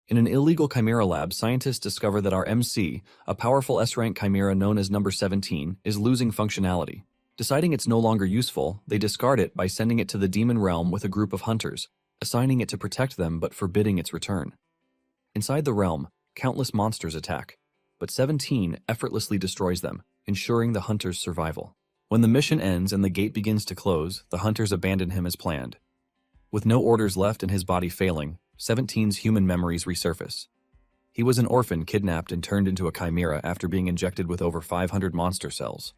In an illegal chimera lab, scientists discover that our MC, a powerful S-rank chimera known as number 17, is losing functionality. Deciding it's no longer useful, they discard it by sending it to the demon realm with a group of hunters, assigning it to protect them but forbidding its return. Inside the realm, countless monsters attack, but 17 effortlessly destroys them, ensuring the hunters' survival. When the mission ends and the gate begins to close, the hunters abandon him as planned. With no orders left and his body failing, 17's human memories resurface. He was an orphan kidnapped and turned into a chimera after being injected with over 500 monster cells.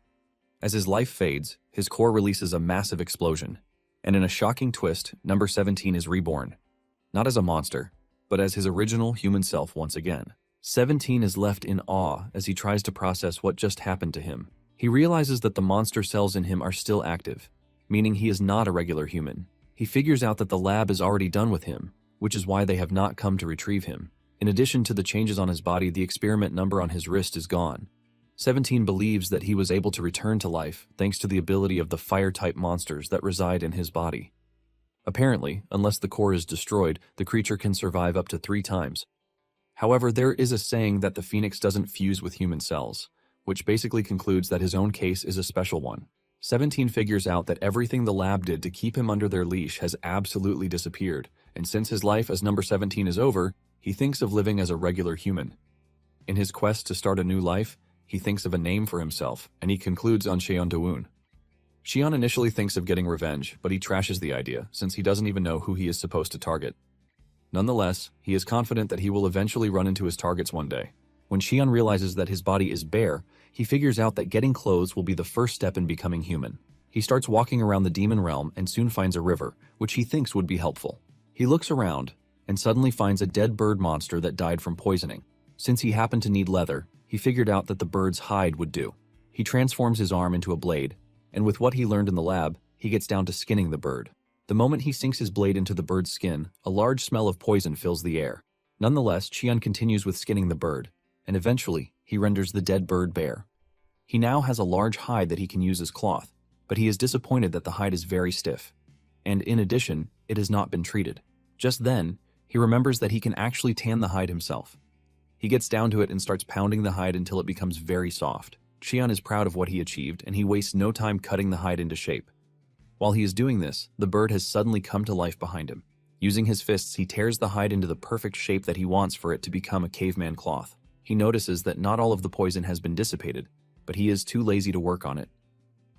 As his life fades, his core releases a massive explosion, and in a shocking twist, number 17 is reborn. Not as a monster, but as his original human self once again. 17 is left in awe as he tries to process what just happened to him. He realizes that the monster cells in him are still active, meaning he is not a regular human. He figures out that the lab is already done with him, which is why they have not come to retrieve him. In addition to the changes on his body, the experiment number on his wrist is gone. 17 believes that he was able to return to life thanks to the ability of the fire-type monsters that reside in his body. Apparently, unless the core is destroyed, the creature can survive up to 3 times. However, there is a saying that the phoenix doesn't fuse with human cells, which basically concludes that his own case is a special one. 17 figures out that everything the lab did to keep him under their leash has absolutely disappeared, and since his life as number 17 is over, he thinks of living as a regular human. In his quest to start a new life, he thinks of a name for himself, and he concludes on Cheon Dawoon. Cheon initially thinks of getting revenge, but he trashes the idea, since he doesn't even know who he is supposed to target. Nonetheless, he is confident that he will eventually run into his targets one day. When Cheon realizes that his body is bare, he figures out that getting clothes will be the first step in becoming human. He starts walking around the demon realm and soon finds a river, which he thinks would be helpful. He looks around and suddenly finds a dead bird monster that died from poisoning. Since he happened to need leather, he figured out that the bird's hide would do. He transforms his arm into a blade, and with what he learned in the lab, he gets down to skinning the bird. The moment he sinks his blade into the bird's skin, a large smell of poison fills the air. Nonetheless, Cheon continues with skinning the bird, and eventually, he renders the dead bird bare. He now has a large hide that he can use as cloth, but he is disappointed that the hide is very stiff, and in addition, it has not been treated. Just then, he remembers that he can actually tan the hide himself. He gets down to it and starts pounding the hide until it becomes very soft. Cheon is proud of what he achieved, and he wastes no time cutting the hide into shape. While he is doing this, the bird has suddenly come to life behind him. Using his fists, he tears the hide into the perfect shape that he wants for it to become a caveman cloth. He notices that not all of the poison has been dissipated, but he is too lazy to work on it,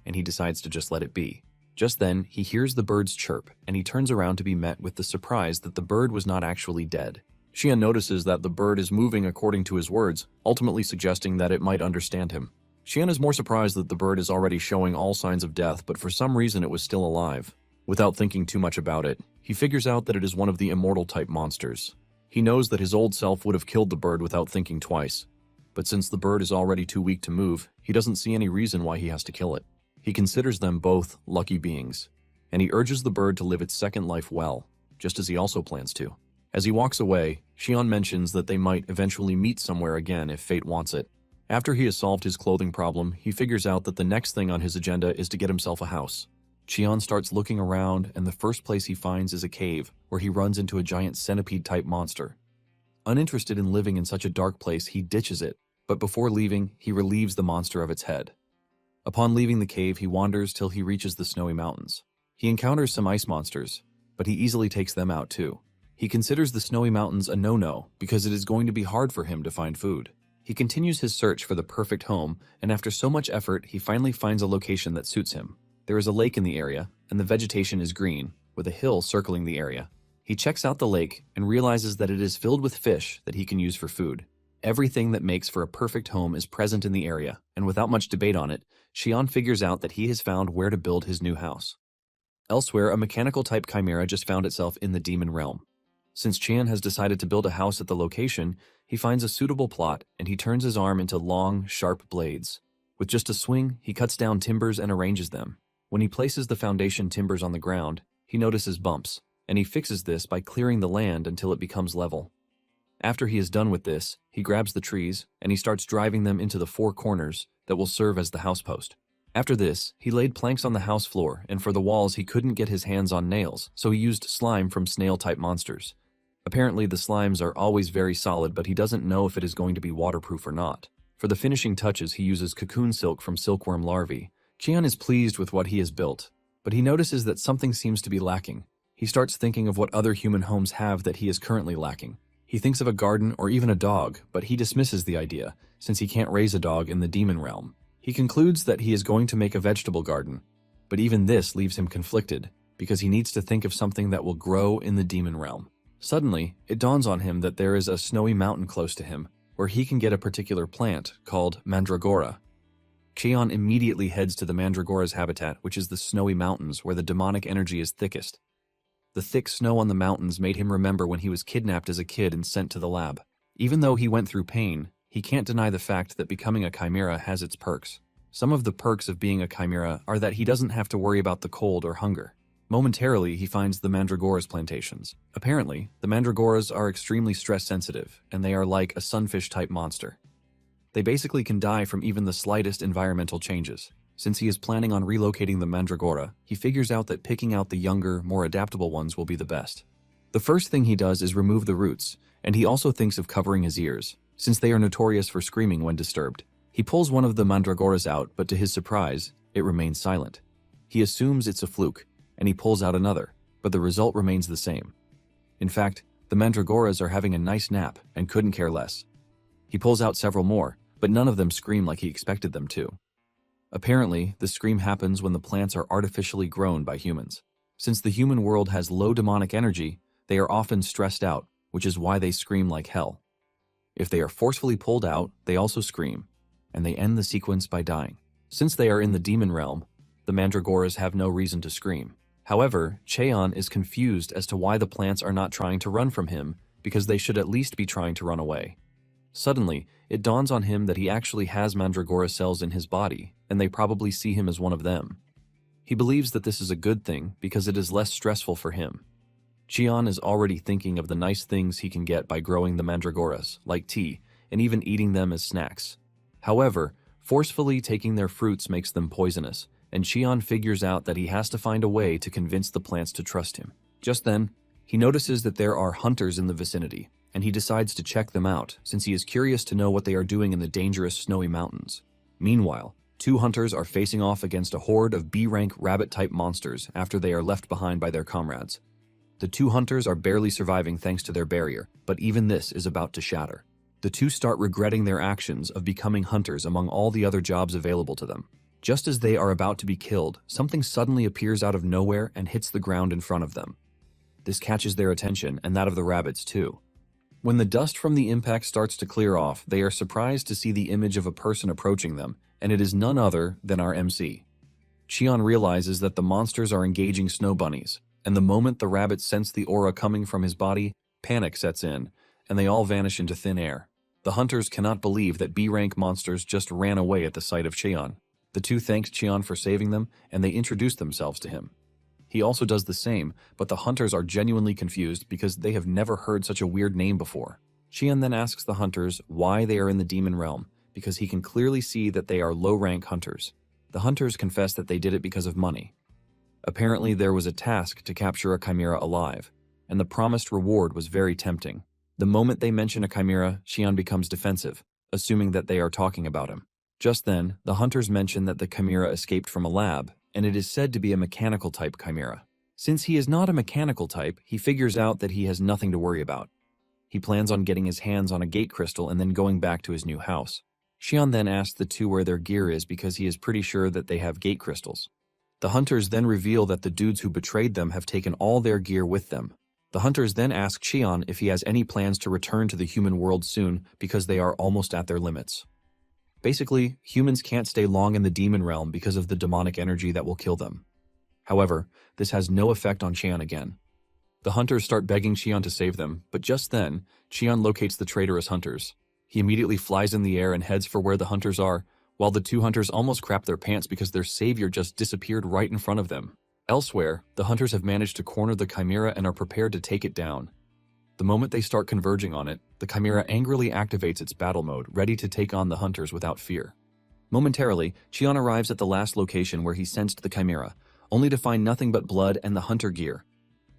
and he decides to just let it be. Just then, he hears the bird's chirp, and he turns around to be met with the surprise that the bird was not actually dead. Cheon notices that the bird is moving according to his words, ultimately suggesting that it might understand him. Cheon is more surprised that the bird is already showing all signs of death, but for some reason it was still alive. Without thinking too much about it, he figures out that it is one of the immortal-type monsters. He knows that his old self would have killed the bird without thinking twice, but since the bird is already too weak to move, he doesn't see any reason why he has to kill it. He considers them both lucky beings, and he urges the bird to live its second life well, just as he also plans to. As he walks away, Cheon mentions that they might eventually meet somewhere again if fate wants it. After he has solved his clothing problem, he figures out that the next thing on his agenda is to get himself a house. Cheon starts looking around, and the first place he finds is a cave, where he runs into a giant centipede-type monster. Uninterested in living in such a dark place, he ditches it, but before leaving, he relieves the monster of its head. Upon leaving the cave, he wanders till he reaches the snowy mountains. He encounters some ice monsters, but he easily takes them out too. He considers the snowy mountains a no-no because it is going to be hard for him to find food. He continues his search for the perfect home, and after so much effort, he finally finds a location that suits him. There is a lake in the area, and the vegetation is green, with a hill circling the area. He checks out the lake and realizes that it is filled with fish that he can use for food. Everything that makes for a perfect home is present in the area, and without much debate on it, Cheon figures out that he has found where to build his new house. Elsewhere, a mechanical-type chimera just found itself in the demon realm. Since Cheon has decided to build a house at the location, he finds a suitable plot, and he turns his arm into long, sharp blades. With just a swing, he cuts down timbers and arranges them. When he places the foundation timbers on the ground, he notices bumps, and he fixes this by clearing the land until it becomes level. After he is done with this, he grabs the trees, and he starts driving them into the 4 corners that will serve as the house post. After this, he laid planks on the house floor, and for the walls he couldn't get his hands on nails, so he used slime from snail-type monsters. Apparently, the slimes are always very solid, but he doesn't know if it is going to be waterproof or not. For the finishing touches, he uses cocoon silk from silkworm larvae. Cheon is pleased with what he has built, but he notices that something seems to be lacking. He starts thinking of what other human homes have that he is currently lacking. He thinks of a garden or even a dog, but he dismisses the idea, since he can't raise a dog in the demon realm. He concludes that he is going to make a vegetable garden, but even this leaves him conflicted, because he needs to think of something that will grow in the demon realm. Suddenly, it dawns on him that there is a snowy mountain close to him, where he can get a particular plant called mandragora. Cheon immediately heads to the mandragora's habitat, which is the snowy mountains where the demonic energy is thickest. The thick snow on the mountains made him remember when he was kidnapped as a kid and sent to the lab. Even though he went through pain, he can't deny the fact that becoming a chimera has its perks. Some of the perks of being a chimera are that he doesn't have to worry about the cold or hunger. Momentarily, he finds the mandragora's plantations. Apparently, the mandragoras are extremely stress-sensitive, and they are like a sunfish-type monster. They basically can die from even the slightest environmental changes. Since he is planning on relocating the mandragora, he figures out that picking out the younger, more adaptable ones will be the best. The first thing he does is remove the roots, and he also thinks of covering his ears, since they are notorious for screaming when disturbed. He pulls one of the mandragoras out, but to his surprise, it remains silent. He assumes it's a fluke, and he pulls out another, but the result remains the same. In fact, the mandragoras are having a nice nap and couldn't care less. He pulls out several more, but none of them scream like he expected them to. Apparently, the scream happens when the plants are artificially grown by humans. Since the human world has low demonic energy, they are often stressed out, which is why they scream like hell. If they are forcefully pulled out, they also scream, and they end the sequence by dying. Since they are in the demon realm, the mandragoras have no reason to scream. However, Cheon is confused as to why the plants are not trying to run from him, because they should at least be trying to run away. Suddenly, it dawns on him that he actually has mandragora cells in his body, and they probably see him as one of them. He believes that this is a good thing because it is less stressful for him. Cheon is already thinking of the nice things he can get by growing the mandragoras, like tea, and even eating them as snacks. However, forcefully taking their fruits makes them poisonous, and Cheon figures out that he has to find a way to convince the plants to trust him. Just then, he notices that there are hunters in the vicinity, and he decides to check them out, since he is curious to know what they are doing in the dangerous snowy mountains. Meanwhile, two hunters are facing off against a horde of B-rank rabbit-type monsters after they are left behind by their comrades. The two hunters are barely surviving thanks to their barrier, but even this is about to shatter. The two start regretting their actions of becoming hunters among all the other jobs available to them. Just as they are about to be killed, something suddenly appears out of nowhere and hits the ground in front of them. This catches their attention, and that of the rabbits too. When the dust from the impact starts to clear off, they are surprised to see the image of a person approaching them, and it is none other than our MC. Cheon realizes that the monsters are engaging snow bunnies, and the moment the rabbits sense the aura coming from his body, panic sets in, and they all vanish into thin air. The hunters cannot believe that B-rank monsters just ran away at the sight of Cheon. The two thanked Cheon for saving them, and they introduced themselves to him. He also does the same, but the hunters are genuinely confused because they have never heard such a weird name before. Cheon then asks the hunters why they are in the demon realm, because he can clearly see that they are low-rank hunters. The hunters confess that they did it because of money. Apparently, there was a task to capture a chimera alive, and the promised reward was very tempting. The moment they mention a chimera, Cheon becomes defensive, assuming that they are talking about him. Just then, the hunters mention that the chimera escaped from a lab, and it is said to be a mechanical-type chimera. Since he is not a mechanical type, he figures out that he has nothing to worry about. He plans on getting his hands on a gate crystal and then going back to his new house. Cheon then asks the two where their gear is because he is pretty sure that they have gate crystals. The hunters then reveal that the dudes who betrayed them have taken all their gear with them. The hunters then ask Cheon if he has any plans to return to the human world soon because they are almost at their limits. Basically, humans can't stay long in the demon realm because of the demonic energy that will kill them. However, this has no effect on Cheon again. The hunters start begging Cheon to save them, but just then, Cheon locates the traitorous hunters. He immediately flies in the air and heads for where the hunters are, while the two hunters almost crap their pants because their savior just disappeared right in front of them. Elsewhere, the hunters have managed to corner the chimera and are prepared to take it down. The moment they start converging on it, the chimera angrily activates its battle mode, ready to take on the hunters without fear. Momentarily, Cheon arrives at the last location where he sensed the chimera, only to find nothing but blood and the hunter gear.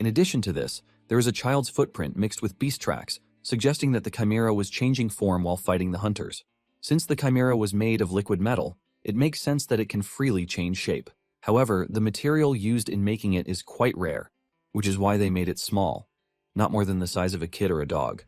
In addition to this, There is a child's footprint mixed with beast tracks, suggesting that the Chimera was changing form while fighting the hunters. Since the Chimera was made of liquid metal, it makes sense that it can freely change shape. However, the material used in making it is quite rare, which is why they made it small, not more than the size of a kid or a dog.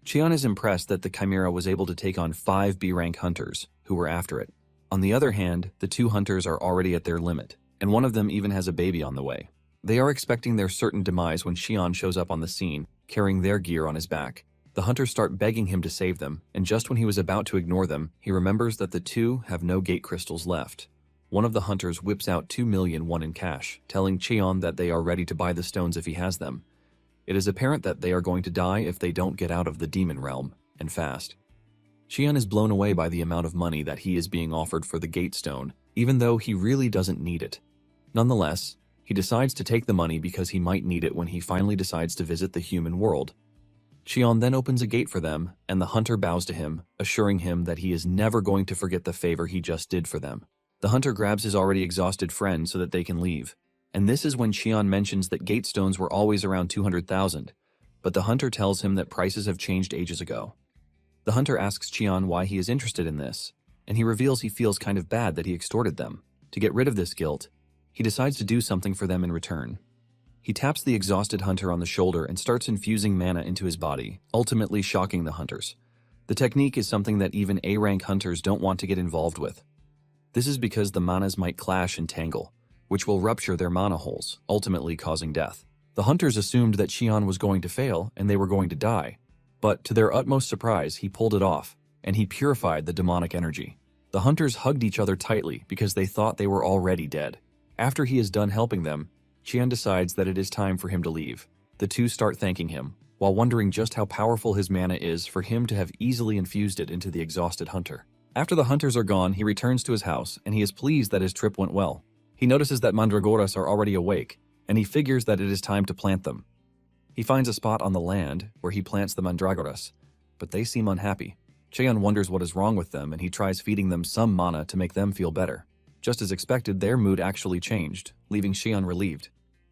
Cheon is impressed that the Chimera was able to take on 5 B-rank hunters, who were after it. On the other hand, the 2 hunters are already at their limit, and one of them even has a baby on the way. They are expecting their certain demise when Cheon shows up on the scene, carrying their gear on his back. The hunters start begging him to save them, and just when he was about to ignore them, he remembers that the 2 have no gate crystals left. One of the hunters whips out 2 million won in cash, telling Cheon that they are ready to buy the stones if he has them. It is apparent that they are going to die if they don't get out of the demon realm, and fast. Cheon is blown away by the amount of money that he is being offered for the gate stone, even though he really doesn't need it. Nonetheless, he decides to take the money because he might need it when he finally decides to visit the human world. Cheon then opens a gate for them, and the hunter bows to him, assuring him that he is never going to forget the favor he just did for them. The hunter grabs his already exhausted friend so that they can leave. And this is when Cheon mentions that gate stones were always around 200,000, but the hunter tells him that prices have changed ages ago. The hunter asks Cheon why he is interested in this, and he reveals he feels kind of bad that he extorted them. To get rid of this guilt, he decides to do something for them in return. He taps the exhausted hunter on the shoulder and starts infusing mana into his body, ultimately shocking the hunters. The technique is something that even A-rank hunters don't want to get involved with. This is because the manas might clash and tangle, which will rupture their mana holes, ultimately causing death. The hunters assumed that Cheon was going to fail and they were going to die, but to their utmost surprise, he pulled it off, and he purified the demonic energy. The hunters hugged each other tightly because they thought they were already dead. After he is done helping them, Cheon decides that it is time for him to leave. The 2 start thanking him, while wondering just how powerful his mana is for him to have easily infused it into the exhausted hunter. After the hunters are gone, he returns to his house, and he is pleased that his trip went well. He notices that mandragoras are already awake, and he figures that it is time to plant them. He finds a spot on the land where he plants the mandragoras, but they seem unhappy. Cheon wonders what is wrong with them, and he tries feeding them some mana to make them feel better. Just as expected, their mood actually changed, leaving Cheon relieved.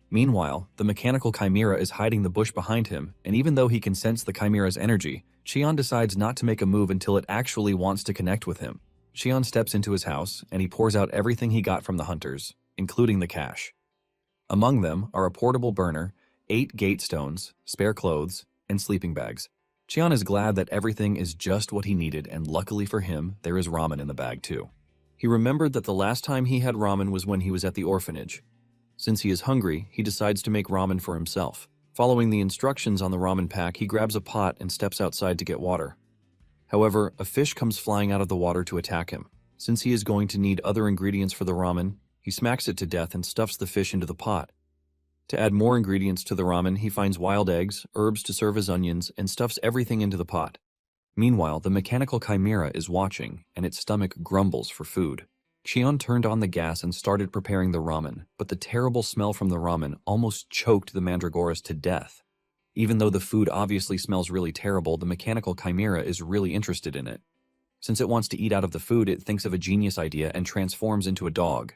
Meanwhile, the mechanical Chimera is hiding the bush behind him, and even though he can sense the Chimera's energy, Cheon decides not to make a move until it actually wants to connect with him. Cheon steps into his house, and he pours out everything he got from the hunters, including the cash. Among them are a portable burner, 8 gate stones, spare clothes, and sleeping bags. Cheon is glad that everything is just what he needed, and luckily for him, there is ramen in the bag too. He remembered that the last time he had ramen was when he was at the orphanage. Since he is hungry, he decides to make ramen for himself. Following the instructions on the ramen pack, he grabs a pot and steps outside to get water. However, a fish comes flying out of the water to attack him. Since he is going to need other ingredients for the ramen, he smacks it to death and stuffs the fish into the pot. To add more ingredients to the ramen, he finds wild eggs, herbs to serve as onions, and stuffs everything into the pot. Meanwhile, the mechanical Chimera is watching, and its stomach grumbles for food. Cheon turned on the gas and started preparing the ramen, but the terrible smell from the ramen almost choked the mandragoras to death. Even though the food obviously smells really terrible, the mechanical Chimera is really interested in it. Since it wants to eat out of the food, it thinks of a genius idea and transforms into a dog.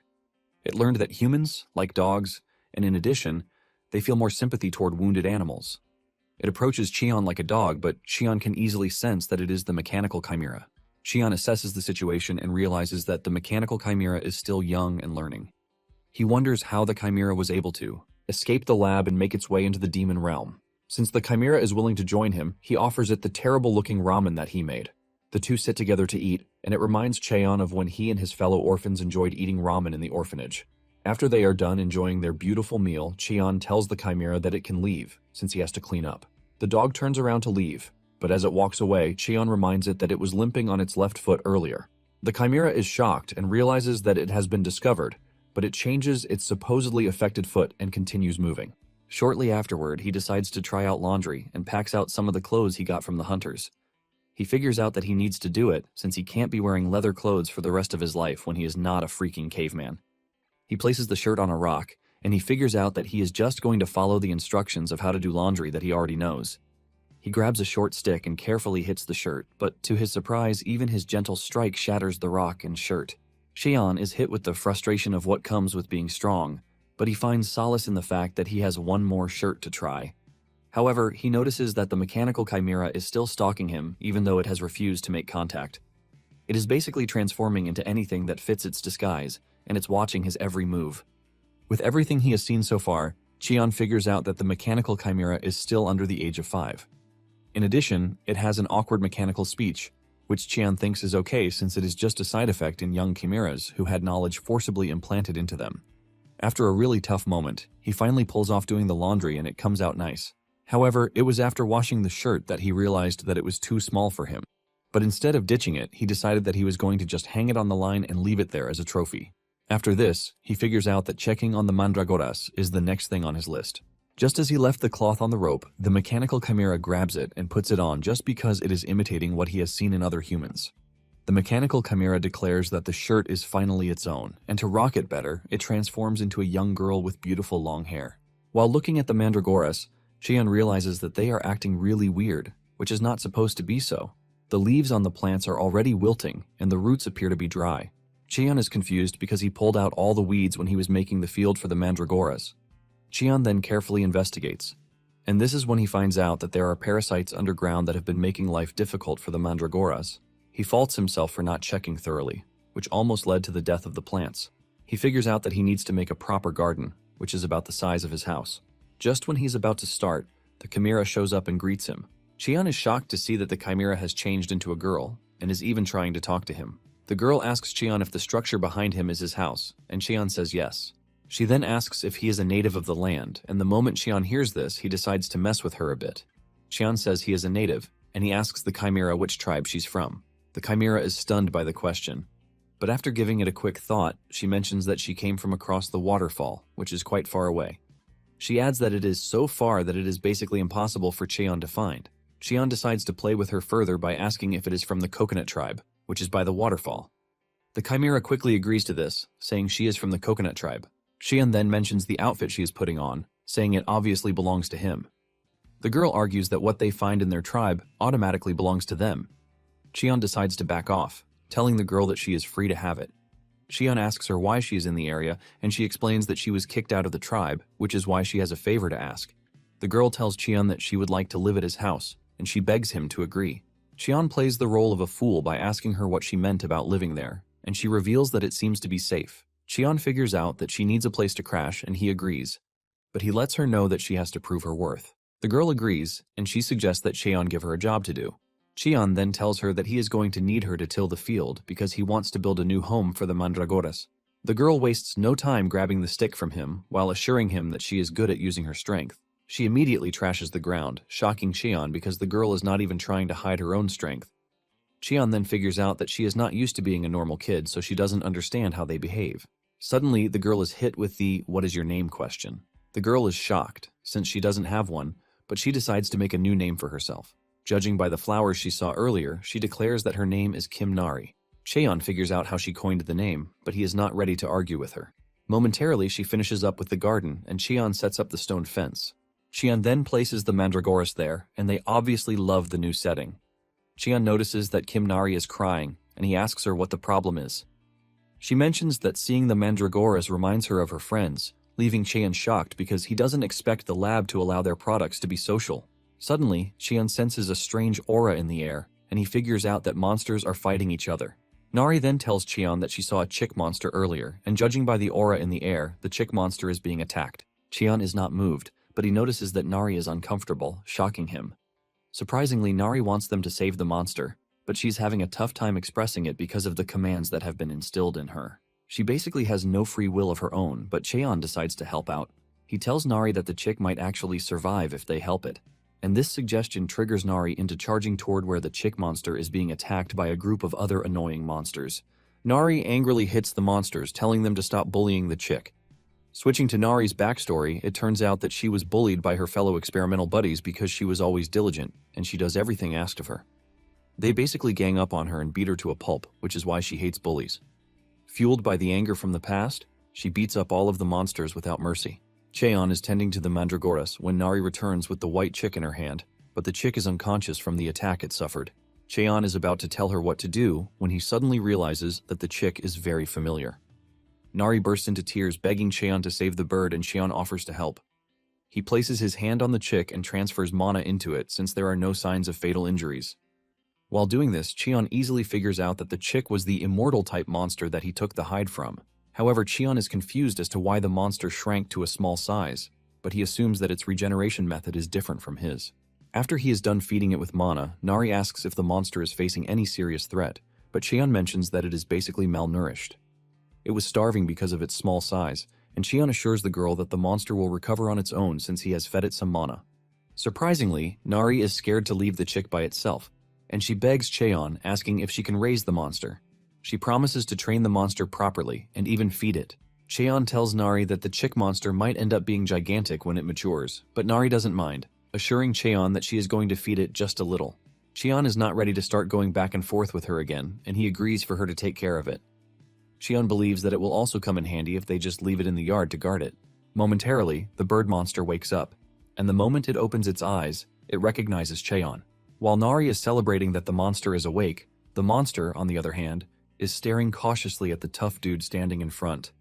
It learned that humans, like dogs, and in addition, they feel more sympathy toward wounded animals. It approaches Cheon like a dog, but Cheon can easily sense that it is the mechanical Chimera. Cheon assesses the situation and realizes that the mechanical Chimera is still young and learning. He wonders how the Chimera was able to escape the lab and make its way into the demon realm. Since the Chimera is willing to join him, he offers it the terrible-looking ramen that he made. The 2 sit together to eat, and it reminds Cheon of when he and his fellow orphans enjoyed eating ramen in the orphanage. After they are done enjoying their beautiful meal, Cheon tells the Chimera that it can leave, since he has to clean up. The dog turns around to leave, but as it walks away, Cheon reminds it that it was limping on its left foot earlier. The Chimera is shocked and realizes that it has been discovered, but it changes its supposedly affected foot and continues moving. Shortly afterward, he decides to try out laundry and packs out some of the clothes he got from the hunters. He figures out that he needs to do it since he can't be wearing leather clothes for the rest of his life when he is not a freaking caveman. He places the shirt on a rock, and he figures out that he is just going to follow the instructions of how to do laundry that he already knows. He grabs a short stick and carefully hits the shirt, but to his surprise, even his gentle strike shatters the rock and shirt. Cheon is hit with the frustration of what comes with being strong, but he finds solace in the fact that he has one more shirt to try. However, he notices that the mechanical chimera is still stalking him even though it has refused to make contact. It is basically transforming into anything that fits its disguise, and it's watching his every move. With everything he has seen so far, Cheon figures out that the mechanical chimera is still under the age of 5. In addition, it has an awkward mechanical speech, which Cheon thinks is okay since it is just a side effect in young chimeras who had knowledge forcibly implanted into them. After a really tough moment, he finally pulls off doing the laundry and it comes out nice. However, it was after washing the shirt that he realized that it was too small for him. But instead of ditching it, he decided that he was going to just hang it on the line and leave it there as a trophy. After this, he figures out that checking on the mandragoras is the next thing on his list. Just as he left the cloth on the rope, the mechanical chimera grabs it and puts it on just because it is imitating what he has seen in other humans. The mechanical chimera declares that the shirt is finally its own, and to rock it better, it transforms into a young girl with beautiful long hair. While looking at the mandragoras, Cheon realizes that they are acting really weird, which is not supposed to be so. The leaves on the plants are already wilting, and the roots appear to be dry. Cheon is confused because he pulled out all the weeds when he was making the field for the mandragoras. Cheon then carefully investigates, and this is when he finds out that there are parasites underground that have been making life difficult for the mandragoras. He faults himself for not checking thoroughly, which almost led to the death of the plants. He figures out that he needs to make a proper garden, which is about the size of his house. Just when he's about to start, the chimera shows up and greets him. Cheon is shocked to see that the chimera has changed into a girl, and is even trying to talk to him. The girl asks Cheon if the structure behind him is his house, and Cheon says yes. She then asks if he is a native of the land, and the moment Cheon hears this, he decides to mess with her a bit. Cheon says he is a native, and he asks the chimera which tribe she's from. The chimera is stunned by the question, but after giving it a quick thought, she mentions that she came from across the waterfall, which is quite far away. She adds that it is so far that it is basically impossible for Cheon to find. Cheon decides to play with her further by asking if it is from the coconut tribe, which is by the waterfall. The chimera quickly agrees to this, saying she is from the coconut tribe. Cheon then mentions the outfit she is putting on, saying it obviously belongs to him. The girl argues that what they find in their tribe automatically belongs to them. Cheon decides to back off, telling the girl that she is free to have it. Cheon asks her why she is in the area, and she explains that she was kicked out of the tribe, which is why she has a favor to ask. The girl tells Cheon that she would like to live at his house, and she begs him to agree. Cheon plays the role of a fool by asking her what she meant about living there, and she reveals that it seems to be safe. Cheon figures out that she needs a place to crash, and he agrees, but he lets her know that she has to prove her worth. The girl agrees, and she suggests that Cheon give her a job to do. Cheon then tells her that he is going to need her to till the field because he wants to build a new home for the mandragoras. The girl wastes no time grabbing the stick from him while assuring him that she is good at using her strength. She immediately trashes the ground, shocking Cheon because the girl is not even trying to hide her own strength. Cheon then figures out that she is not used to being a normal kid, so she doesn't understand how they behave. Suddenly, the girl is hit with the "what is your name" question. The girl is shocked, since she doesn't have one, but she decides to make a new name for herself. Judging by the flowers she saw earlier, she declares that her name is Kim Nari. Cheon figures out how she coined the name, but he is not ready to argue with her. Momentarily, she finishes up with the garden, and Cheon sets up the stone fence. Cheon then places the mandragoras there, and they obviously love the new setting. Cheon notices that Kim Nari is crying, and he asks her what the problem is. She mentions that seeing the mandragoras reminds her of her friends, leaving Cheon shocked because he doesn't expect the lab to allow their products to be social. Suddenly, Cheon senses a strange aura in the air, and he figures out that monsters are fighting each other. Nari then tells Cheon that she saw a chick monster earlier, and judging by the aura in the air, the chick monster is being attacked. Cheon is not moved, but he notices that Nari is uncomfortable, shocking him. Surprisingly, Nari wants them to save the monster, but she's having a tough time expressing it because of the commands that have been instilled in her. She basically has no free will of her own, but Cheon decides to help out. He tells Nari that the chick might actually survive if they help it, and this suggestion triggers Nari into charging toward where the chick monster is being attacked by a group of other annoying monsters. Nari angrily hits the monsters, telling them to stop bullying the chick. Switching to Nari's backstory, it turns out that she was bullied by her fellow experimental buddies because she was always diligent, and she does everything asked of her. They basically gang up on her and beat her to a pulp, which is why she hates bullies. Fueled by the anger from the past, she beats up all of the monsters without mercy. Cheon is tending to the mandragoras when Nari returns with the white chick in her hand, but the chick is unconscious from the attack it suffered. Cheon is about to tell her what to do when he suddenly realizes that the chick is very familiar. Nari bursts into tears begging Cheon to save the bird, and Cheon offers to help. He places his hand on the chick and transfers mana into it since there are no signs of fatal injuries. While doing this, Cheon easily figures out that the chick was the immortal type monster that he took the hide from. However, Cheon is confused as to why the monster shrank to a small size, but he assumes that its regeneration method is different from his. After he is done feeding it with mana, Nari asks if the monster is facing any serious threat, but Cheon mentions that it is basically malnourished. It was starving because of its small size, and Cheon assures the girl that the monster will recover on its own since he has fed it some mana. Surprisingly, Nari is scared to leave the chick by itself, and she begs Cheon, asking if she can raise the monster. She promises to train the monster properly and even feed it. Cheon tells Nari that the chick monster might end up being gigantic when it matures, but Nari doesn't mind, assuring Cheon that she is going to feed it just a little. Cheon is not ready to start going back and forth with her again, and he agrees for her to take care of it. Cheon believes that it will also come in handy if they just leave it in the yard to guard it. Momentarily, the bird monster wakes up, and the moment it opens its eyes, it recognizes Cheon. While Nari is celebrating that the monster is awake, the monster, on the other hand, is staring cautiously at the tough dude standing in front.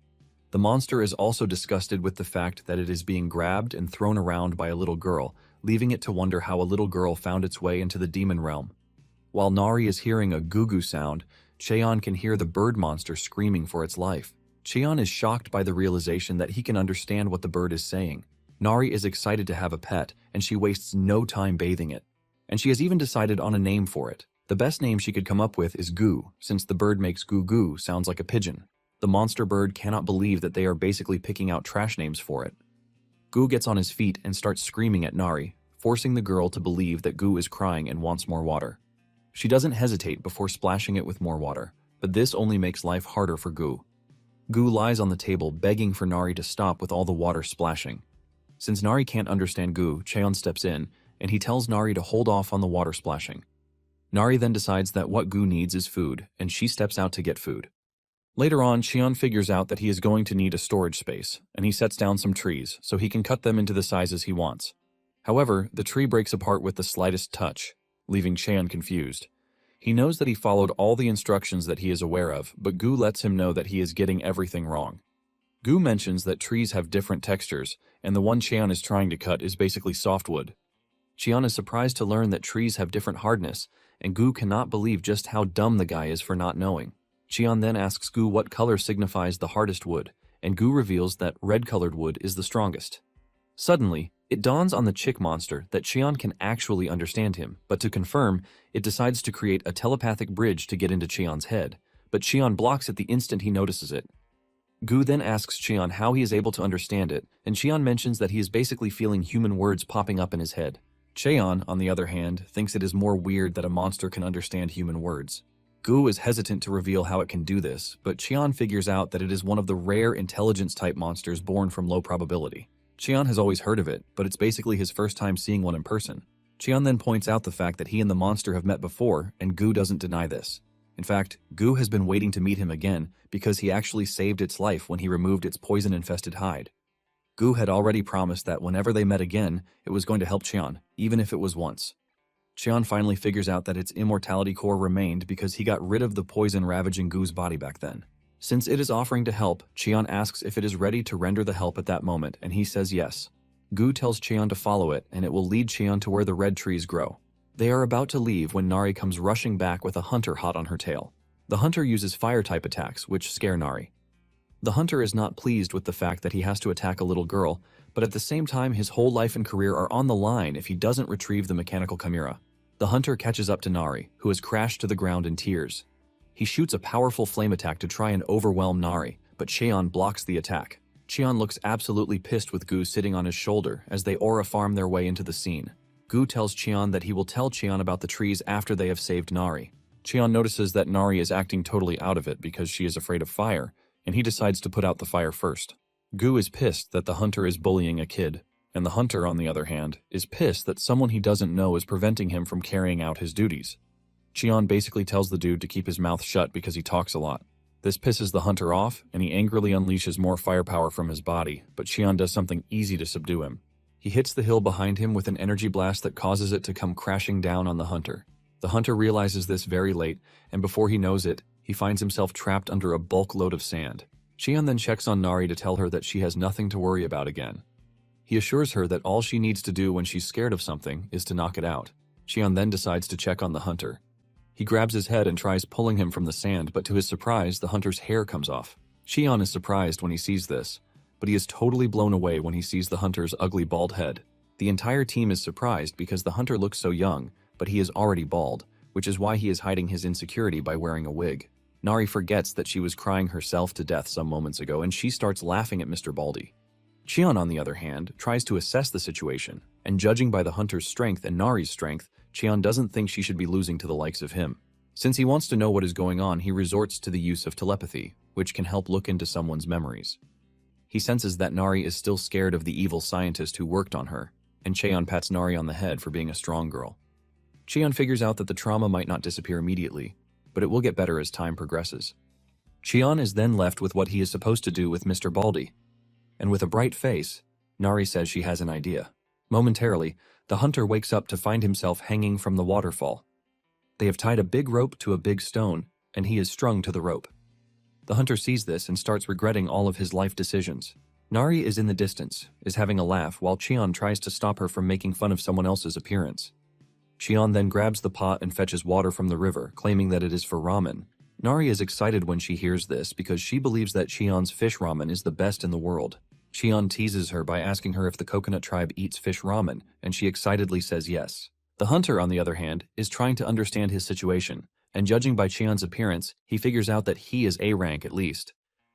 The monster is also disgusted with the fact that it is being grabbed and thrown around by a little girl, leaving it to wonder how a little girl found its way into the demon realm. While Nari is hearing a goo-goo sound, Cheon can hear the bird monster screaming for its life. Cheon is shocked by the realization that he can understand what the bird is saying. Nari is excited to have a pet, and she wastes no time bathing it. And she has even decided on a name for it. The best name she could come up with is Goo, since the bird makes goo-goo sounds like a pigeon. The monster bird cannot believe that they are basically picking out trash names for it. Goo gets on his feet and starts screaming at Nari, forcing the girl to believe that Goo is crying and wants more water. She doesn't hesitate before splashing it with more water, but this only makes life harder for Goo. Goo lies on the table begging for Nari to stop with all the water splashing. Since Nari can't understand Goo, Cheon steps in, and he tells Nari to hold off on the water splashing. Nari then decides that what Goo needs is food, and she steps out to get food. Later on, Cheon figures out that he is going to need a storage space, and he sets down some trees so he can cut them into the sizes he wants. However, the tree breaks apart with the slightest touch, leaving Cheon confused. He knows that he followed all the instructions that he is aware of, but Goo lets him know that he is getting everything wrong. Goo mentions that trees have different textures, and the one Cheon is trying to cut is basically softwood. Cheon is surprised to learn that trees have different hardness, and Goo cannot believe just how dumb the guy is for not knowing. Cheon then asks Goo what color signifies the hardest wood, and Goo reveals that red-colored wood is the strongest. Suddenly, it dawns on the chick monster that Cheon can actually understand him, but to confirm, it decides to create a telepathic bridge to get into Cheon's head, but Cheon blocks it the instant he notices it. Goo then asks Cheon how he is able to understand it, and Cheon mentions that he is basically feeling human words popping up in his head. Cheon, on the other hand, thinks it is more weird that a monster can understand human words. Goo is hesitant to reveal how it can do this, but Cheon figures out that it is one of the rare intelligence-type monsters born from low probability. Cheon has always heard of it, but it's basically his first time seeing one in person. Cheon then points out the fact that he and the monster have met before, and Goo doesn't deny this. In fact, Goo has been waiting to meet him again because he actually saved its life when he removed its poison-infested hide. Goo had already promised that whenever they met again, it was going to help Cheon, even if it was once. Cheon finally figures out that its immortality core remained because he got rid of the poison ravaging Goo's body back then. Since it is offering to help, Cheon asks if it is ready to render the help at that moment, and he says yes. Goo tells Cheon to follow it, and it will lead Cheon to where the red trees grow. They are about to leave when Nari comes rushing back with a hunter hot on her tail. The hunter uses fire-type attacks, which scare Nari. The hunter is not pleased with the fact that he has to attack a little girl, but at the same time his whole life and career are on the line if he doesn't retrieve the mechanical chimera. The hunter catches up to Nari, who has crashed to the ground in tears. He shoots a powerful flame attack to try and overwhelm Nari, but Cheon blocks the attack. Cheon looks absolutely pissed with Goo sitting on his shoulder as they aura farm their way into the scene. Goo tells Cheon that he will tell Cheon about the trees after they have saved Nari. Cheon notices that Nari is acting totally out of it because she is afraid of fire, and he decides to put out the fire first. Goo is pissed that the hunter is bullying a kid, and the hunter, on the other hand, is pissed that someone he doesn't know is preventing him from carrying out his duties. Cheon basically tells the dude to keep his mouth shut because he talks a lot. This pisses the hunter off, and he angrily unleashes more firepower from his body, but Cheon does something easy to subdue him. He hits the hill behind him with an energy blast that causes it to come crashing down on the hunter. The hunter realizes this very late, and before he knows it, he finds himself trapped under a bulk load of sand. Cheon then checks on Nari to tell her that she has nothing to worry about again. He assures her that all she needs to do when she's scared of something is to knock it out. Cheon then decides to check on the hunter. He grabs his head and tries pulling him from the sand, but to his surprise, the hunter's hair comes off. Cheon is surprised when he sees this, but he is totally blown away when he sees the hunter's ugly bald head. The entire team is surprised because the hunter looks so young, but he is already bald, which is why he is hiding his insecurity by wearing a wig. Nari forgets that she was crying herself to death some moments ago, and she starts laughing at Mr. Baldy. Cheon, on the other hand, tries to assess the situation, and judging by the hunter's strength and Nari's strength, Cheon doesn't think she should be losing to the likes of him. Since he wants to know what is going on, he resorts to the use of telepathy, which can help look into someone's memories. He senses that Nari is still scared of the evil scientist who worked on her, and Cheon pats Nari on the head for being a strong girl. Cheon figures out that the trauma might not disappear immediately, but it will get better as time progresses. Cheon is then left with what he is supposed to do with Mr. Baldy, and with a bright face, Nari says she has an idea. Momentarily, the hunter wakes up to find himself hanging from the waterfall. They have tied a big rope to a big stone, and he is strung to the rope. The hunter sees this and starts regretting all of his life decisions. Nari is in the distance, is having a laugh while Cheon tries to stop her from making fun of someone else's appearance. Cheon then grabs the pot and fetches water from the river, claiming that it is for ramen. Nari is excited when she hears this because she believes that Cheon's fish ramen is the best in the world. Cheon teases her by asking her if the coconut tribe eats fish ramen, and she excitedly says yes. The hunter, on the other hand, is trying to understand his situation, and judging by Cheon's appearance, he figures out that he is A rank at least.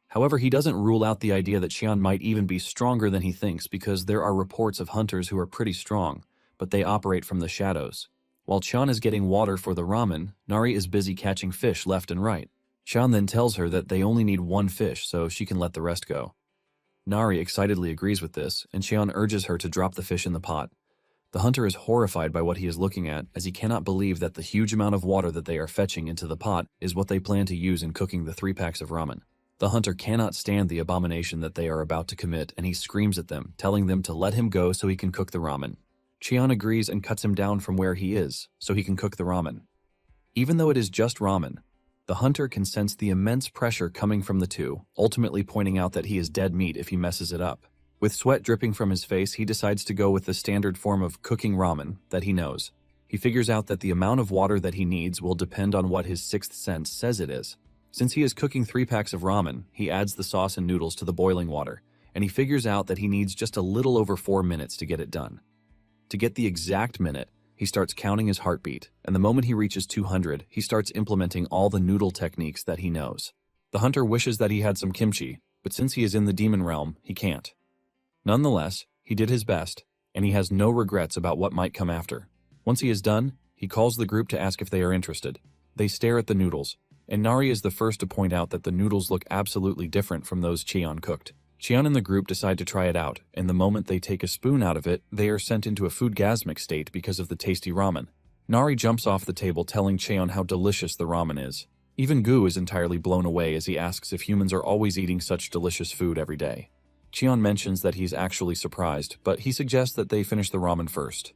However, he doesn't rule out the idea that Cheon might even be stronger than he thinks because there are reports of hunters who are pretty strong, but they operate from the shadows. While Cheon is getting water for the ramen, Nari is busy catching fish left and right. Cheon then tells her that they only need one fish so she can let the rest go. Nari excitedly agrees with this, and Cheon urges her to drop the fish in the pot. The hunter is horrified by what he is looking at, as he cannot believe that the huge amount of water that they are fetching into the pot is what they plan to use in cooking the 3 packs of ramen. The hunter cannot stand the abomination that they are about to commit, and he screams at them, telling them to let him go so he can cook the ramen. Cheon agrees and cuts him down from where he is, so he can cook the ramen. Even though it is just ramen, the hunter can sense the immense pressure coming from the two, ultimately pointing out that he is dead meat if he messes it up. With sweat dripping from his face, he decides to go with the standard form of cooking ramen that he knows. He figures out that the amount of water that he needs will depend on what his sixth sense says it is. Since he is cooking 3 packs of ramen, he adds the sauce and noodles to the boiling water, and he figures out that he needs just a little over 4 minutes to get it done. To get the exact minute, he starts counting his heartbeat, and the moment he reaches 200, he starts implementing all the noodle techniques that he knows. The hunter wishes that he had some kimchi, but since he is in the demon realm, he can't. Nonetheless, he did his best, and he has no regrets about what might come after. Once he is done, he calls the group to ask if they are interested. They stare at the noodles, and Nari is the first to point out that the noodles look absolutely different from those Cheon cooked. Cheon and the group decide to try it out, and the moment they take a spoon out of it, they are sent into a foodgasmic state because of the tasty ramen. Nari jumps off the table telling Cheon how delicious the ramen is. Even Gu is entirely blown away as he asks if humans are always eating such delicious food every day. Cheon mentions that he's actually surprised, but he suggests that they finish the ramen first.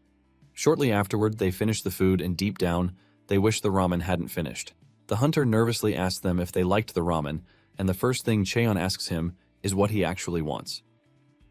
Shortly afterward, they finish the food, and deep down, they wish the ramen hadn't finished. The hunter nervously asks them if they liked the ramen, and the first thing Cheon asks him is what he actually wants.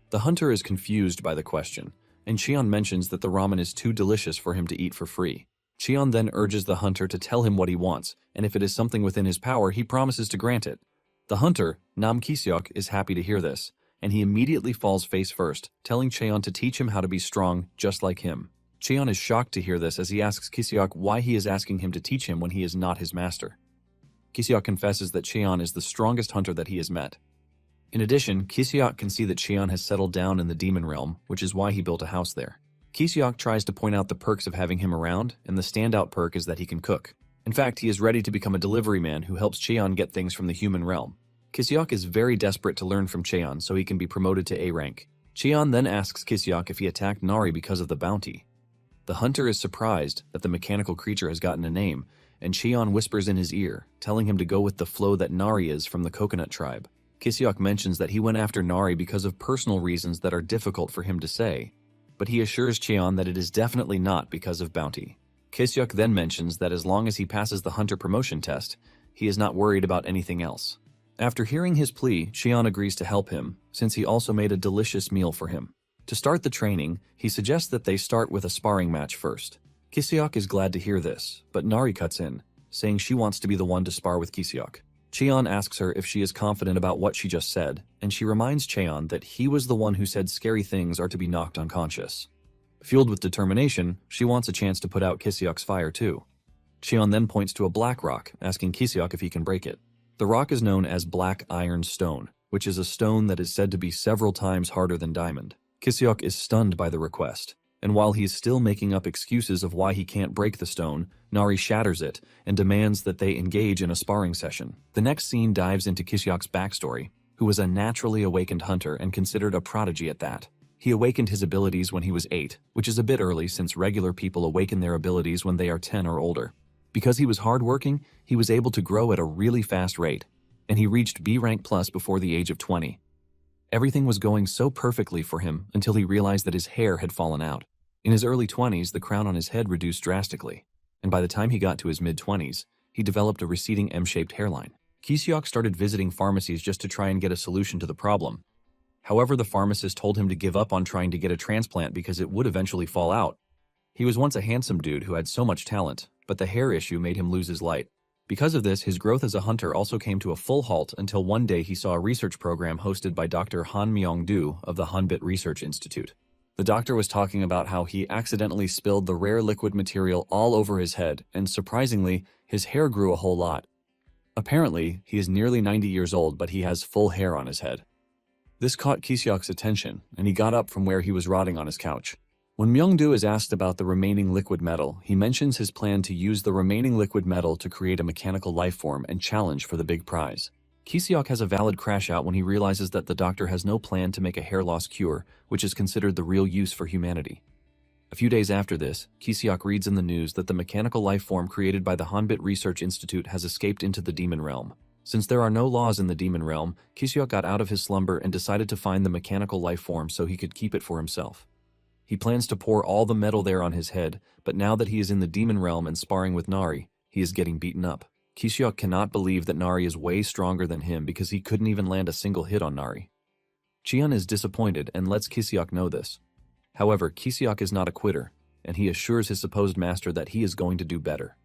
The hunter is confused by the question, and Cheon mentions that the ramen is too delicious for him to eat for free. Cheon then urges the hunter to tell him what he wants, and if it is something within his power, he promises to grant it. The hunter, Nam Kiseok, is happy to hear this, and he immediately falls face first, telling Cheon to teach him how to be strong just like him. Cheon is shocked to hear this as he asks Kiseok why he is asking him to teach him when he is not his master. Kiseok confesses that Cheon is the strongest hunter that he has met. In addition, Kiseok can see that Cheon has settled down in the demon realm, which is why he built a house there. Kiseok tries to point out the perks of having him around, and the standout perk is that he can cook. In fact, he is ready to become a delivery man who helps Cheon get things from the human realm. Kiseok is very desperate to learn from Cheon so he can be promoted to A rank. Cheon then asks Kiseok if he attacked Nari because of the bounty. The hunter is surprised that the mechanical creature has gotten a name, and Cheon whispers in his ear, telling him to go with the flow that Nari is from the coconut tribe. Kiseok mentions that he went after Nari because of personal reasons that are difficult for him to say, but he assures Cheon that it is definitely not because of bounty. Kiseok then mentions that as long as he passes the hunter promotion test, he is not worried about anything else. After hearing his plea, Cheon agrees to help him, since he also made a delicious meal for him. To start the training, he suggests that they start with a sparring match first. Kiseok is glad to hear this, but Nari cuts in, saying she wants to be the one to spar with Kiseok. Cheon asks her if she is confident about what she just said, and she reminds Cheon that he was the one who said scary things are to be knocked unconscious. Fueled with determination, she wants a chance to put out Kiseok's fire too. Cheon then points to a black rock, asking Kiseok if he can break it. The rock is known as Black Iron Stone, which is a stone that is said to be several times harder than diamond. Kiseok is stunned by the request, and while he is still making up excuses of why he can't break the stone, Nari shatters it and demands that they engage in a sparring session. The next scene dives into Kiseok's backstory, who was a naturally awakened hunter and considered a prodigy at that. He awakened his abilities when he was 8, which is a bit early since regular people awaken their abilities when they are 10 or older. Because he was hardworking, he was able to grow at a really fast rate, and he reached B rank plus before the age of 20. Everything was going so perfectly for him until he realized that his hair had fallen out. In his early 20s, the crown on his head reduced drastically, and by the time he got to his mid-20s, he developed a receding M-shaped hairline. Kiseok started visiting pharmacies just to try and get a solution to the problem. However, the pharmacist told him to give up on trying to get a transplant because it would eventually fall out. He was once a handsome dude who had so much talent, but the hair issue made him lose his light. Because of this, his growth as a hunter also came to a full halt until one day he saw a research program hosted by Dr. Han Myung-do of the Hanbit Research Institute. The doctor was talking about how he accidentally spilled the rare liquid material all over his head, and surprisingly, his hair grew a whole lot. Apparently, he is nearly 90 years old, but he has full hair on his head. This caught Kiseok's attention, and he got up from where he was rotting on his couch. When Myung-do is asked about the remaining liquid metal, he mentions his plan to use the remaining liquid metal to create a mechanical life form and challenge for the big prize. Kiseok has a valid crash out when he realizes that the doctor has no plan to make a hair loss cure, which is considered the real use for humanity. A few days after this, Kiseok reads in the news that the mechanical life form created by the Hanbit Research Institute has escaped into the demon realm. Since there are no laws in the demon realm, Kiseok got out of his slumber and decided to find the mechanical life form so he could keep it for himself. He plans to pour all the metal there on his head, but now that he is in the demon realm and sparring with Nari, he is getting beaten up. Kiseok cannot believe that Nari is way stronger than him because he couldn't even land a single hit on Nari. Cheon is disappointed and lets Kiseok know this. However, Kiseok is not a quitter, and he assures his supposed master that he is going to do better.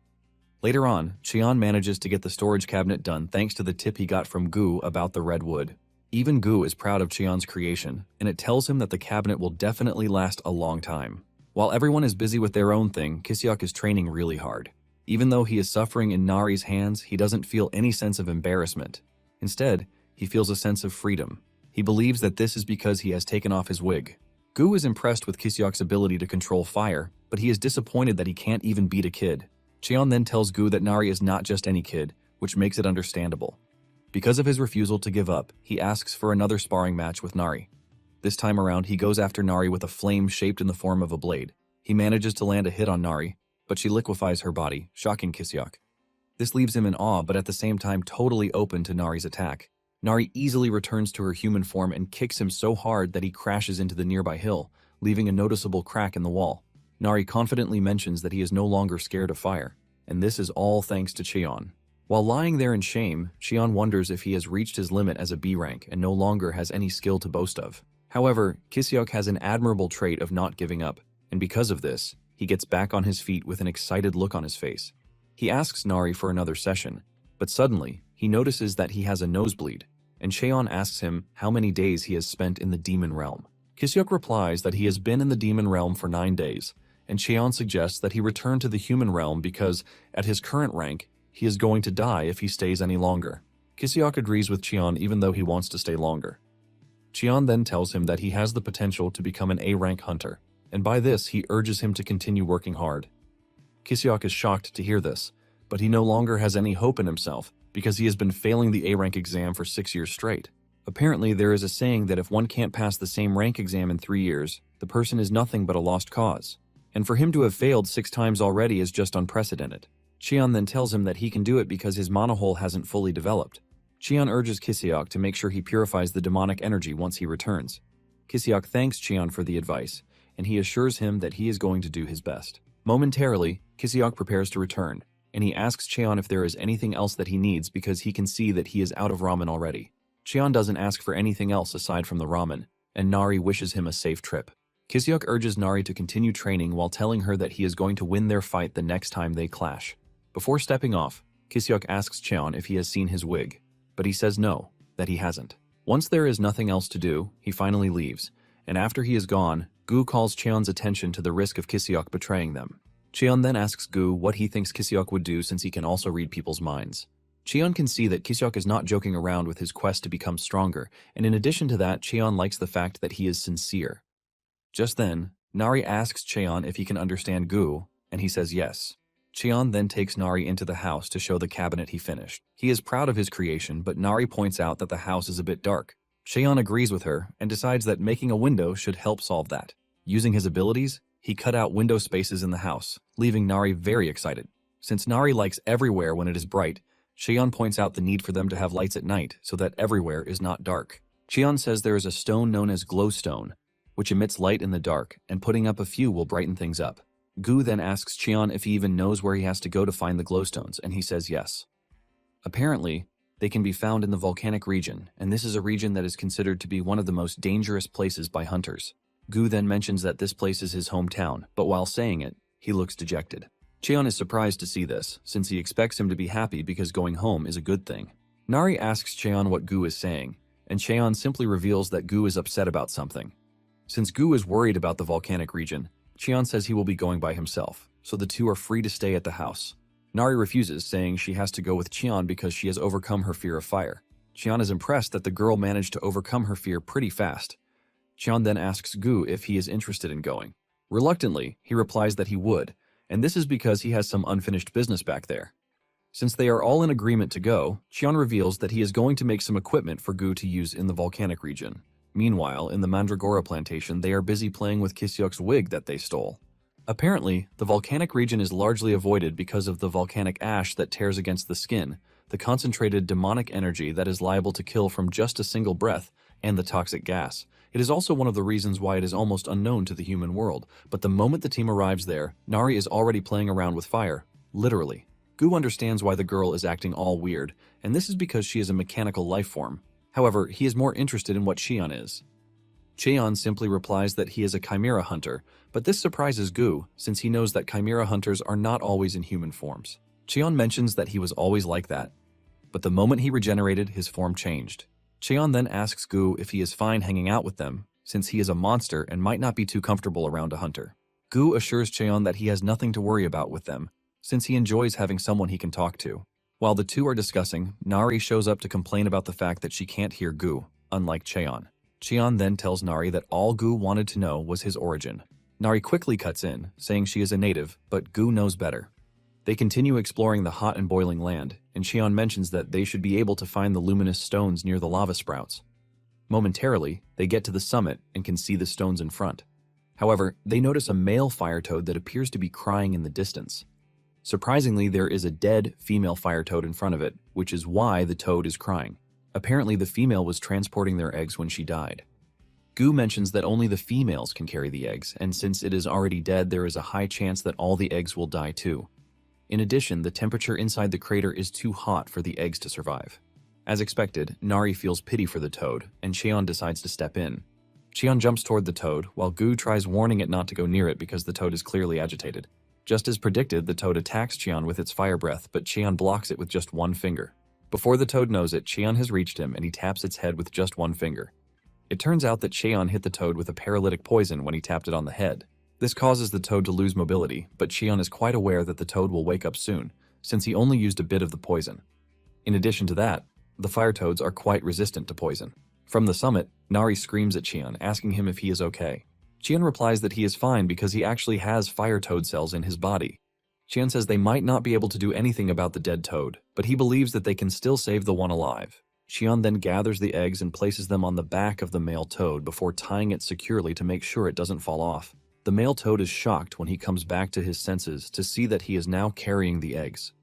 Later on, Cheon manages to get the storage cabinet done thanks to the tip he got from Gu about the red wood. Even Gu is proud of Cheon's creation, and it tells him that the cabinet will definitely last a long time. While everyone is busy with their own thing, Kiseok is training really hard. Even though he is suffering in Nari's hands, he doesn't feel any sense of embarrassment. Instead, he feels a sense of freedom. He believes that this is because he has taken off his wig. Gu is impressed with Kiseok's ability to control fire, but he is disappointed that he can't even beat a kid. Cheon then tells Gu that Nari is not just any kid, which makes it understandable. Because of his refusal to give up, he asks for another sparring match with Nari. This time around, he goes after Nari with a flame shaped in the form of a blade. He manages to land a hit on Nari, but she liquefies her body, shocking Kiseok. This leaves him in awe, but at the same time totally open to Nari's attack. Nari easily returns to her human form and kicks him so hard that he crashes into the nearby hill, leaving a noticeable crack in the wall. Nari confidently mentions that he is no longer scared of fire, and this is all thanks to Cheon. While lying there in shame, Cheon wonders if he has reached his limit as a B rank and no longer has any skill to boast of. However, Kiseok has an admirable trait of not giving up, and because of this, he gets back on his feet with an excited look on his face. He asks Nari for another session, but suddenly, he notices that he has a nosebleed, and Cheon asks him how many days he has spent in the demon realm. Kiseok replies that he has been in the demon realm for 9 days, and Cheon suggests that he return to the human realm because, at his current rank, he is going to die if he stays any longer. Kiseok agrees with Cheon even though he wants to stay longer. Cheon then tells him that he has the potential to become an A-rank hunter, and by this he urges him to continue working hard. Kiseok is shocked to hear this, but he no longer has any hope in himself because he has been failing the A-rank exam for 6 years straight. Apparently, there is a saying that if one can't pass the same rank exam in 3 years, the person is nothing but a lost cause. And for him to have failed 6 times already is just unprecedented. Cheon then tells him that he can do it because his mana hole hasn't fully developed. Cheon urges Kiseok to make sure he purifies the demonic energy once he returns. Kiseok thanks Cheon for the advice, and he assures him that he is going to do his best. Momentarily, Kiseok prepares to return, and he asks Cheon if there is anything else that he needs because he can see that he is out of ramen already. Cheon doesn't ask for anything else aside from the ramen, and Nari wishes him a safe trip. Kiseok urges Nari to continue training while telling her that he is going to win their fight the next time they clash. Before stepping off, Kiseok asks Cheon if he has seen his wig, but he says no, that he hasn't. Once there is nothing else to do, he finally leaves, and after he is gone, Gu calls Cheon's attention to the risk of Kiseok betraying them. Cheon then asks Gu what he thinks Kiseok would do since he can also read people's minds. Cheon can see that Kiseok is not joking around with his quest to become stronger, and in addition to that, Cheon likes the fact that he is sincere. Just then, Nari asks Cheon if he can understand Gu, and he says yes. Cheon then takes Nari into the house to show the cabinet he finished. He is proud of his creation, but Nari points out that the house is a bit dark. Cheon agrees with her and decides that making a window should help solve that. Using his abilities, he cut out window spaces in the house, leaving Nari very excited. Since Nari likes everywhere when it is bright, Cheon points out the need for them to have lights at night so that everywhere is not dark. Cheon says there is a stone known as glowstone, which emits light in the dark, and putting up a few will brighten things up. Gu then asks Cheon if he even knows where he has to go to find the glowstones, and he says yes. Apparently, they can be found in the volcanic region, and this is a region that is considered to be one of the most dangerous places by hunters. Gu then mentions that this place is his hometown, but while saying it, he looks dejected. Cheon is surprised to see this, since he expects him to be happy because going home is a good thing. Nari asks Cheon what Gu is saying, and Cheon simply reveals that Gu is upset about something. Since Gu is worried about the volcanic region, Cheon says he will be going by himself, so the two are free to stay at the house. Nari refuses, saying she has to go with Cheon because she has overcome her fear of fire. Cheon is impressed that the girl managed to overcome her fear pretty fast. Cheon then asks Gu if he is interested in going. Reluctantly, he replies that he would, and this is because he has some unfinished business back there. Since they are all in agreement to go, Cheon reveals that he is going to make some equipment for Gu to use in the volcanic region. Meanwhile, in the Mandragora plantation, they are busy playing with Kiseok's wig that they stole. Apparently, the volcanic region is largely avoided because of the volcanic ash that tears against the skin, the concentrated demonic energy that is liable to kill from just a single breath, and the toxic gas. It is also one of the reasons why it is almost unknown to the human world, but the moment the team arrives there, Nari is already playing around with fire, literally. Gu understands why the girl is acting all weird, and this is because she is a mechanical life form. However, he is more interested in what Cheon is. Cheon simply replies that he is a Chimera hunter, but this surprises Gu, since he knows that Chimera hunters are not always in human forms. Cheon mentions that he was always like that, but the moment he regenerated, his form changed. Cheon then asks Gu if he is fine hanging out with them, since he is a monster and might not be too comfortable around a hunter. Gu assures Cheon that he has nothing to worry about with them, since he enjoys having someone he can talk to. While the two are discussing, Nari shows up to complain about the fact that she can't hear Gu, unlike Cheon. Cheon then tells Nari that all Gu wanted to know was his origin. Nari quickly cuts in, saying she is a native, but Gu knows better. They continue exploring the hot and boiling land, and Cheon mentions that they should be able to find the luminous stones near the lava sprouts. Momentarily, they get to the summit and can see the stones in front. However, they notice a male fire toad that appears to be crying in the distance. Surprisingly, there is a dead female fire toad in front of it, which is why the toad is crying. Apparently, the female was transporting their eggs when she died. Gu mentions that only the females can carry the eggs, and since it is already dead, there is a high chance that all the eggs will die too. In addition, the temperature inside the crater is too hot for the eggs to survive. As expected, Nari feels pity for the toad, and Cheon decides to step in. Cheon jumps toward the toad, while Gu tries warning it not to go near it because the toad is clearly agitated. Just as predicted, the toad attacks Cheon with its fire breath, but Cheon blocks it with just one finger. Before the toad knows it, Cheon has reached him and he taps its head with just one finger. It turns out that Cheon hit the toad with a paralytic poison when he tapped it on the head. This causes the toad to lose mobility, but Cheon is quite aware that the toad will wake up soon, since he only used a bit of the poison. In addition to that, the fire toads are quite resistant to poison. From the summit, Nari screams at Cheon, asking him if he is okay. Cheon replies that he is fine because he actually has fire toad cells in his body. Cheon says they might not be able to do anything about the dead toad, but he believes that they can still save the one alive. Cheon then gathers the eggs and places them on the back of the male toad before tying it securely to make sure it doesn't fall off. The male toad is shocked when he comes back to his senses to see that he is now carrying the eggs.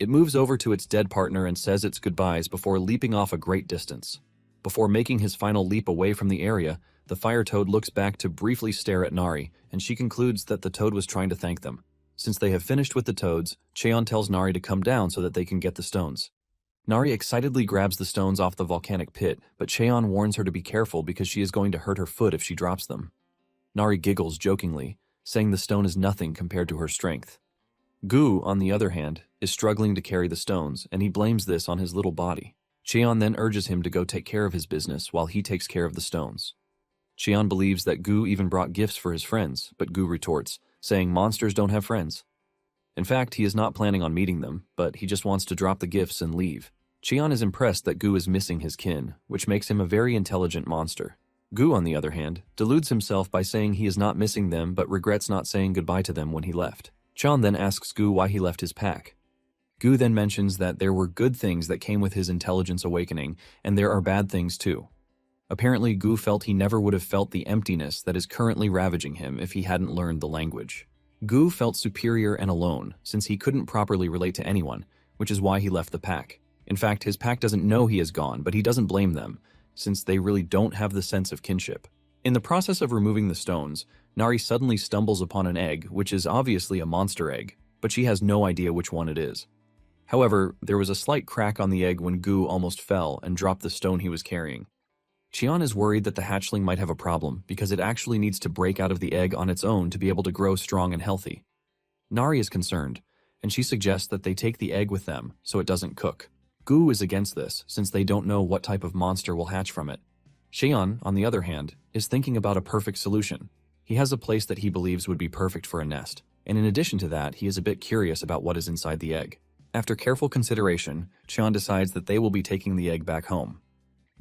It moves over to its dead partner and says its goodbyes before leaping off a great distance. Before making his final leap away from the area, the fire toad looks back to briefly stare at Nari, and she concludes that the toad was trying to thank them. Since they have finished with the toads, Cheon tells Nari to come down so that they can get the stones. Nari excitedly grabs the stones off the volcanic pit, but Cheon warns her to be careful because she is going to hurt her foot if she drops them. Nari giggles jokingly, saying the stone is nothing compared to her strength. Gu, on the other hand, is struggling to carry the stones, and he blames this on his little body. Cheon then urges him to go take care of his business while he takes care of the stones. Cheon believes that Gu even brought gifts for his friends, but Gu retorts, saying monsters don't have friends. In fact, he is not planning on meeting them, but he just wants to drop the gifts and leave. Cheon is impressed that Gu is missing his kin, which makes him a very intelligent monster. Gu, on the other hand, deludes himself by saying he is not missing them but regrets not saying goodbye to them when he left. Cheon then asks Gu why he left his pack. Gu then mentions that there were good things that came with his intelligence awakening, and there are bad things too. Apparently, Gu felt he never would have felt the emptiness that is currently ravaging him if he hadn't learned the language. Gu felt superior and alone, since he couldn't properly relate to anyone, which is why he left the pack. In fact, his pack doesn't know he is gone, but he doesn't blame them, since they really don't have the sense of kinship. In the process of removing the stones, Nari suddenly stumbles upon an egg, which is obviously a monster egg, but she has no idea which one it is. However, there was a slight crack on the egg when Gu almost fell and dropped the stone he was carrying. Cheon is worried that the hatchling might have a problem because it actually needs to break out of the egg on its own to be able to grow strong and healthy. Nari is concerned, and she suggests that they take the egg with them so it doesn't cook. Gu is against this since they don't know what type of monster will hatch from it. Cheon, on the other hand, is thinking about a perfect solution. He has a place that he believes would be perfect for a nest, and in addition to that, he is a bit curious about what is inside the egg. After careful consideration, Cheon decides that they will be taking the egg back home.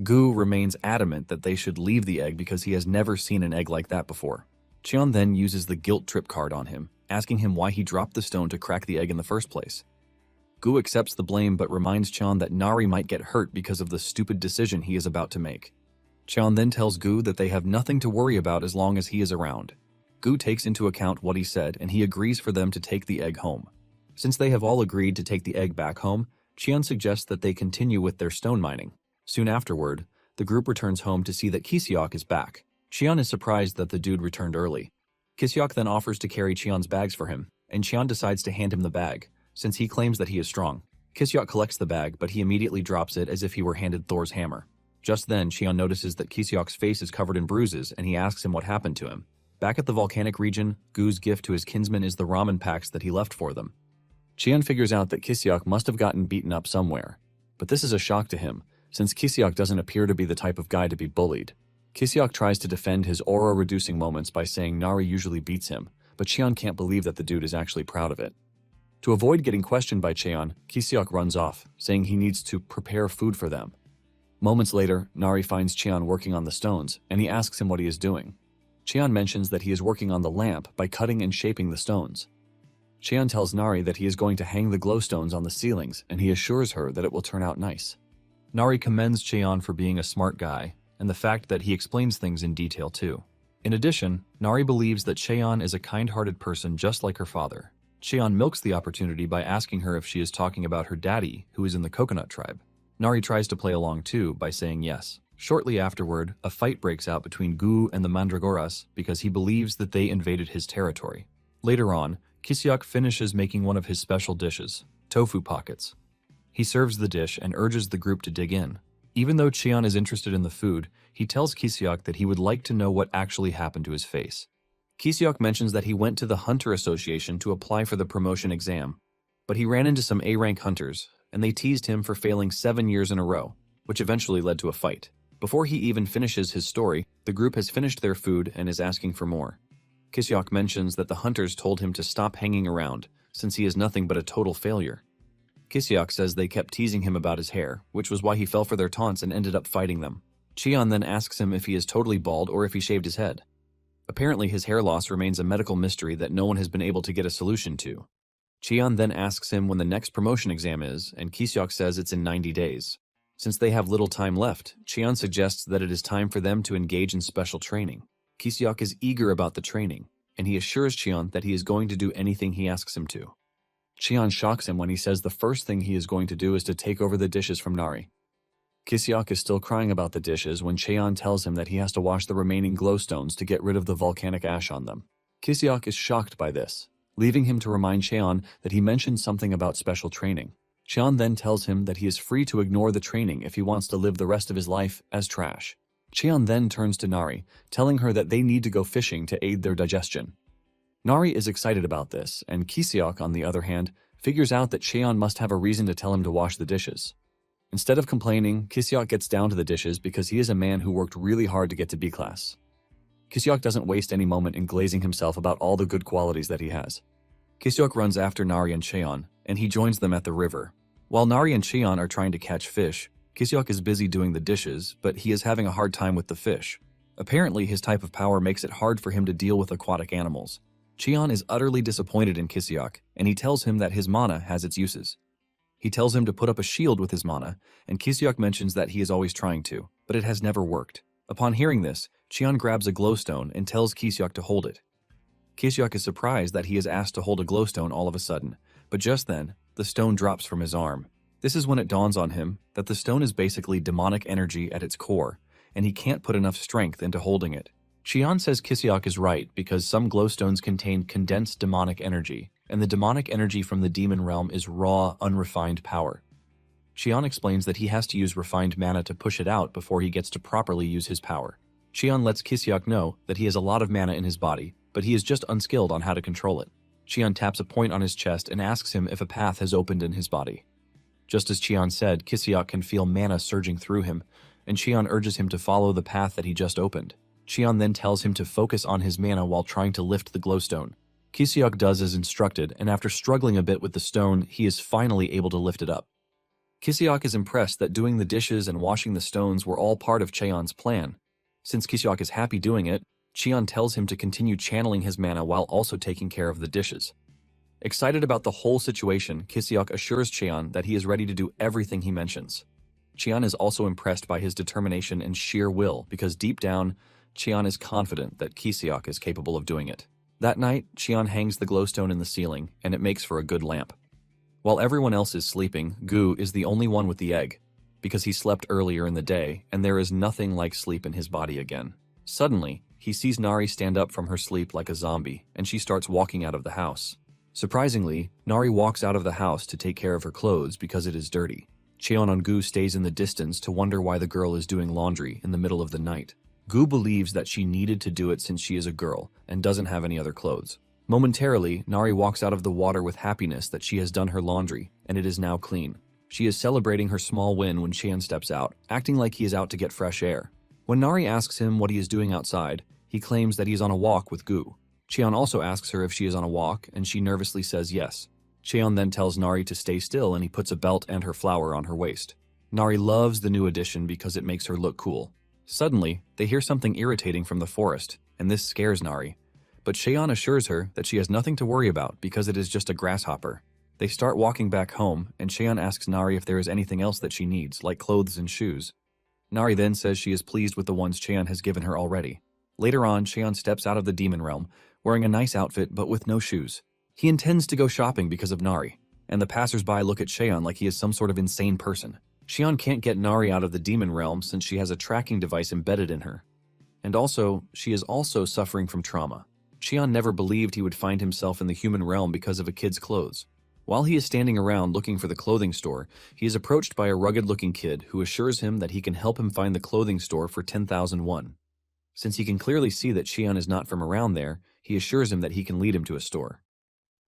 Gu remains adamant that they should leave the egg because he has never seen an egg like that before. Cheon then uses the guilt trip card on him, asking him why he dropped the stone to crack the egg in the first place. Gu accepts the blame but reminds Cheon that Nari might get hurt because of the stupid decision he is about to make. Cheon then tells Gu that they have nothing to worry about as long as he is around. Gu takes into account what he said and he agrees for them to take the egg home. Since they have all agreed to take the egg back home, Cheon suggests that they continue with their stone mining. Soon afterward, the group returns home to see that Kiseok is back. Cheon is surprised that the dude returned early. Kiseok then offers to carry Cheon's bags for him, and Cheon decides to hand him the bag, since he claims that he is strong. Kiseok collects the bag, but he immediately drops it as if he were handed Thor's hammer. Just then, Cheon notices that Kiseok's face is covered in bruises, and he asks him what happened to him. Back at the volcanic region, Gu's gift to his kinsmen is the ramen packs that he left for them. Cheon figures out that Kiseok must have gotten beaten up somewhere, but this is a shock to him, since Kiseok doesn't appear to be the type of guy to be bullied. Kiseok tries to defend his aura-reducing moments by saying Nari usually beats him, but Cheon can't believe that the dude is actually proud of it. To avoid getting questioned by Cheon, Kiseok runs off, saying he needs to prepare food for them. Moments later, Nari finds Cheon working on the stones, and he asks him what he is doing. Cheon mentions that he is working on the lamp by cutting and shaping the stones. Cheon tells Nari that he is going to hang the glowstones on the ceilings, and he assures her that it will turn out nice. Nari commends Cheon for being a smart guy, and the fact that he explains things in detail too. In addition, Nari believes that Cheon is a kind-hearted person just like her father. Cheon milks the opportunity by asking her if she is talking about her daddy, who is in the coconut tribe. Nari tries to play along too by saying yes. Shortly afterward, a fight breaks out between Gu and the Mandragoras because he believes that they invaded his territory. Later on, Kiseok finishes making one of his special dishes, tofu pockets. He serves the dish and urges the group to dig in. Even though Cheon is interested in the food, he tells Kiseok that he would like to know what actually happened to his face. Kiseok mentions that he went to the Hunter Association to apply for the promotion exam, but he ran into some A-rank hunters, and they teased him for failing 7 years in a row, which eventually led to a fight. Before he even finishes his story, the group has finished their food and is asking for more. Kiseok mentions that the hunters told him to stop hanging around, since he is nothing but a total failure. Kiseok says they kept teasing him about his hair, which was why he fell for their taunts and ended up fighting them. Cheon then asks him if he is totally bald or if he shaved his head. Apparently his hair loss remains a medical mystery that no one has been able to get a solution to. Cheon then asks him when the next promotion exam is, and Kiseok says it's in 90 days. Since they have little time left, Cheon suggests that it is time for them to engage in special training. Kiseok is eager about the training, and he assures Cheon that he is going to do anything he asks him to. Cheon shocks him when he says the first thing he is going to do is to take over the dishes from Nari. Kiseok is still crying about the dishes when Cheon tells him that he has to wash the remaining glowstones to get rid of the volcanic ash on them. Kiseok is shocked by this, leaving him to remind Cheon that he mentioned something about special training. Cheon then tells him that he is free to ignore the training if he wants to live the rest of his life as trash. Cheon then turns to Nari, telling her that they need to go fishing to aid their digestion. Nari is excited about this, and Kiseok, on the other hand, figures out that Cheon must have a reason to tell him to wash the dishes. Instead of complaining, Kiseok gets down to the dishes because he is a man who worked really hard to get to B class. Kiseok doesn't waste any moment in glazing himself about all the good qualities that he has. Kiseok runs after Nari and Cheon, and he joins them at the river. While Nari and Cheon are trying to catch fish, Kiseok is busy doing the dishes, but he is having a hard time with the fish. Apparently, his type of power makes it hard for him to deal with aquatic animals. Cheon is utterly disappointed in Kiseok, and he tells him that his mana has its uses. He tells him to put up a shield with his mana, and Kiseok mentions that he is always trying to, but it has never worked. Upon hearing this, Cheon grabs a glowstone and tells Kiseok to hold it. Kiseok is surprised that he is asked to hold a glowstone all of a sudden, but just then, the stone drops from his arm. This is when it dawns on him that the stone is basically demonic energy at its core, and he can't put enough strength into holding it. Cheon says Kiseok is right because some glowstones contain condensed demonic energy, and the demonic energy from the demon realm is raw, unrefined power. Cheon explains that he has to use refined mana to push it out before he gets to properly use his power. Cheon lets Kiseok know that he has a lot of mana in his body, but he is just unskilled on how to control it. Cheon taps a point on his chest and asks him if a path has opened in his body. Just as Cheon said, Kiseok can feel mana surging through him, and Cheon urges him to follow the path that he just opened. Cheon then tells him to focus on his mana while trying to lift the glowstone. Kiseok does as instructed, and after struggling a bit with the stone, he is finally able to lift it up. Kiseok is impressed that doing the dishes and washing the stones were all part of Cheon's plan. Since Kiseok is happy doing it, Cheon tells him to continue channeling his mana while also taking care of the dishes. Excited about the whole situation, Kiseok assures Cheon that he is ready to do everything he mentions. Cheon is also impressed by his determination and sheer will because deep down, Cheon is confident that Kiseok is capable of doing it. That night, Cheon hangs the glowstone in the ceiling, and it makes for a good lamp. While everyone else is sleeping, Gu is the only one with the egg, because he slept earlier in the day, and there is nothing like sleep in his body again. Suddenly, he sees Nari stand up from her sleep like a zombie, and she starts walking out of the house. Surprisingly, Nari walks out of the house to take care of her clothes because it is dirty. Cheon and Gu stays in the distance to wonder why the girl is doing laundry in the middle of the night. Gu believes that she needed to do it since she is a girl and doesn't have any other clothes. Momentarily, Nari walks out of the water with happiness that she has done her laundry, and it is now clean. She is celebrating her small win when Cheon steps out, acting like he is out to get fresh air. When Nari asks him what he is doing outside, he claims that he is on a walk with Gu. Cheon also asks her if she is on a walk, and she nervously says yes. Cheon then tells Nari to stay still, and he puts a belt and her flower on her waist. Nari loves the new addition because it makes her look cool. Suddenly, they hear something irritating from the forest, and this scares Nari. But Cheon assures her that she has nothing to worry about because it is just a grasshopper. They start walking back home, and Cheon asks Nari if there is anything else that she needs, like clothes and shoes. Nari then says she is pleased with the ones Cheon has given her already. Later on, Cheon steps out of the demon realm, wearing a nice outfit but with no shoes. He intends to go shopping because of Nari, and the passers-by look at Cheon like he is some sort of insane person. Cheon can't get Nari out of the demon realm since she has a tracking device embedded in her. And also, she is also suffering from trauma. Cheon never believed he would find himself in the human realm because of a kid's clothes. While he is standing around looking for the clothing store, he is approached by a rugged-looking kid who assures him that he can help him find the clothing store for 10,000 won. Since he can clearly see that Cheon is not from around there, he assures him that he can lead him to a store.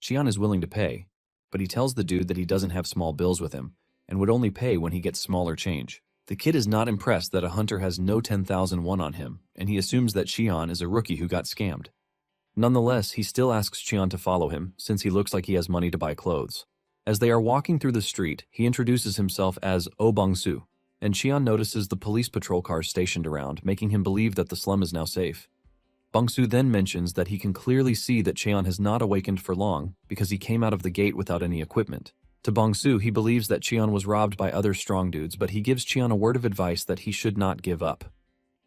Cheon is willing to pay, but he tells the dude that he doesn't have small bills with him, and would only pay when he gets smaller change. The kid is not impressed that a hunter has no 10,000 won on him, and he assumes that Cheon is a rookie who got scammed. Nonetheless, he still asks Cheon to follow him, since he looks like he has money to buy clothes. As they are walking through the street, he introduces himself as Oh Bong-soo, and Cheon notices the police patrol cars stationed around, making him believe that the slum is now safe. Bong-soo then mentions that he can clearly see that Cheon has not awakened for long because he came out of the gate without any equipment. To Bong-soo, he believes that Cheon was robbed by other strong dudes, but he gives Cheon a word of advice that he should not give up.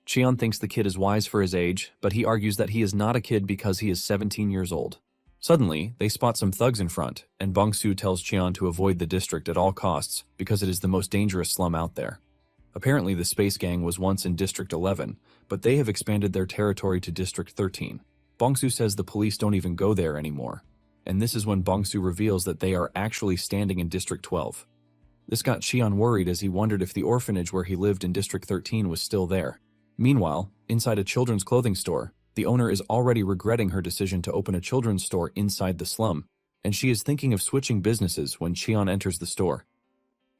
Cheon thinks the kid is wise for his age, but he argues that he is not a kid because he is 17 years old. Suddenly, they spot some thugs in front, and Bong-soo tells Cheon to avoid the district at all costs because it is the most dangerous slum out there. Apparently, the Space Gang was once in District 11, but they have expanded their territory to District 13. Bong-soo says the police don't even go there anymore, and this is when Bong-soo reveals that they are actually standing in District 12. This got Cheon worried as he wondered if the orphanage where he lived in District 13 was still there. Meanwhile, inside a children's clothing store, the owner is already regretting her decision to open a children's store inside the slum, and she is thinking of switching businesses when Cheon enters the store.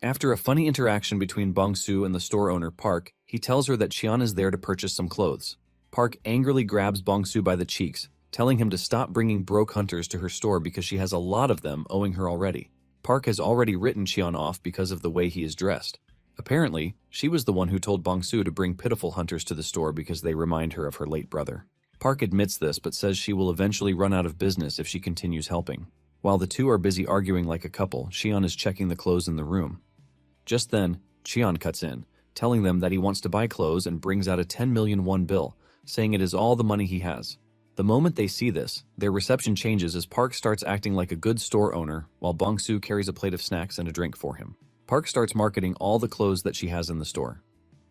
After a funny interaction between Bong-soo and the store owner Park, he tells her that Cheon is there to purchase some clothes. Park angrily grabs Bong-soo by the cheeks, telling him to stop bringing broke hunters to her store because she has a lot of them owing her already. Park has already written Cheon off because of the way he is dressed. Apparently, she was the one who told Bong-soo to bring pitiful hunters to the store because they remind her of her late brother. Park admits this but says she will eventually run out of business if she continues helping. While the two are busy arguing like a couple, Cheon is checking the clothes in the room. Just then, Cheon cuts in, telling them that he wants to buy clothes and brings out a 10 million won bill, saying it is all the money he has. The moment they see this, their reception changes as Park starts acting like a good store owner while Bong-soo carries a plate of snacks and a drink for him. Park starts marketing all the clothes that she has in the store.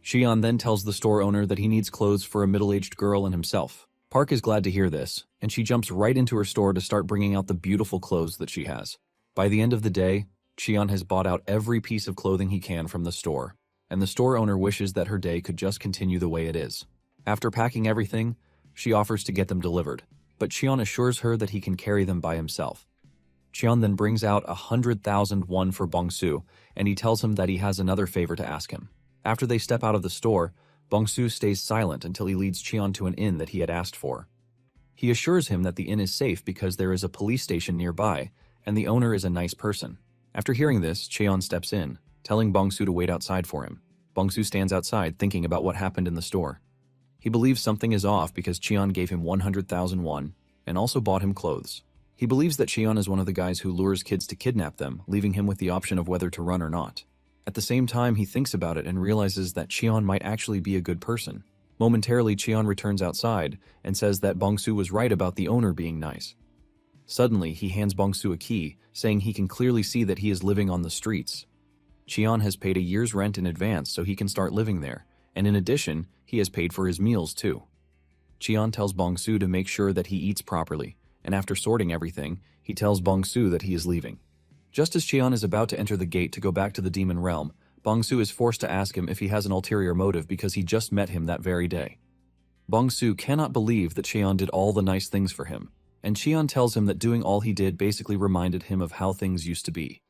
Cheon then tells the store owner that he needs clothes for a middle-aged girl and himself. Park is glad to hear this, and she jumps right into her store to start bringing out the beautiful clothes that she has. By the end of the day, Cheon has bought out every piece of clothing he can from the store, and the store owner wishes that her day could just continue the way it is. After packing everything, she offers to get them delivered, but Cheon assures her that he can carry them by himself. Cheon then brings out 100,000 won for Bong-soo, and he tells him that he has another favor to ask him. After they step out of the store, Bong-soo stays silent until he leads Cheon to an inn that he had asked for. He assures him that the inn is safe because there is a police station nearby, and the owner is a nice person. After hearing this, Cheon steps in, telling Bong-soo to wait outside for him. Bong-soo stands outside thinking about what happened in the store. He believes something is off because Cheon gave him 100,000 won and also bought him clothes. He believes that Cheon is one of the guys who lures kids to kidnap them, leaving him with the option of whether to run or not. At the same time, he thinks about it and realizes that Cheon might actually be a good person. Momentarily, Cheon returns outside and says that Bong-soo was right about the owner being nice. Suddenly, he hands Bong-soo a key, saying he can clearly see that he is living on the streets. Cheon has paid a year's rent in advance so he can start living there, and in addition, he has paid for his meals too. Cheon tells Bong-soo to make sure that he eats properly, and after sorting everything, he tells Bong-soo that he is leaving. Just as Cheon is about to enter the gate to go back to the demon realm, Bong-soo is forced to ask him if he has an ulterior motive because he just met him that very day. Bong-soo cannot believe that Cheon did all the nice things for him, and Cheon tells him that doing all he did basically reminded him of how things used to be.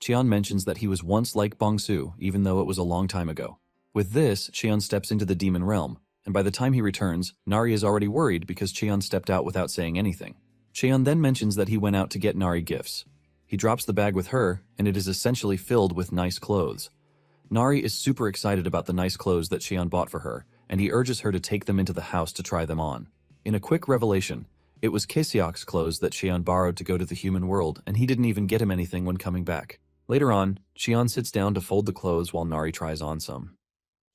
Cheon mentions that he was once like Bong-soo, even though it was a long time ago. With this, Cheon steps into the demon realm, and by the time he returns, Nari is already worried because Cheon stepped out without saying anything. Cheon then mentions that he went out to get Nari gifts. He drops the bag with her, and it is essentially filled with nice clothes. Nari is super excited about the nice clothes that Cheon bought for her, and he urges her to take them into the house to try them on. In a quick revelation, it was Kiseok's clothes that Cheon borrowed to go to the human world, and he didn't even get him anything when coming back. Later on, Cheon sits down to fold the clothes while Nari tries on some.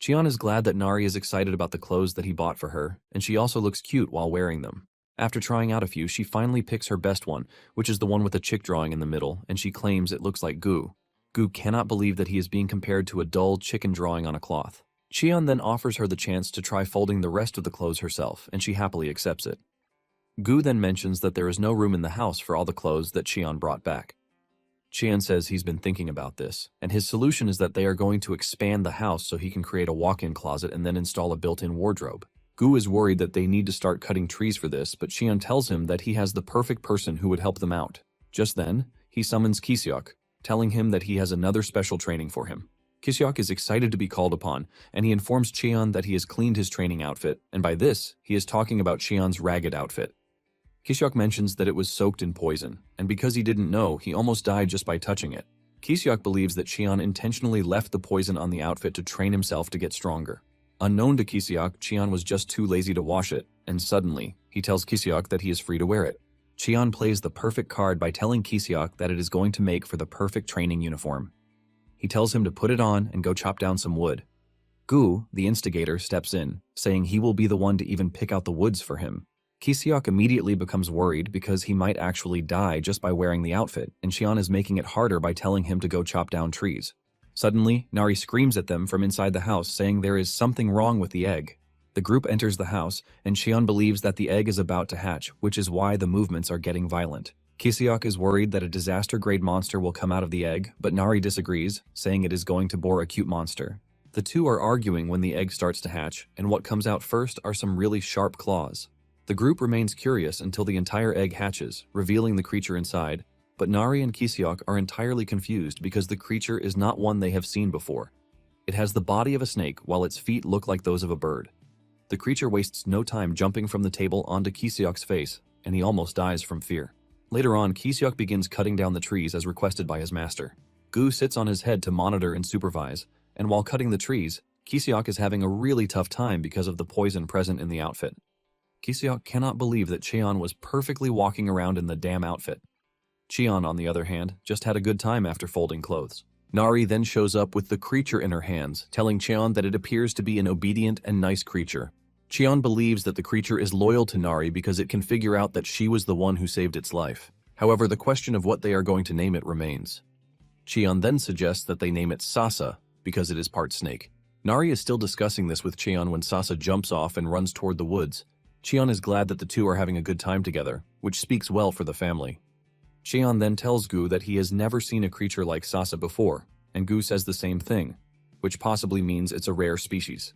Cheon is glad that Nari is excited about the clothes that he bought for her, and she also looks cute while wearing them. After trying out a few, she finally picks her best one, which is the one with the chick drawing in the middle, and she claims it looks like Gu. Gu cannot believe that he is being compared to a dull chicken drawing on a cloth. Cheon then offers her the chance to try folding the rest of the clothes herself, and she happily accepts it. Gu then mentions that there is no room in the house for all the clothes that Cheon brought back. Cheon says he's been thinking about this, and his solution is that they are going to expand the house so he can create a walk-in closet and then install a built-in wardrobe. Gu is worried that they need to start cutting trees for this, but Cheon tells him that he has the perfect person who would help them out. Just then, he summons Kiseok, telling him that he has another special training for him. Kiseok is excited to be called upon, and he informs Cheon that he has cleaned his training outfit, and by this, he is talking about Cheon's ragged outfit. Kiseok mentions that it was soaked in poison, and because he didn't know, he almost died just by touching it. Kiseok believes that Cheon intentionally left the poison on the outfit to train himself to get stronger. Unknown to Kiseok, Cheon was just too lazy to wash it, and suddenly, he tells Kiseok that he is free to wear it. Cheon plays the perfect card by telling Kiseok that it is going to make for the perfect training uniform. He tells him to put it on and go chop down some wood. Gu, the instigator, steps in, saying he will be the one to even pick out the woods for him. Kiseok immediately becomes worried because he might actually die just by wearing the outfit, and Cheon is making it harder by telling him to go chop down trees. Suddenly, Nari screams at them from inside the house, saying there is something wrong with the egg. The group enters the house, and Cheon believes that the egg is about to hatch, which is why the movements are getting violent. Kiseok is worried that a disaster-grade monster will come out of the egg, but Nari disagrees, saying it is going to bore a cute monster. The two are arguing when the egg starts to hatch, and what comes out first are some really sharp claws. The group remains curious until the entire egg hatches, revealing the creature inside, but Nari and Kiseok are entirely confused because the creature is not one they have seen before. It has the body of a snake while its feet look like those of a bird. The creature wastes no time jumping from the table onto Kiseok's face, and he almost dies from fear. Later on, Kiseok begins cutting down the trees as requested by his master. Gu sits on his head to monitor and supervise, and while cutting the trees, Kiseok is having a really tough time because of the poison present in the outfit. Kiseok cannot believe that Cheon was perfectly walking around in the damn outfit. Cheon, on the other hand, just had a good time after folding clothes. Nari then shows up with the creature in her hands, telling Cheon that it appears to be an obedient and nice creature. Cheon believes that the creature is loyal to Nari because it can figure out that she was the one who saved its life. However, the question of what they are going to name it remains. Cheon then suggests that they name it Sasa, because it is part snake. Nari is still discussing this with Cheon when Sasa jumps off and runs toward the woods. Cheon is glad that the two are having a good time together, which speaks well for the family. Cheon then tells Gu that he has never seen a creature like Sasa before, and Gu says the same thing, which possibly means it's a rare species.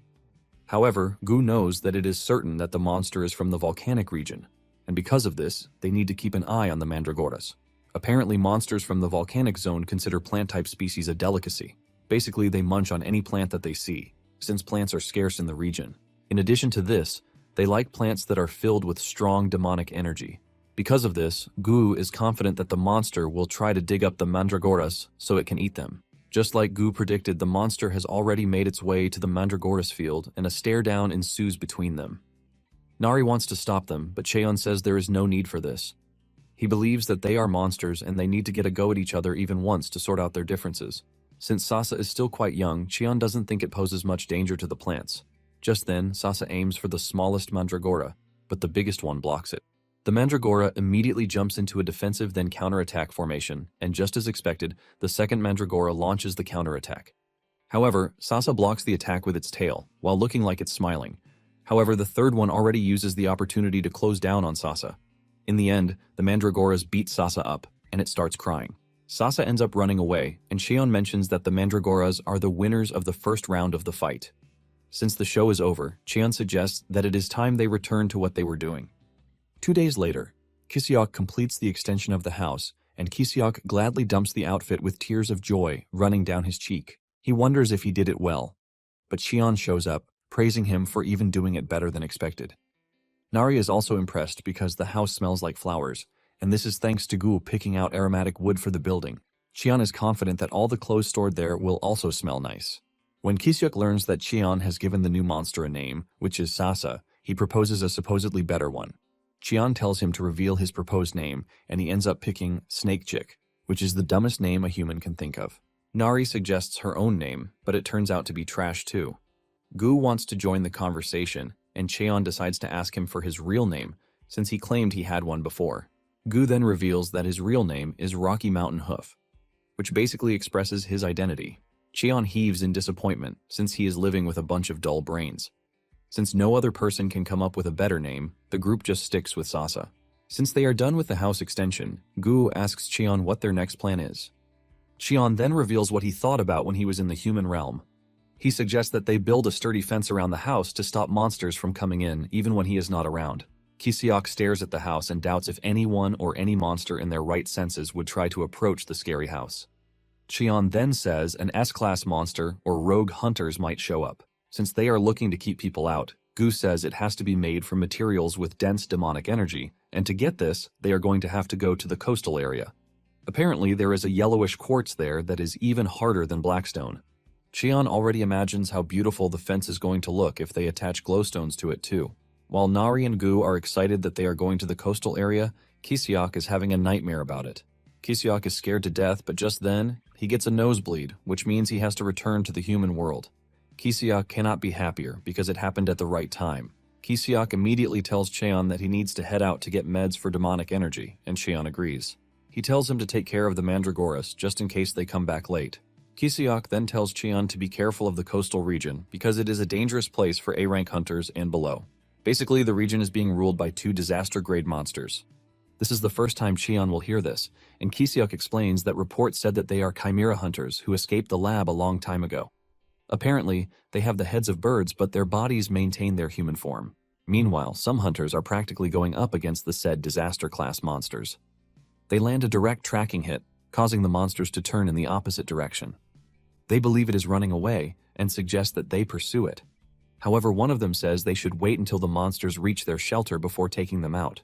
However, Gu knows that it is certain that the monster is from the volcanic region, and because of this, they need to keep an eye on the mandragoras. Apparently, monsters from the volcanic zone consider plant-type species a delicacy. Basically, they munch on any plant that they see, since plants are scarce in the region. In addition to this, they like plants that are filled with strong demonic energy. Because of this, Gu is confident that the monster will try to dig up the mandragoras so it can eat them. Just like Gu predicted, the monster has already made its way to the mandragoras field, and a stare-down ensues between them. Nari wants to stop them, but Cheon says there is no need for this. He believes that they are monsters and they need to get a go at each other even once to sort out their differences. Since Sasa is still quite young, Cheon doesn't think it poses much danger to the plants. Just then, Sasa aims for the smallest mandragora, but the biggest one blocks it. The mandragora immediately jumps into a defensive then counterattack formation, and just as expected, the second mandragora launches the counterattack. However, Sasa blocks the attack with its tail, while looking like it's smiling. However, the third one already uses the opportunity to close down on Sasa. In the end, the mandragoras beat Sasa up, and it starts crying. Sasa ends up running away, and Cheon mentions that the mandragoras are the winners of the first round of the fight. Since the show is over, Cheon suggests that it is time they return to what they were doing. 2 days later, Kiseok completes the extension of the house, and Kiseok gladly dumps the outfit with tears of joy running down his cheek. He wonders if he did it well, but Cheon shows up, praising him for even doing it better than expected. Nari is also impressed because the house smells like flowers, and this is thanks to Gu picking out aromatic wood for the building. Cheon is confident that all the clothes stored there will also smell nice. When Kiseok learns that Cheon has given the new monster a name, which is Sasa, he proposes a supposedly better one. Cheon tells him to reveal his proposed name, and he ends up picking Snake Chick, which is the dumbest name a human can think of. Nari suggests her own name, but it turns out to be trash too. Gu wants to join the conversation, and Cheon decides to ask him for his real name, since he claimed he had one before. Gu then reveals that his real name is Rocky Mountain Hoof, which basically expresses his identity. Cheon heaves in disappointment, since he is living with a bunch of dull brains. Since no other person can come up with a better name, the group just sticks with Sasa. Since they are done with the house extension, Gu asks Cheon what their next plan is. Cheon then reveals what he thought about when he was in the human realm. He suggests that they build a sturdy fence around the house to stop monsters from coming in, even when he is not around. Kiseok stares at the house and doubts if anyone or any monster in their right senses would try to approach the scary house. Cheon then says an S-class monster or rogue hunters might show up. Since they are looking to keep people out, Gu says it has to be made from materials with dense demonic energy, and to get this, they are going to have to go to the coastal area. Apparently, there is a yellowish quartz there that is even harder than blackstone. Cheon already imagines how beautiful the fence is going to look if they attach glowstones to it too. While Nari and Gu are excited that they are going to the coastal area, Kiseok is having a nightmare about it. Kiseok is scared to death, but just then, he gets a nosebleed, which means he has to return to the human world. Kiseok cannot be happier because it happened at the right time. Kiseok immediately tells Cheon that he needs to head out to get meds for demonic energy, and Cheon agrees. He tells him to take care of the mandragoras just in case they come back late. Kiseok then tells Cheon to be careful of the coastal region because it is a dangerous place for A-rank hunters and below. Basically, the region is being ruled by 2 disaster-grade monsters. This is the first time Cheon will hear this, and Kiseok explains that reports said that they are Chimera hunters who escaped the lab a long time ago. Apparently, they have the heads of birds, but their bodies maintain their human form. Meanwhile, some hunters are practically going up against the said disaster-class monsters. They land a direct tracking hit, causing the monsters to turn in the opposite direction. They believe it is running away and suggest that they pursue it. However, one of them says they should wait until the monsters reach their shelter before taking them out.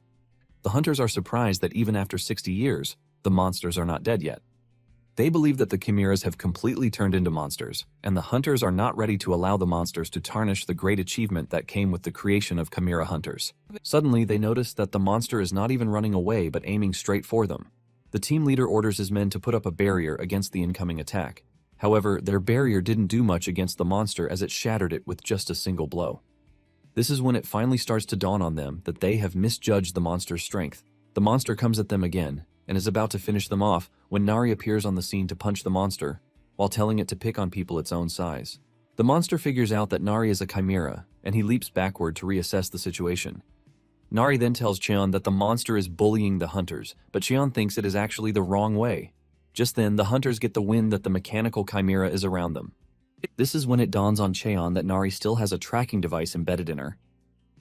The hunters are surprised that even after 60 years, the monsters are not dead yet. They believe that the chimeras have completely turned into monsters, and the hunters are not ready to allow the monsters to tarnish the great achievement that came with the creation of chimera hunters. Suddenly, they notice that the monster is not even running away but aiming straight for them. The team leader orders his men to put up a barrier against the incoming attack. However, their barrier didn't do much against the monster as it shattered it with just a single blow. This is when it finally starts to dawn on them that they have misjudged the monster's strength. The monster comes at them again and is about to finish them off when Nari appears on the scene to punch the monster, while telling it to pick on people its own size. The monster figures out that Nari is a chimera, and he leaps backward to reassess the situation. Nari then tells Cheon that the monster is bullying the hunters, but Cheon thinks it is actually the wrong way. Just then, the hunters get the wind that the mechanical chimera is around them. This is when it dawns on Cheon that Nari still has a tracking device embedded in her.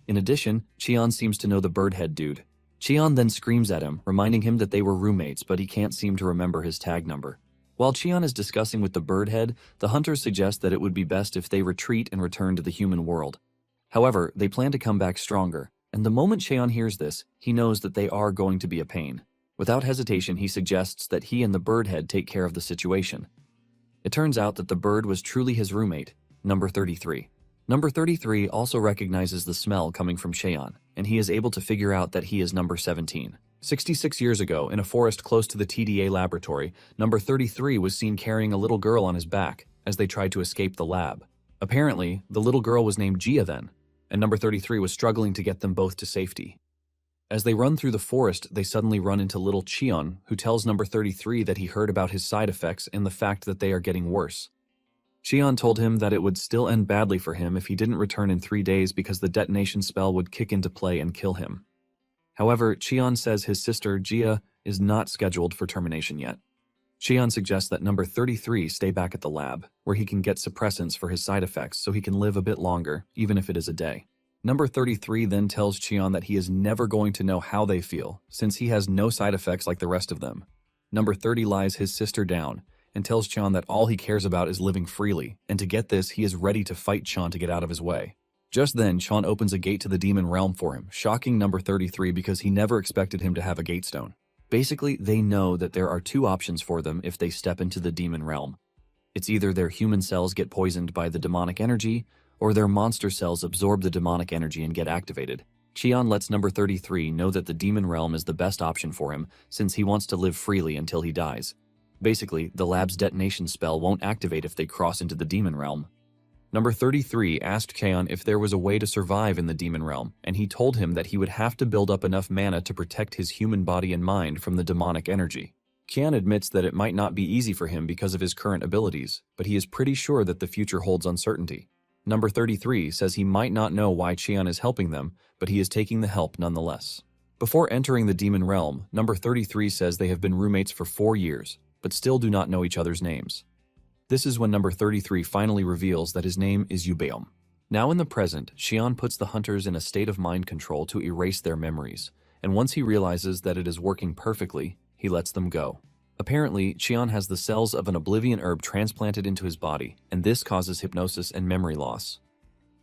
In addition, Cheon seems to know the birdhead dude. Cheon then screams at him, reminding him that they were roommates, but he can't seem to remember his tag number. While Cheon is discussing with the birdhead, the hunters suggest that it would be best if they retreat and return to the human world. However, they plan to come back stronger, and the moment Cheon hears this, he knows that they are going to be a pain. Without hesitation, he suggests that he and the birdhead take care of the situation. It turns out that the bird was truly his roommate, number 33. Number 33 also recognizes the smell coming from Cheon, and he is able to figure out that he is number 17. 66 years ago, in a forest close to the TDA laboratory, number 33 was seen carrying a little girl on his back as they tried to escape the lab. Apparently, the little girl was named Gia then, and number 33 was struggling to get them both to safety. As they run through the forest, they suddenly run into little Cheon, who tells number 33 that he heard about his side effects and the fact that they are getting worse. Cheon told him that it would still end badly for him if he didn't return in 3 days because the detonation spell would kick into play and kill him. However, Cheon says his sister, Gia, is not scheduled for termination yet. Cheon suggests that number 33 stay back at the lab, where he can get suppressants for his side effects so he can live a bit longer, even if it is a day. Number 33 then tells Cheon that he is never going to know how they feel, since he has no side effects like the rest of them. Number 30 lies his sister down, and tells Cheon that all he cares about is living freely, and to get this, he is ready to fight Cheon to get out of his way. Just then, Cheon opens a gate to the demon realm for him, shocking number 33 because he never expected him to have a gatestone. Basically, they know that there are 2 options for them if they step into the demon realm. It's either their human cells get poisoned by the demonic energy, or their monster cells absorb the demonic energy and get activated. Cheon lets number 33 know that the demon realm is the best option for him since he wants to live freely until he dies. Basically, the lab's detonation spell won't activate if they cross into the demon realm. Number 33 asked Cheon if there was a way to survive in the demon realm, and he told him that he would have to build up enough mana to protect his human body and mind from the demonic energy. Cheon admits that it might not be easy for him because of his current abilities, but he is pretty sure that the future holds uncertainty. Number 33 says he might not know why Cheon is helping them, but he is taking the help nonetheless. Before entering the demon realm, number 33 says they have been roommates for 4 years, but still do not know each other's names. This is when number 33 finally reveals that his name is Yubeom. Now in the present, Cheon puts the hunters in a state of mind control to erase their memories, and once he realizes that it is working perfectly, he lets them go. Apparently, Cheon has the cells of an oblivion herb transplanted into his body, and this causes hypnosis and memory loss.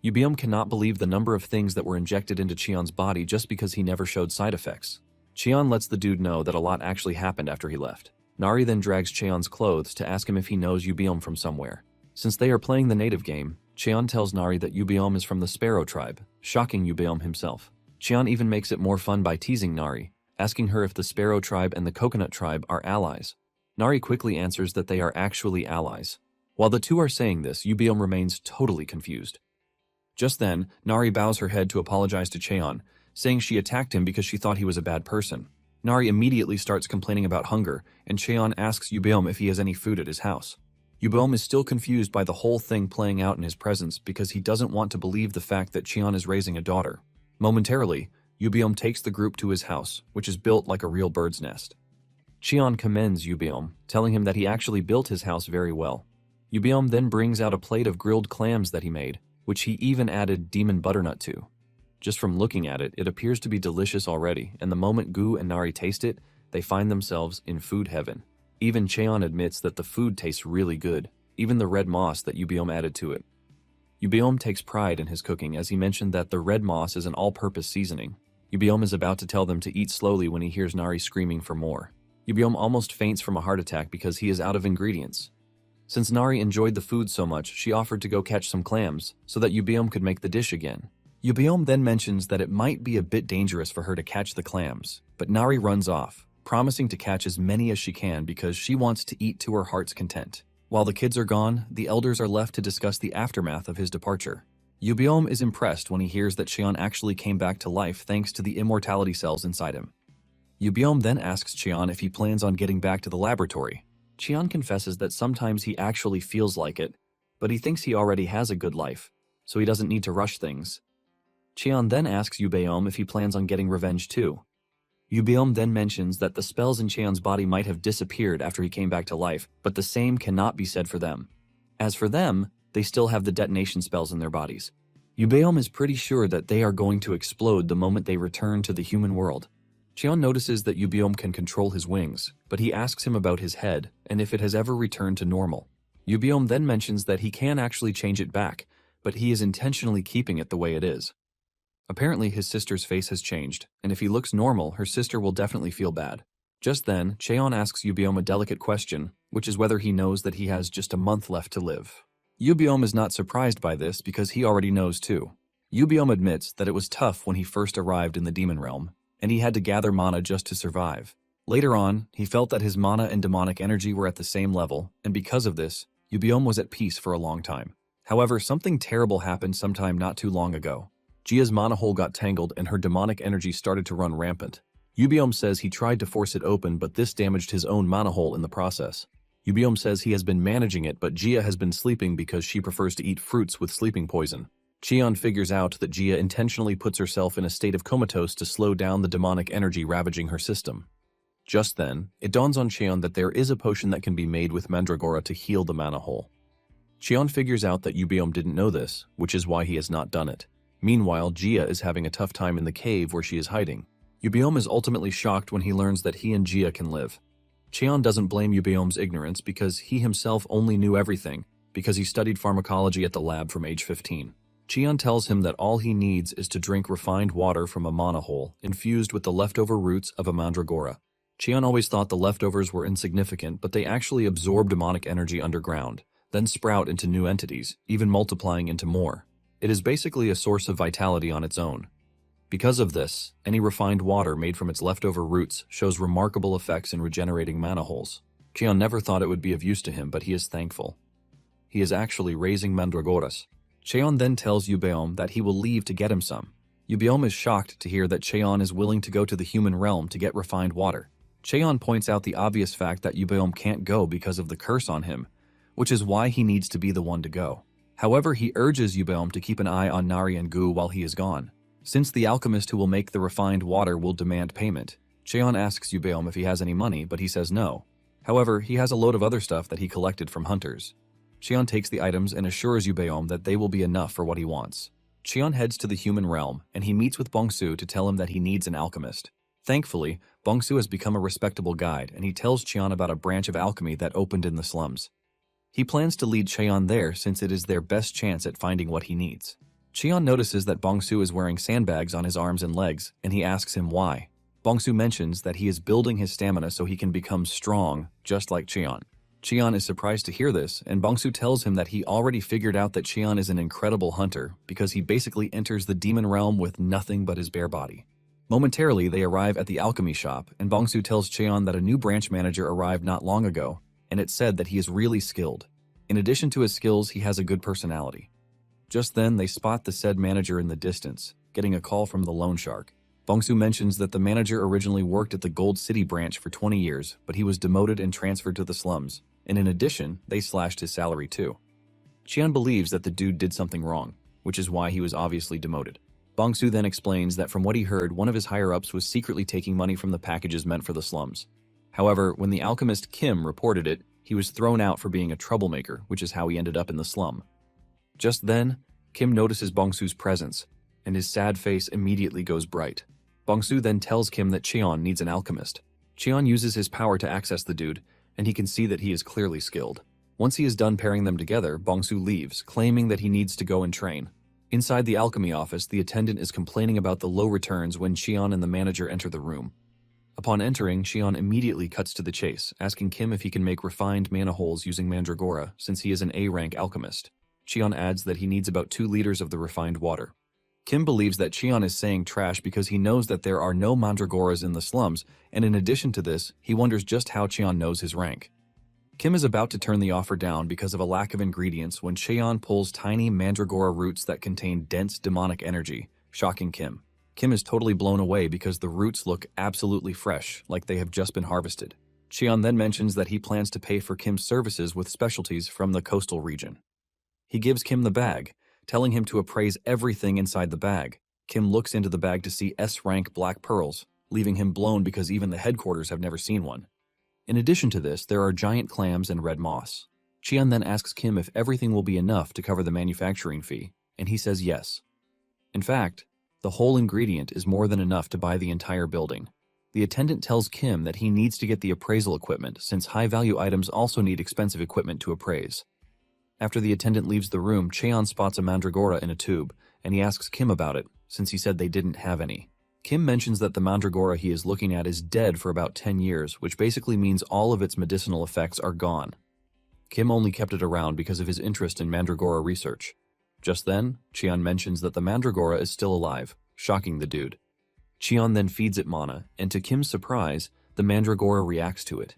Yubeom cannot believe the number of things that were injected into Cheon's body just because he never showed side effects. Cheon lets the dude know that a lot actually happened after he left. Nari then drags Cheon's clothes to ask him if he knows Yubeom from somewhere. Since they are playing the native game, Cheon tells Nari that Yubeom is from the Sparrow tribe, shocking Yubeom himself. Cheon even makes it more fun by teasing Nari, asking her if the Sparrow tribe and the Coconut tribe are allies. Nari quickly answers that they are actually allies. While the two are saying this, Yubeom remains totally confused. Just then, Nari bows her head to apologize to Cheon, saying she attacked him because she thought he was a bad person. Nari immediately starts complaining about hunger, and Cheon asks Yubeom if he has any food at his house. Yubeom is still confused by the whole thing playing out in his presence because he doesn't want to believe the fact that Cheon is raising a daughter. Momentarily, Yubeom takes the group to his house, which is built like a real bird's nest. Cheon commends Yubeom, telling him that he actually built his house very well. Yubiom then brings out a plate of grilled clams that he made, which he even added demon butternut to. Just from looking at it, it appears to be delicious already, and the moment Gu and Nari taste it, they find themselves in food heaven. Even Cheon admits that the food tastes really good, even the red moss that Yubiom added to it. Yubiom takes pride in his cooking as he mentioned that the red moss is an all-purpose seasoning. Yubiom is about to tell them to eat slowly when he hears Nari screaming for more. Yubiom almost faints from a heart attack because he is out of ingredients. Since Nari enjoyed the food so much, she offered to go catch some clams so that Yubiom could make the dish again. Yubiom then mentions that it might be a bit dangerous for her to catch the clams, but Nari runs off, promising to catch as many as she can because she wants to eat to her heart's content. While the kids are gone, the elders are left to discuss the aftermath of his departure. Yubiom is impressed when he hears that Cheon actually came back to life thanks to the immortality cells inside him. Yubiom then asks Cheon if he plans on getting back to the laboratory. Cheon confesses that sometimes he actually feels like it, but he thinks he already has a good life, so he doesn't need to rush things. Cheon then asks Yubiom if he plans on getting revenge too. Yubiom then mentions that the spells in Cheon's body might have disappeared after he came back to life, but the same cannot be said for them. As for them, they still have the detonation spells in their bodies. Yubiom is pretty sure that they are going to explode the moment they return to the human world. Cheon notices that Yubiom can control his wings, but he asks him about his head and if it has ever returned to normal. Yubiom then mentions that he can actually change it back, but he is intentionally keeping it the way it is. Apparently his sister's face has changed, and if he looks normal, her sister will definitely feel bad. Just then, Cheon asks Yubiom a delicate question, which is whether he knows that he has just a month left to live. Yubiom is not surprised by this because he already knows too. Yubiom admits that it was tough when he first arrived in the demon realm, and he had to gather mana just to survive. Later on, he felt that his mana and demonic energy were at the same level, and because of this, Yubiom was at peace for a long time. However, something terrible happened sometime not too long ago. Jia's mana hole got tangled and her demonic energy started to run rampant. Yubiom says he tried to force it open, but this damaged his own mana hole in the process. Yubiom says he has been managing it, but Jia has been sleeping because she prefers to eat fruits with sleeping poison. Cheon figures out that Jia intentionally puts herself in a state of comatose to slow down the demonic energy ravaging her system. Just then, it dawns on Cheon that there is a potion that can be made with mandragora to heal the mana hole. Cheon figures out that Yubiom didn't know this, which is why he has not done it. Meanwhile, Jia is having a tough time in the cave where she is hiding. Yubiom is ultimately shocked when he learns that he and Jia can live. Cheon doesn't blame Yubiom's ignorance because he himself only knew everything because he studied pharmacology at the lab from age 15. Cheon tells him that all he needs is to drink refined water from a mana hole infused with the leftover roots of a mandragora. Cheon always thought the leftovers were insignificant, but they actually absorb demonic energy underground, then sprout into new entities, even multiplying into more. It is basically a source of vitality on its own. Because of this, any refined water made from its leftover roots shows remarkable effects in regenerating mana holes. Cheon never thought it would be of use to him, but he is thankful. He is actually raising mandragoras. Cheon then tells Yubiom that he will leave to get him some. Yubiom is shocked to hear that Cheon is willing to go to the human realm to get refined water. Cheon points out the obvious fact that Yubiom can't go because of the curse on him, which is why he needs to be the one to go. However, he urges Yubiom to keep an eye on Nari and Gu while he is gone. Since the alchemist who will make the refined water will demand payment, Cheon asks Yubiom if he has any money, but he says no. However, he has a load of other stuff that he collected from hunters. Cheon takes the items and assures Yubiom that they will be enough for what he wants. Cheon heads to the human realm, and he meets with Bongsu to tell him that he needs an alchemist. Thankfully, Bongsu has become a respectable guide, and he tells Cheon about a branch of alchemy that opened in the slums. He plans to lead Cheon there since it is their best chance at finding what he needs. Cheon notices that Bongsu is wearing sandbags on his arms and legs, and he asks him why. Bongsu mentions that he is building his stamina so he can become strong, just like Cheon. Cheon is surprised to hear this, and Bongsu tells him that he already figured out that Cheon is an incredible hunter because he basically enters the demon realm with nothing but his bare body. Momentarily, they arrive at the alchemy shop, and Bongsu tells Cheon that a new branch manager arrived not long ago, and it said that he is really skilled. In addition to his skills, he has a good personality. Just then, they spot the said manager in the distance, getting a call from the loan shark. Bongsu mentions that the manager originally worked at the Gold City branch for 20 years, but he was demoted and transferred to the slums, and in addition, they slashed his salary too. Cheon believes that the dude did something wrong, which is why he was obviously demoted. Bongsu then explains that from what he heard, one of his higher-ups was secretly taking money from the packages meant for the slums. However, when the alchemist Kim reported it, He was thrown out for being a troublemaker, which is how he ended up in the slum. Just then, Kim notices Bongsu's presence, and his sad face immediately goes bright. Bongsu then tells Kim that Cheon needs an alchemist. Cheon uses his power to access the dude, and he can see that he is clearly skilled. Once he is done pairing them together, Bongsu leaves, claiming that he needs to go and train. Inside the alchemy office, the attendant is complaining about the low returns when Cheon and the manager enter the room. Upon entering, Cheon immediately cuts to the chase, asking Kim if he can make refined mana holes using mandragora, since he is an A-rank alchemist. Cheon adds that he needs about 2 liters of the refined water. Kim believes that Cheon is saying trash because he knows that there are no mandragoras in the slums, and in addition to this, he wonders just how Cheon knows his rank. Kim is about to turn the offer down because of a lack of ingredients when Cheon pulls tiny mandragora roots that contain dense demonic energy, shocking Kim. Kim is totally blown away because the roots look absolutely fresh, like they have just been harvested. Cheon then mentions that he plans to pay for Kim's services with specialties from the coastal region. He gives Kim the bag, telling him to appraise everything inside the bag. Kim looks into the bag to see S-rank black pearls, leaving him blown because even the headquarters have never seen one. In addition to this, there are giant clams and red moss. Cheon then asks Kim if everything will be enough to cover the manufacturing fee, and he says yes. In fact, the whole ingredient is more than enough to buy the entire building. The attendant tells Kim that he needs to get the appraisal equipment since high-value items also need expensive equipment to appraise. After the attendant leaves the room, Cheon spots a mandragora in a tube, and he asks Kim about it, since he said they didn't have any. Kim mentions that the mandragora he is looking at is dead for about 10 years, which basically means all of its medicinal effects are gone. Kim only kept it around because of his interest in mandragora research. Just then, Cheon mentions that the mandragora is still alive, shocking the dude. Cheon then feeds it mana, and to Kim's surprise, the mandragora reacts to it.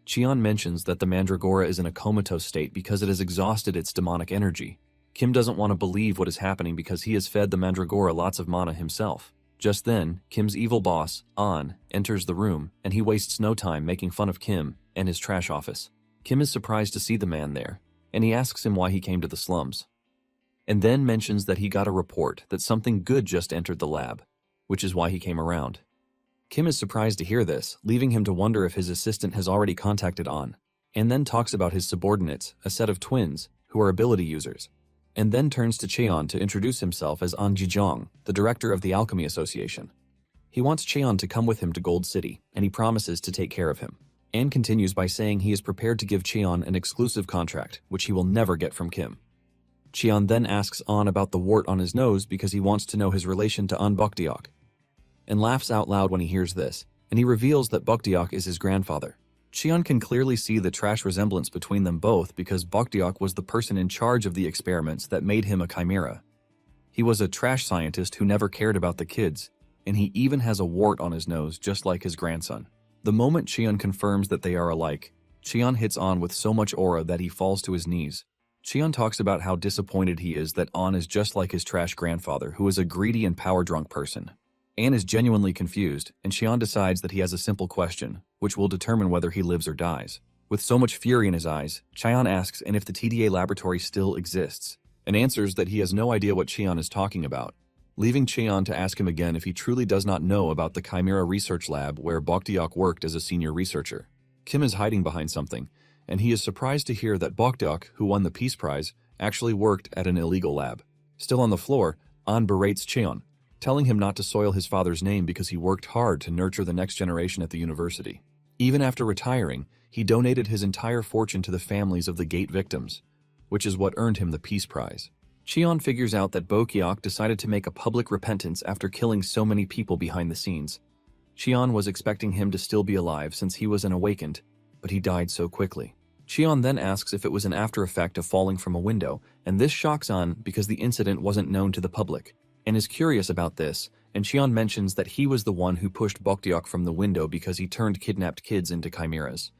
Cheon mentions that the mandragora is in a comatose state because it has exhausted its demonic energy. Kim doesn't want to believe what is happening because he has fed the mandragora lots of mana himself. Just then, Kim's evil boss, An, enters the room, and he wastes no time making fun of Kim and his trash office. Kim is surprised to see the man there, and he asks him why he came to the slums. And then mentions that he got a report that something good just entered the lab, which is why he came around. Kim is surprised to hear this, leaving him to wonder if his assistant has already contacted An, and then talks about his subordinates, a set of twins, who are ability users, and then turns to Cheon to introduce himself as An Jijong, the director of the Alchemy Association. He wants Cheon to come with him to Gold City, and he promises to take care of him. An continues by saying he is prepared to give Cheon an exclusive contract, which he will never get from Kim. Cheon then asks An about the wart on his nose because he wants to know his relation to An Bokdiok, and laughs out loud when he hears this, and he reveals that Bokdiok is his grandfather. Cheon can clearly see the trash resemblance between them both because Bokdiok was the person in charge of the experiments that made him a chimera. He was a trash scientist who never cared about the kids, and he even has a wart on his nose just like his grandson. The moment Cheon confirms that they are alike, Cheon hits An with so much aura that he falls to his knees. Cheon talks about how disappointed he is that An is just like his trash grandfather, who is a greedy and power-drunk person. An is genuinely confused, and Cheon decides that he has a simple question, which will determine whether he lives or dies. With so much fury in his eyes, Cheon asks if the TDA laboratory still exists, and answers that he has no idea what Cheon is talking about, leaving Cheon to ask him again if he truly does not know about the Chimera research lab where Bokdiok worked as a senior researcher. Kim is hiding behind something, and he is surprised to hear that Bokdiok, who won the Peace Prize, actually worked at an illegal lab. Still on the floor, An berates Cheon, telling him not to soil his father's name because he worked hard to nurture the next generation at the university. Even after retiring, he donated his entire fortune to the families of the Gate victims, which is what earned him the Peace Prize. Cheon figures out that Bokdiok decided to make a public repentance after killing so many people behind the scenes. Cheon was expecting him to still be alive since he was an awakened, but he died so quickly. Cheon then asks if it was an after effect of falling from a window, and this shocks An because the incident wasn't known to the public, and is curious about this, and Cheon mentions that he was the one who pushed Bokdiok from the window because he turned kidnapped kids into chimeras.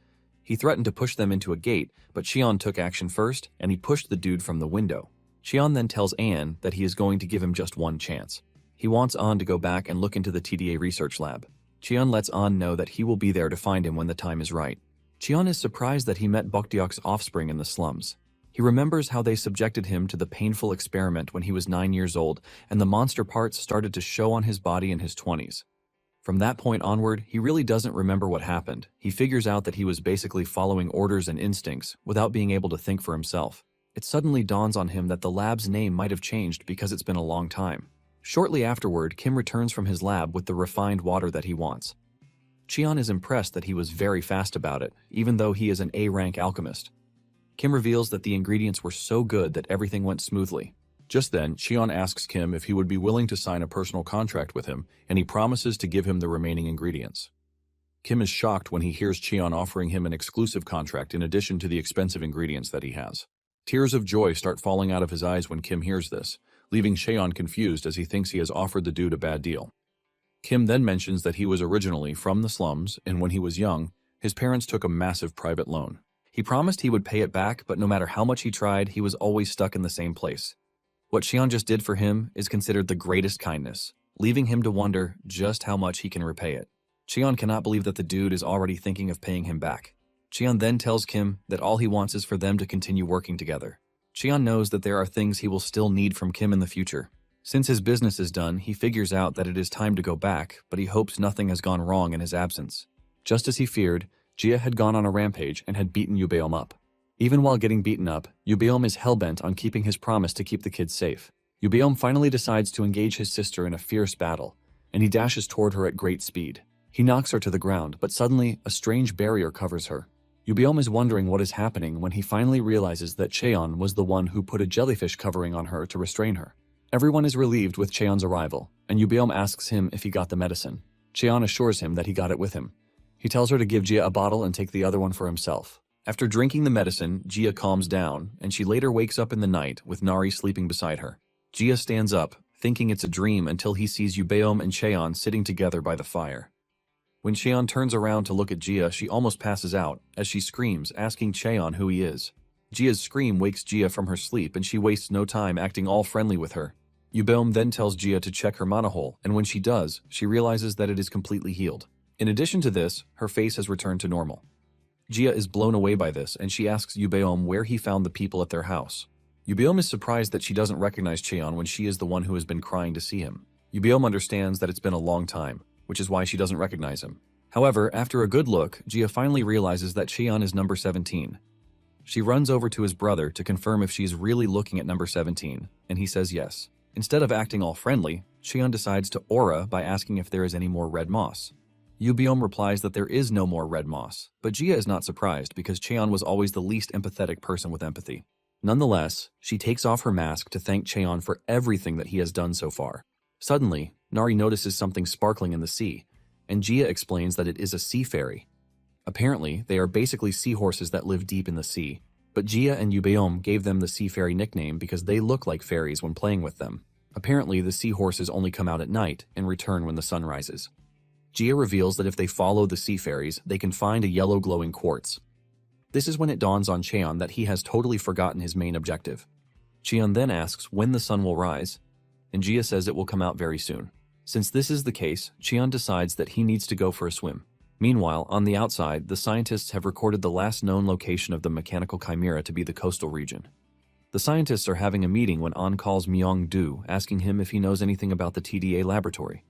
He threatened to push them into a gate, but Cheon took action first, and he pushed the dude from the window. Cheon then tells An that he is going to give him just one chance. He wants An to go back and look into the TDA research lab. Cheon lets An know that he will be there to find him when the time is right. Cheon is surprised that he met Bokdiok's offspring in the slums. He remembers how they subjected him to the painful experiment when he was 9 years old, and the monster parts started to show on his body in his 20s. From that point onward, he really doesn't remember what happened. He figures out that he was basically following orders and instincts without being able to think for himself. It suddenly dawns on him that the lab's name might have changed because it's been a long time. Shortly afterward, Kim returns from his lab with the refined water that he wants. Cheon is impressed that he was very fast about it, even though he is an A-rank alchemist. Kim reveals that the ingredients were so good that everything went smoothly. Just then, Cheon asks Kim if he would be willing to sign a personal contract with him, and he promises to give him the remaining ingredients. Kim is shocked when he hears Cheon offering him an exclusive contract in addition to the expensive ingredients that he has. Tears of joy start falling out of his eyes when Kim hears this, leaving Cheon confused as he thinks he has offered the dude a bad deal. Kim then mentions that he was originally from the slums, and when he was young, his parents took a massive private loan. He promised he would pay it back, but no matter how much he tried, he was always stuck in the same place. What Cheon just did for him is considered the greatest kindness, leaving him to wonder just how much he can repay it. Cheon cannot believe that the dude is already thinking of paying him back. Cheon then tells Kim that all he wants is for them to continue working together. Cheon knows that there are things he will still need from Kim in the future. Since his business is done, he figures out that it is time to go back, but he hopes nothing has gone wrong in his absence. Just as he feared, Jia had gone on a rampage and had beaten Yubeom up. Even while getting beaten up, Yubeom is hellbent on keeping his promise to keep the kids safe. Yubeom finally decides to engage his sister in a fierce battle, and he dashes toward her at great speed. He knocks her to the ground, but suddenly, a strange barrier covers her. Yubeom is wondering what is happening when he finally realizes that Cheon was the one who put a jellyfish covering on her to restrain her. Everyone is relieved with Cheon's arrival, and Yubeom asks him if he got the medicine. Cheon assures him that he got it with him. He tells her to give Jia a bottle and take the other one for himself. After drinking the medicine, Jia calms down, and she later wakes up in the night with Nari sleeping beside her. Jia stands up, thinking it's a dream until he sees Yubeom and Cheon sitting together by the fire. When Cheon turns around to look at Jia, she almost passes out, as she screams, asking Cheon who he is. Jia's scream wakes Jia from her sleep, and she wastes no time acting all friendly with her. Yubeom then tells Jia to check her mana hole, and when she does, she realizes that it is completely healed. In addition to this, her face has returned to normal. Jia is blown away by this, and she asks Yubeom where he found the people at their house. Yubeom is surprised that she doesn't recognize Cheon when she is the one who has been crying to see him. Yubeom understands that it's been a long time, which is why she doesn't recognize him. However, after a good look, Jia finally realizes that Cheon is number 17. She runs over to his brother to confirm if she is really looking at number 17, and he says yes. Instead of acting all friendly, Cheon decides to aura by asking if there is any more red moss. Yubeom replies that there is no more red moss, but Jia is not surprised because Cheon was always the least empathetic person with empathy. Nonetheless, she takes off her mask to thank Cheon for everything that he has done so far. Suddenly, Nari notices something sparkling in the sea, and Jia explains that it is a sea fairy. Apparently, they are basically seahorses that live deep in the sea, but Jia and Yubeom gave them the sea fairy nickname because they look like fairies when playing with them. Apparently, the seahorses only come out at night and return when the sun rises. Jia reveals that if they follow the sea fairies, they can find a yellow glowing quartz. This is when it dawns on Cheon that he has totally forgotten his main objective. Cheon then asks when the sun will rise, and Jia says it will come out very soon. Since this is the case, Cheon decides that he needs to go for a swim. Meanwhile, on the outside, the scientists have recorded the last known location of the mechanical chimera to be the coastal region. The scientists are having a meeting when An calls Myung-do, asking him if he knows anything about the TDA laboratory.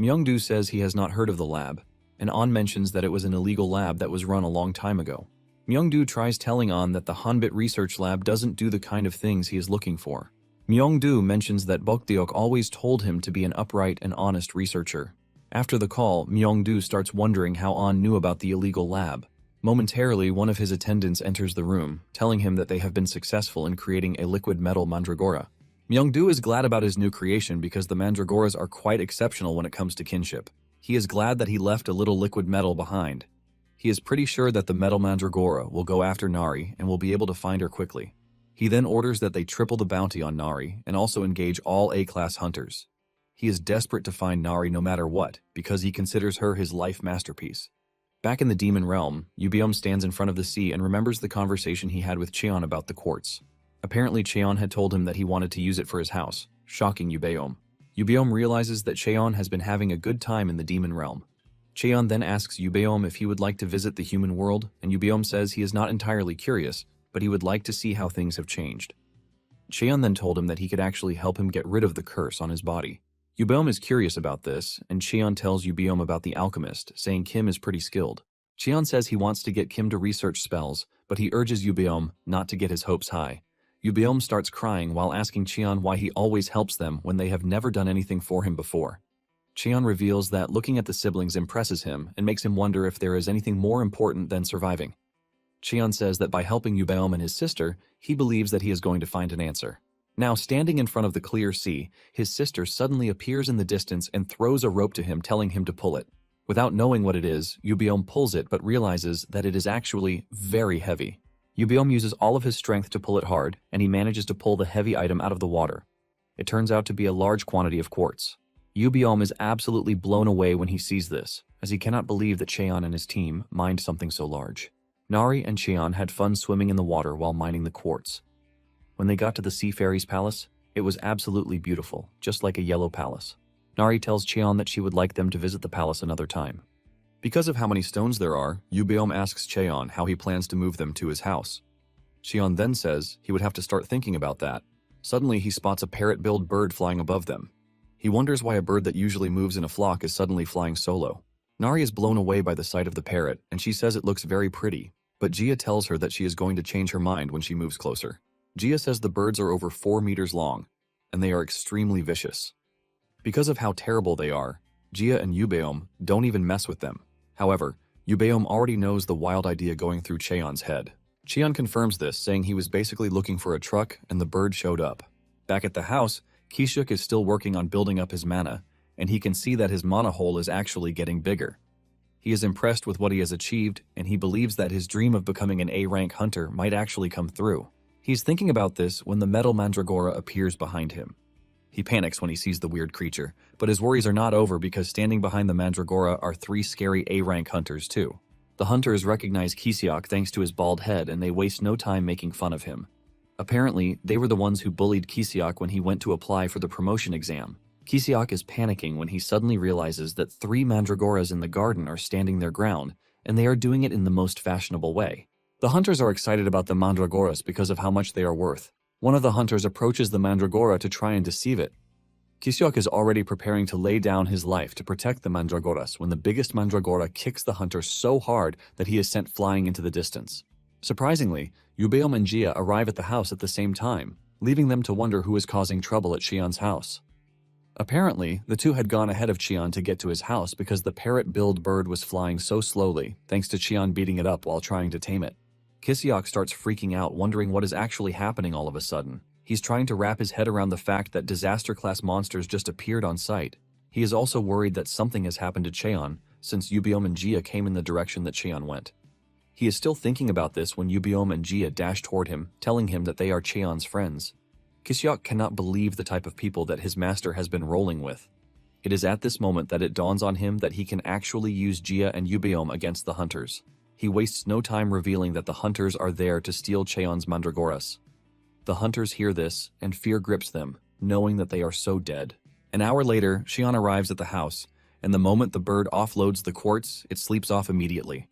Myung-do says he has not heard of the lab, and An mentions that it was an illegal lab that was run a long time ago. Myung-do tries telling An that the Hanbit research lab doesn't do the kind of things he is looking for. Myung-do mentions that Bokdeok always told him to be an upright and honest researcher. After the call, Myung-do starts wondering how An knew about the illegal lab. Momentarily, one of his attendants enters the room, telling him that they have been successful in creating a liquid metal mandragora. Myung-do is glad about his new creation because the mandragoras are quite exceptional when it comes to kinship. He is glad that he left a little liquid metal behind. He is pretty sure that the metal mandragora will go after Nari and will be able to find her quickly. He then orders that they triple the bounty on Nari and also engage all A-class hunters. He is desperate to find Nari no matter what because he considers her his life masterpiece. Back in the demon realm, Yubeom stands in front of the sea and remembers the conversation he had with Cheon about the quartz. Apparently, Cheon had told him that he wanted to use it for his house, shocking Yubeom. Yubeom realizes that Cheon has been having a good time in the demon realm. Cheon then asks Yubeom if he would like to visit the human world, and Yubeom says he is not entirely curious, but he would like to see how things have changed. Cheon then told him that he could actually help him get rid of the curse on his body. Yubeom is curious about this, and Cheon tells Yubeom about the alchemist, saying Kim is pretty skilled. Cheon says he wants to get Kim to research spells, but he urges Yubeom not to get his hopes high. Yubeom starts crying while asking Cheon why he always helps them when they have never done anything for him before. Cheon reveals that looking at the siblings impresses him and makes him wonder if there is anything more important than surviving. Cheon says that by helping Yubeom and his sister, he believes that he is going to find an answer. Now, standing in front of the clear sea, his sister suddenly appears in the distance and throws a rope to him, telling him to pull it. Without knowing what it is, Yubeom pulls it but realizes that it is actually very heavy. Yubeom uses all of his strength to pull it hard, and he manages to pull the heavy item out of the water. It turns out to be a large quantity of quartz. Yubeom is absolutely blown away when he sees this, as he cannot believe that Cheon and his team mined something so large. Nari and Cheon had fun swimming in the water while mining the quartz. When they got to the Sea Fairy's palace, it was absolutely beautiful, just like a yellow palace. Nari tells Cheon that she would like them to visit the palace another time. Because of how many stones there are, Yubeom asks Cheon how he plans to move them to his house. Cheon then says he would have to start thinking about that. Suddenly he spots a parrot-billed bird flying above them. He wonders why a bird that usually moves in a flock is suddenly flying solo. Nari is blown away by the sight of the parrot, and she says it looks very pretty, but Gia tells her that she is going to change her mind when she moves closer. Gia says the birds are over 4 meters long, and they are extremely vicious. Because of how terrible they are, Gia and Yubeom don't even mess with them. However, Yubeom already knows the wild idea going through Cheon's head. Cheon confirms this, saying he was basically looking for a truck and the bird showed up. Back at the house, Kishuk is still working on building up his mana, and he can see that his mana hole is actually getting bigger. He is impressed with what he has achieved, and he believes that his dream of becoming an A-rank hunter might actually come through. He's thinking about this when the metal mandragora appears behind him. He panics when he sees the weird creature, but his worries are not over because standing behind the mandragora are 3 scary A-rank hunters too. The hunters recognize Kishuk thanks to his bald head, and they waste no time making fun of him. Apparently, they were the ones who bullied Kishuk when he went to apply for the promotion exam. Kishuk is panicking when he suddenly realizes that 3 mandragoras in the garden are standing their ground, and they are doing it in the most fashionable way. The hunters are excited about the mandragoras because of how much they are worth. One of the hunters approaches the mandragora to try and deceive it. Kishuk is already preparing to lay down his life to protect the mandragoras when the biggest mandragora kicks the hunter so hard that he is sent flying into the distance. Surprisingly, Yubeom and Gia arrive at the house at the same time, leaving them to wonder who is causing trouble at Cheon's house. Apparently, the two had gone ahead of Cheon to get to his house because the parrot-billed bird was flying so slowly, thanks to Cheon beating it up while trying to tame it. Kishuk starts freaking out, wondering what is actually happening all of a sudden. He's trying to wrap his head around the fact that disaster-class monsters just appeared on sight. He is also worried that something has happened to Cheon, since Yubeom and Gia came in the direction that Cheon went. He is still thinking about this when Yubeom and Gia dash toward him, telling him that they are Cheon's friends. Kishuk cannot believe the type of people that his master has been rolling with. It is at this moment that it dawns on him that he can actually use Gia and Yubeom against the hunters. He wastes no time revealing that the hunters are there to steal Cheon's mandragoras. The hunters hear this, and fear grips them, knowing that they are so dead. An hour later, Cheon arrives at the house, and the moment the bird offloads the quartz, it sleeps off immediately.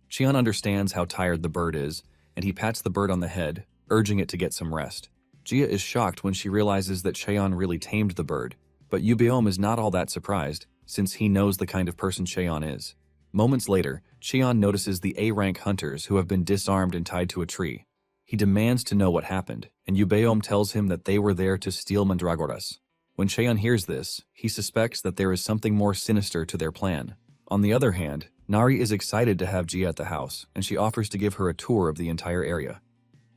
Cheon understands how tired the bird is, and he pats the bird on the head, urging it to get some rest. Gia is shocked when she realizes that Cheon really tamed the bird, but Yubeom is not all that surprised, since he knows the kind of person Cheon is. Moments later, Cheon notices the A-rank hunters who have been disarmed and tied to a tree. He demands to know what happened, and Yubeom tells him that they were there to steal mandragoras. When Cheon hears this, he suspects that there is something more sinister to their plan. On the other hand, Nari is excited to have Gia at the house, and she offers to give her a tour of the entire area.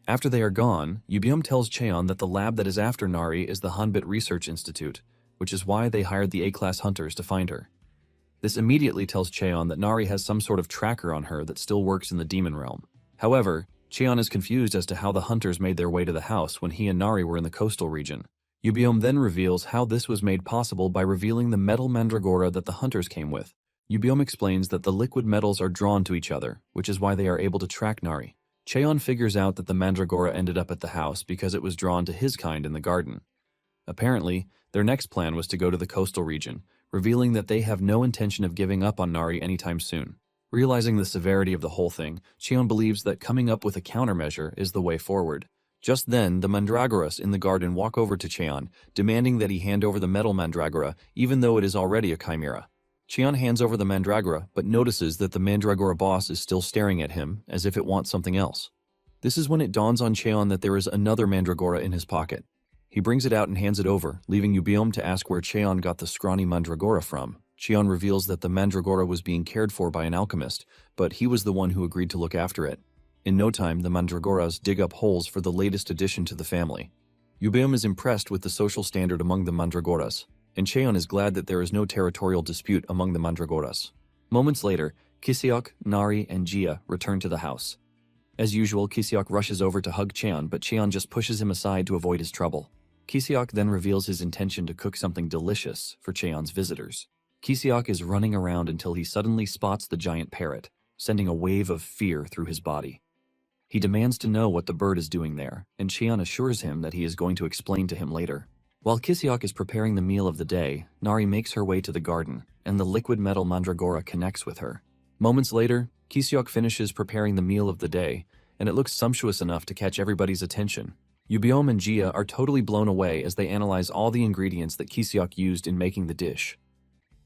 After they are gone, Yubeom tells Cheon that the lab that is after Nari is the Hanbit Research Institute, which is why they hired the A-class hunters to find her. This immediately tells Cheon that Nari has some sort of tracker on her that still works in the demon realm. However, Cheon is confused as to how the hunters made their way to the house when he and Nari were in the coastal region. Yubeom then reveals how this was made possible by revealing the metal mandragora that the hunters came with. Yubeom explains that the liquid metals are drawn to each other, which is why they are able to track Nari. Cheon figures out that the mandragora ended up at the house because it was drawn to his kind in the garden. Apparently, their next plan was to go to the coastal region, revealing that they have no intention of giving up on Nari anytime soon. Realizing the severity of the whole thing, Cheon believes that coming up with a countermeasure is the way forward. Just then, the mandragoras in the garden walk over to Cheon, demanding that he hand over the metal mandragora, even though it is already a chimera. Cheon hands over the mandragora, but notices that the mandragora boss is still staring at him, as if it wants something else. This is when it dawns on Cheon that there is another mandragora in his pocket. He brings it out and hands it over, leaving Yubiom to ask where Cheon got the scrawny mandragora from. Cheon reveals that the mandragora was being cared for by an alchemist, but he was the one who agreed to look after it. In no time, the mandragoras dig up holes for the latest addition to the family. Yubiom is impressed with the social standard among the mandragoras, and Cheon is glad that there is no territorial dispute among the mandragoras. Moments later, Kiseok, Nari, and Jia return to the house. As usual, Kiseok rushes over to hug Cheon, but Cheon just pushes him aside to avoid his trouble. Kiseok then reveals his intention to cook something delicious for Cheon's visitors. Kiseok is running around until he suddenly spots the giant parrot, sending a wave of fear through his body. He demands to know what the bird is doing there, and Cheon assures him that he is going to explain to him later. While Kiseok is preparing the meal of the day, Nari makes her way to the garden, and the liquid metal mandragora connects with her. Moments later, Kiseok finishes preparing the meal of the day, and it looks sumptuous enough to catch everybody's attention. Yubiom and Jia are totally blown away as they analyze all the ingredients that Kiseok used in making the dish.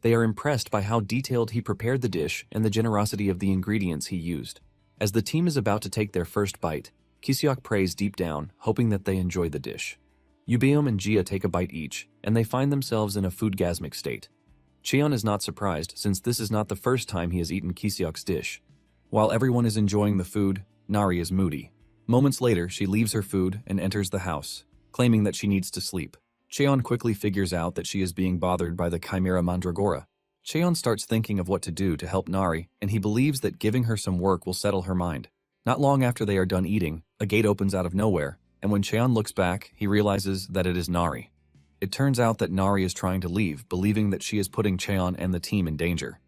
They are impressed by how detailed he prepared the dish and the generosity of the ingredients he used. As the team is about to take their first bite, Kiseok prays deep down, hoping that they enjoy the dish. Yubiom and Jia take a bite each, and they find themselves in a foodgasmic state. Cheon is not surprised, since this is not the first time he has eaten Kiseok's dish. While everyone is enjoying the food, Nari is moody. Moments later, she leaves her food and enters the house, claiming that she needs to sleep. Cheon quickly figures out that she is being bothered by the Chimera Mandragora. Cheon starts thinking of what to do to help Nari, and he believes that giving her some work will settle her mind. Not long after they are done eating, a gate opens out of nowhere, and when Cheon looks back, he realizes that it is Nari. It turns out that Nari is trying to leave, believing that she is putting Cheon and the team in danger.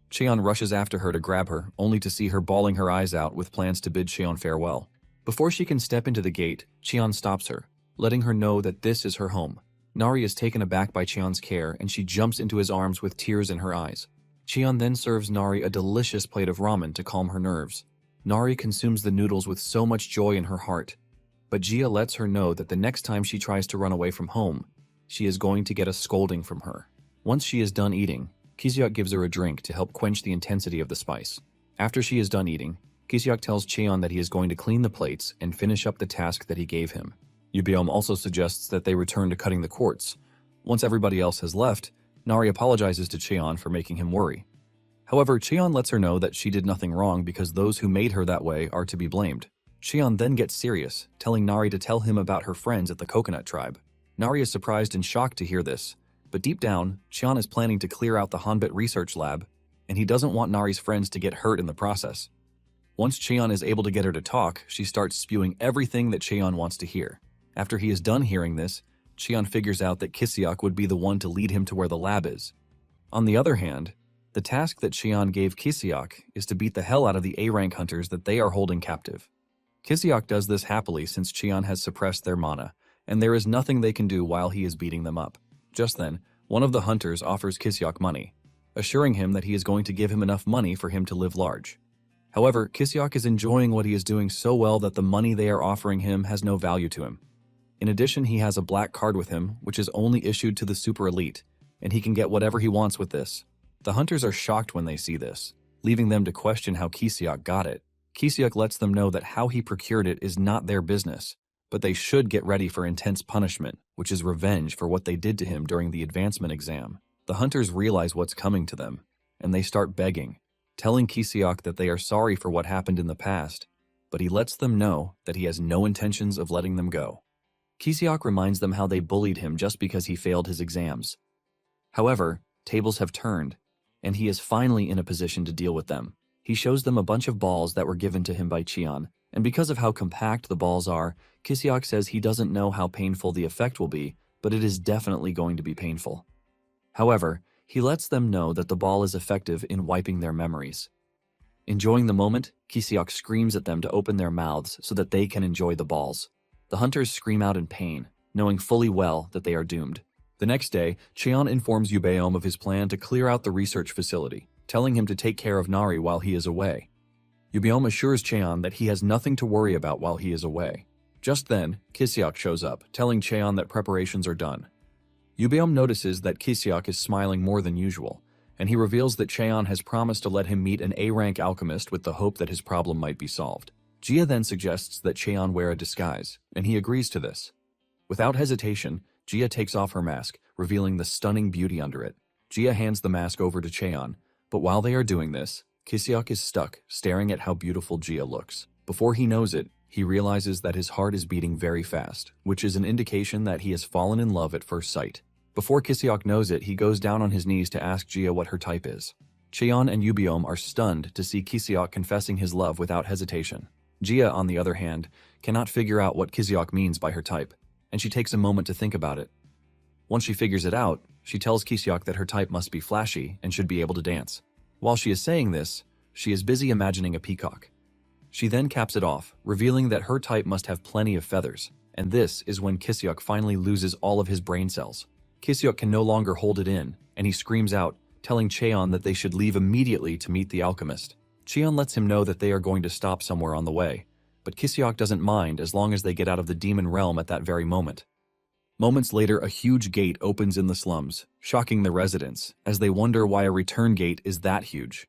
Cheon rushes after her to grab her, only to see her bawling her eyes out with plans to bid Cheon farewell. Before she can step into the gate, Cheon stops her, letting her know that this is her home. Nari is taken aback by Cheon's care, and she jumps into his arms with tears in her eyes. Cheon then serves Nari a delicious plate of ramen to calm her nerves. Nari consumes the noodles with so much joy in her heart, but Jia lets her know that the next time she tries to run away from home, she is going to get a scolding from her. Once she is done eating, Kiseok gives her a drink to help quench the intensity of the spice. After she is done eating, Kiseok tells Cheon that he is going to clean the plates and finish up the task that he gave him. Yubiom also suggests that they return to cutting the quartz. Once everybody else has left, Nari apologizes to Cheon for making him worry. However, Cheon lets her know that she did nothing wrong because those who made her that way are to be blamed. Cheon then gets serious, telling Nari to tell him about her friends at the Coconut Tribe. Nari is surprised and shocked to hear this, but deep down, Cheon is planning to clear out the Hanbit research lab, and he doesn't want Nari's friends to get hurt in the process. Once Cheon is able to get her to talk, she starts spewing everything that Cheon wants to hear. After he is done hearing this, Cheon figures out that Kiseok would be the one to lead him to where the lab is. On the other hand, the task that Cheon gave Kiseok is to beat the hell out of the A-rank hunters that they are holding captive. Kiseok does this happily since Cheon has suppressed their mana, and there is nothing they can do while he is beating them up. Just then, one of the hunters offers Kiseok money, assuring him that he is going to give him enough money for him to live large. However, Kiseok is enjoying what he is doing so well that the money they are offering him has no value to him. In addition, he has a black card with him, which is only issued to the super elite, and he can get whatever he wants with this. The hunters are shocked when they see this, leaving them to question how Kiseok got it. Kiseok lets them know that how he procured it is not their business, but they should get ready for intense punishment, which is revenge for what they did to him during the advancement exam. The hunters realize what's coming to them, and they start begging, telling Kiseok that they are sorry for what happened in the past, but he lets them know that he has no intentions of letting them go. Kiseok reminds them how they bullied him just because he failed his exams. However, tables have turned, and he is finally in a position to deal with them. He shows them a bunch of balls that were given to him by Cheon, and because of how compact the balls are, Kiseok says he doesn't know how painful the effect will be, but it is definitely going to be painful. However, he lets them know that the ball is effective in wiping their memories. Enjoying the moment, Kiseok screams at them to open their mouths so that they can enjoy the balls. The hunters scream out in pain, knowing fully well that they are doomed. The next day, Cheon informs Yubeom of his plan to clear out the research facility, telling him to take care of Nari while he is away. Yubeom assures Cheon that he has nothing to worry about while he is away. Just then, Kisiok shows up, telling Cheon that preparations are done. Yubeom notices that Kisiok is smiling more than usual, and he reveals that Cheon has promised to let him meet an A-rank alchemist with the hope that his problem might be solved. Jia then suggests that Cheon wear a disguise, and he agrees to this. Without hesitation, Jia takes off her mask, revealing the stunning beauty under it. Jia hands the mask over to Cheon, but while they are doing this, Kisiok is stuck, staring at how beautiful Jia looks. Before he knows it, he realizes that his heart is beating very fast, which is an indication that he has fallen in love at first sight. Before Kisiok knows it, he goes down on his knees to ask Jia what her type is. Cheon and Yubeom are stunned to see Kisiok confessing his love without hesitation. Jia, on the other hand, cannot figure out what Kisiok means by her type, and she takes a moment to think about it. Once she figures it out, she tells Kisiok that her type must be flashy and should be able to dance. While she is saying this, she is busy imagining a peacock. She then caps it off, revealing that her type must have plenty of feathers, and this is when Kisiok finally loses all of his brain cells. Kisiok can no longer hold it in, and he screams out, telling Cheon that they should leave immediately to meet the alchemist. Cheon lets him know that they are going to stop somewhere on the way, but Kisiok doesn't mind as long as they get out of the demon realm at that very moment. Moments later, a huge gate opens in the slums, shocking the residents, as they wonder why a return gate is that huge.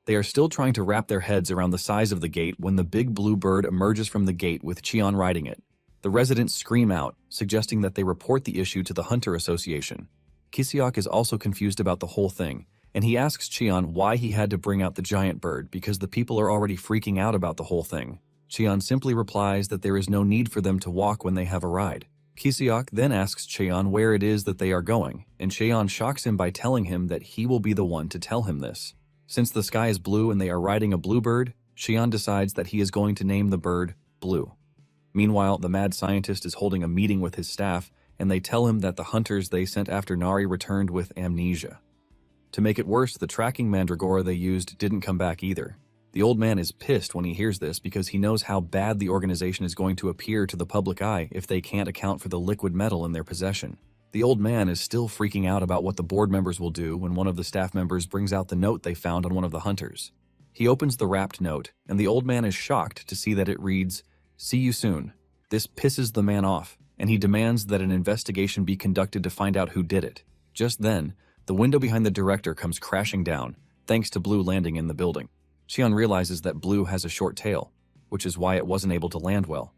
They are still trying to wrap their heads around the size of the gate when the big blue bird emerges from the gate with Cheon riding it. The residents scream out, suggesting that they report the issue to the Hunter Association. Kisiok is also confused about the whole thing, and he asks Cheon why he had to bring out the giant bird because the people are already freaking out about the whole thing. Cheon simply replies that there is no need for them to walk when they have a ride. Kisiok then asks Cheon where it is that they are going, and Cheon shocks him by telling him that he will be the one to tell him this. Since the sky is blue and they are riding a bluebird, Cheon decides that he is going to name the bird Blue. Meanwhile, the mad scientist is holding a meeting with his staff, and they tell him that the hunters they sent after Nari returned with amnesia. To make it worse, the tracking mandragora they used didn't come back either. The old man is pissed when he hears this because he knows how bad the organization is going to appear to the public eye if they can't account for the liquid metal in their possession. The old man is still freaking out about what the board members will do when one of the staff members brings out the note they found on one of the hunters. He opens the wrapped note, and the old man is shocked to see that it reads, "See you soon." This pisses the man off, and he demands that an investigation be conducted to find out who did it. Just then, the window behind the director comes crashing down, thanks to Blue landing in the building. Cheon realizes that Blue has a short tail, which is why it wasn't able to land well,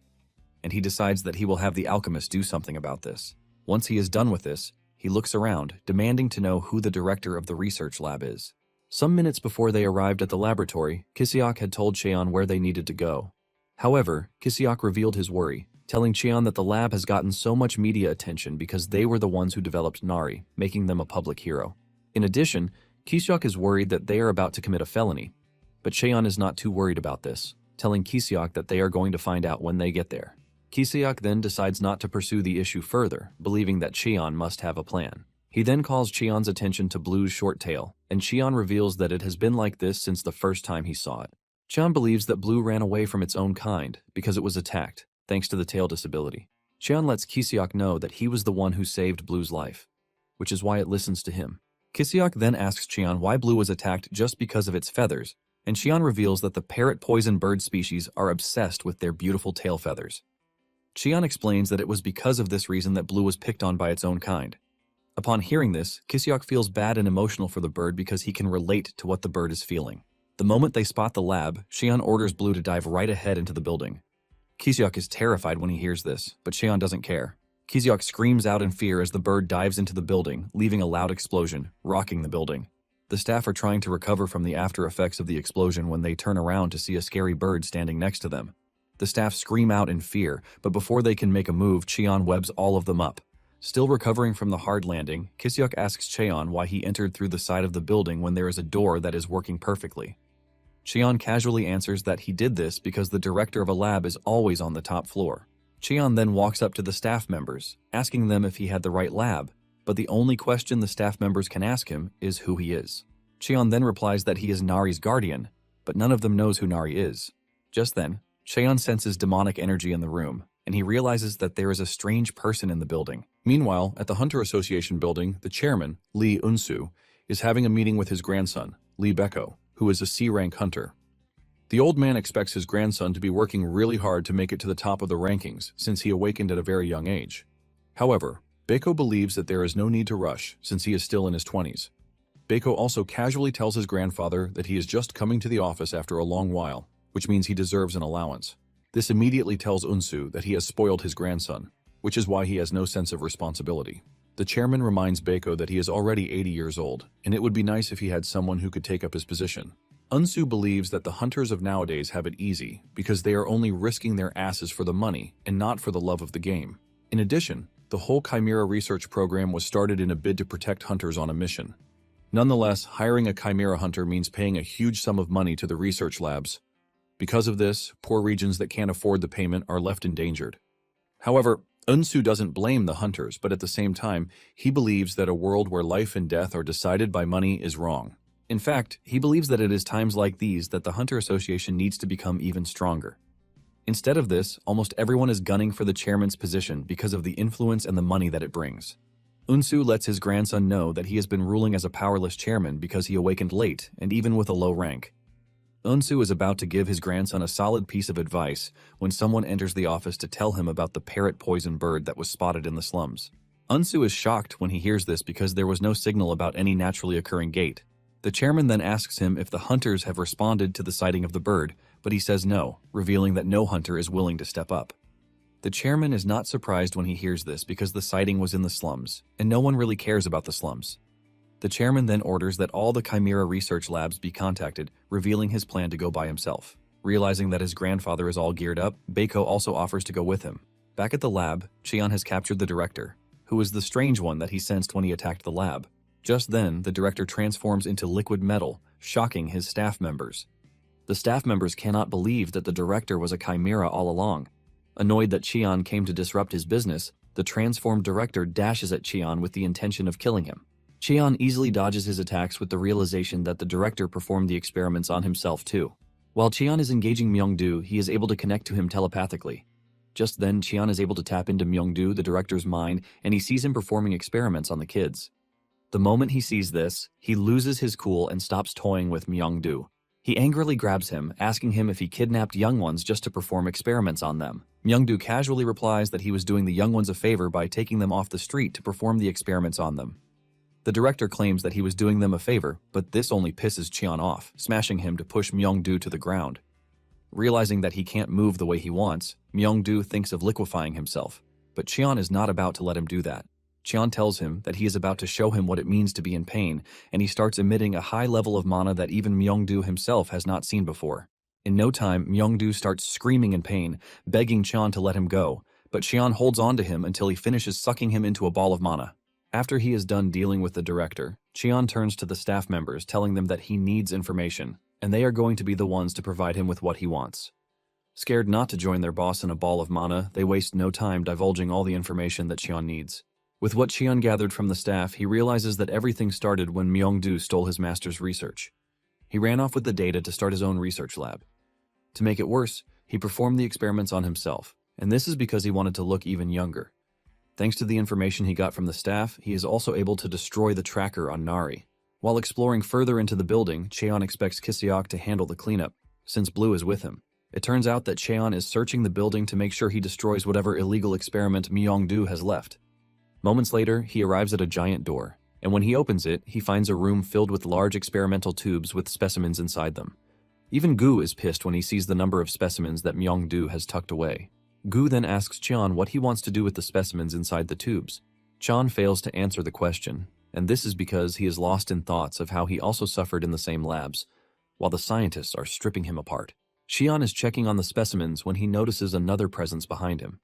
and he decides that he will have the alchemist do something about this. Once he is done with this, he looks around, demanding to know who the director of the research lab is. Some minutes before they arrived at the laboratory, Kisiok had told Cheon where they needed to go. However, Kisiok revealed his worry, telling Cheon that the lab has gotten so much media attention because they were the ones who developed Nari, making them a public hero. In addition, Kisiok is worried that they are about to commit a felony, but Cheon is not too worried about this, telling Kisiok that they are going to find out when they get there. Kisiok then decides not to pursue the issue further, believing that Cheon must have a plan. He then calls Cheon's attention to Blue's short tail, and Cheon reveals that it has been like this since the first time he saw it. Cheon believes that Blue ran away from its own kind because it was attacked, thanks to the tail disability. Cheon lets Kisiok know that he was the one who saved Blue's life, which is why it listens to him. Kisiok then asks Cheon why Blue was attacked just because of its feathers, and Cheon reveals that the parrot poison bird species are obsessed with their beautiful tail feathers. Cheon explains that it was because of this reason that Blue was picked on by its own kind. Upon hearing this, Kisiok feels bad and emotional for the bird because he can relate to what the bird is feeling. The moment they spot the lab, Cheon orders Blue to dive right ahead into the building. Kisiok is terrified when he hears this, but Cheon doesn't care. Kisiok screams out in fear as the bird dives into the building, leaving a loud explosion, rocking the building. The staff are trying to recover from the after effects of the explosion when they turn around to see a scary bird standing next to them. The staff scream out in fear, but before they can make a move, Cheon webs all of them up. Still recovering from the hard landing, Kisiok asks Cheon why he entered through the side of the building when there is a door that is working perfectly. Cheon casually answers that he did this because the director of a lab is always on the top floor. Cheon then walks up to the staff members, asking them if he had the right lab, but the only question the staff members can ask him is who he is. Cheon then replies that he is Nari's guardian, but none of them knows who Nari is. Just then, Cheon senses demonic energy in the room, and he realizes that there is a strange person in the building. Meanwhile, at the Hunter Association building, the chairman, Lee Unsu, is having a meeting with his grandson, Lee Beko, who is a C-rank hunter. The old man expects his grandson to be working really hard to make it to the top of the rankings since he awakened at a very young age. However, Beiko believes that there is no need to rush since he is still in his 20s. Beiko also casually tells his grandfather that he is just coming to the office after a long while, which means he deserves an allowance. This immediately tells Unsu that he has spoiled his grandson, which is why he has no sense of responsibility. The chairman reminds Beiko that he is already 80 years old, and it would be nice if he had someone who could take up his position. Unsu believes that the hunters of nowadays have it easy because they are only risking their asses for the money and not for the love of the game. In addition, the whole Chimera research program was started in a bid to protect hunters on a mission. Nonetheless, hiring a Chimera hunter means paying a huge sum of money to the research labs. Because of this, poor regions that can't afford the payment are left endangered. However, Unsu doesn't blame the hunters, but at the same time, he believes that a world where life and death are decided by money is wrong. In fact, he believes that it is times like these that the Hunter Association needs to become even stronger. Instead of this, almost everyone is gunning for the chairman's position because of the influence and the money that it brings. Unsu lets his grandson know that he has been ruling as a powerless chairman because he awakened late and even with a low rank. Unsu is about to give his grandson a solid piece of advice when someone enters the office to tell him about the parrot poison bird that was spotted in the slums. Unsu is shocked when he hears this because there was no signal about any naturally occurring gate. The chairman then asks him if the hunters have responded to the sighting of the bird, but he says no, revealing that no hunter is willing to step up. The chairman is not surprised when he hears this because the sighting was in the slums, and no one really cares about the slums. The chairman then orders that all the Chimera research labs be contacted, revealing his plan to go by himself. Realizing that his grandfather is all geared up, Beiko also offers to go with him. Back at the lab, Cheon has captured the director, who is the strange one that he sensed when he attacked the lab. Just then, the director transforms into liquid metal, shocking his staff members. The staff members cannot believe that the director was a Chimera all along. Annoyed that Cheon came to disrupt his business, the transformed director dashes at Cheon with the intention of killing him. Cheon easily dodges his attacks with the realization that the director performed the experiments on himself too. While Cheon is engaging Myungdu, he is able to connect to him telepathically. Just then, Cheon is able to tap into Myungdu, the director's mind, and he sees him performing experiments on the kids. The moment he sees this, he loses his cool and stops toying with Myungdu. He angrily grabs him, asking him if he kidnapped young ones just to perform experiments on them. Myungdu casually replies that he was doing the young ones a favor by taking them off the street to perform the experiments on them. The director claims that he was doing them a favor, but this only pisses Cheon off, smashing him to push Myungdu to the ground. Realizing that he can't move the way he wants, Myungdu thinks of liquefying himself, but Cheon is not about to let him do that. Cheon tells him that he is about to show him what it means to be in pain, and he starts emitting a high level of mana that even Myungdu himself has not seen before. In no time, Myungdu starts screaming in pain, begging Cheon to let him go, but Cheon holds on to him until he finishes sucking him into a ball of mana. After he is done dealing with the director, Cheon turns to the staff members, telling them that he needs information, and they are going to be the ones to provide him with what he wants. Scared not to join their boss in a ball of mana, they waste no time divulging all the information that Cheon needs. With what Cheon gathered from the staff, he realizes that everything started when Myungdu stole his master's research. He ran off with the data to start his own research lab. To make it worse, he performed the experiments on himself, and this is because he wanted to look even younger. Thanks to the information he got from the staff, he is also able to destroy the tracker on Nari. While exploring further into the building, Cheon expects Kiseok to handle the cleanup, since Blue is with him. It turns out that Cheon is searching the building to make sure he destroys whatever illegal experiment Myungdu has left. Moments later, he arrives at a giant door, and when he opens it, he finds a room filled with large experimental tubes with specimens inside them. Even Gu is pissed when he sees the number of specimens that Myungdu has tucked away. Gu then asks Cheon what he wants to do with the specimens inside the tubes. Cheon fails to answer the question, and this is because he is lost in thoughts of how he also suffered in the same labs, while the scientists are stripping him apart. Cheon is checking on the specimens when he notices another presence behind him.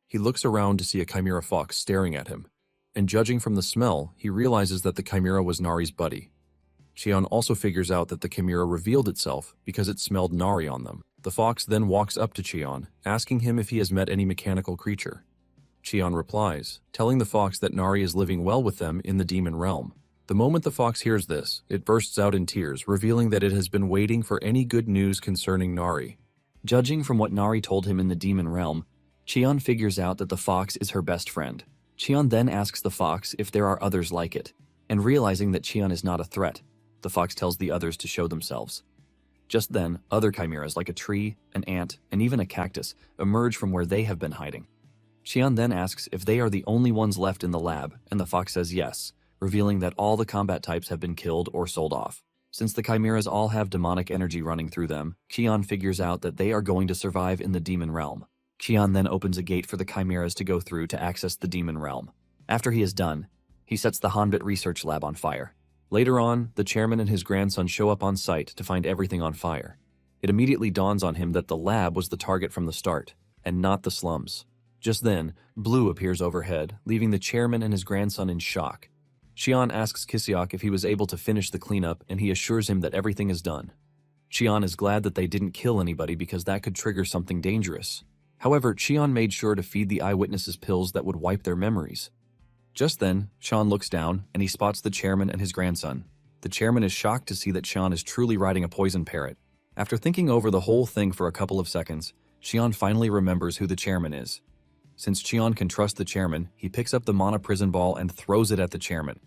He looks around to see a Chimera fox staring at him, and judging from the smell, he realizes that the Chimera was Nari's buddy. Cheon also figures out that the Chimera revealed itself because it smelled Nari on them. The fox then walks up to Cheon, asking him if he has met any mechanical creature. Cheon replies, telling the fox that Nari is living well with them in the demon realm. The moment the fox hears this, it bursts out in tears, revealing that it has been waiting for any good news concerning Nari. Judging from what Nari told him in the demon realm, Cheon figures out that the fox is her best friend. Cheon then asks the fox if there are others like it, and realizing that Cheon is not a threat, the fox tells the others to show themselves. Just then, other chimeras like a tree, an ant, and even a cactus emerge from where they have been hiding. Qian then asks if they are the only ones left in the lab, and the fox says yes, revealing that all the combat types have been killed or sold off. Since the chimeras all have demonic energy running through them, Qian figures out that they are going to survive in the demon realm. Qian then opens a gate for the chimeras to go through to access the demon realm. After he is done, he sets the Hanbit research lab on fire. Later on, the chairman and his grandson show up on site to find everything on fire. It immediately dawns on him that the lab was the target from the start, and not the slums. Just then, Blue appears overhead, leaving the chairman and his grandson in shock. Qian asks Kisiok if he was able to finish the cleanup, and he assures him that everything is done. Qian is glad that they didn't kill anybody because that could trigger something dangerous. However, Qian made sure to feed the eyewitnesses pills that would wipe their memories. Just then, Qian looks down, and he spots the chairman and his grandson. The chairman is shocked to see that Qian is truly riding a poison parrot. After thinking over the whole thing for a couple of seconds, Qian finally remembers who the chairman is. Since Qian can trust the chairman, he picks up the mana prison ball and throws it at the chairman.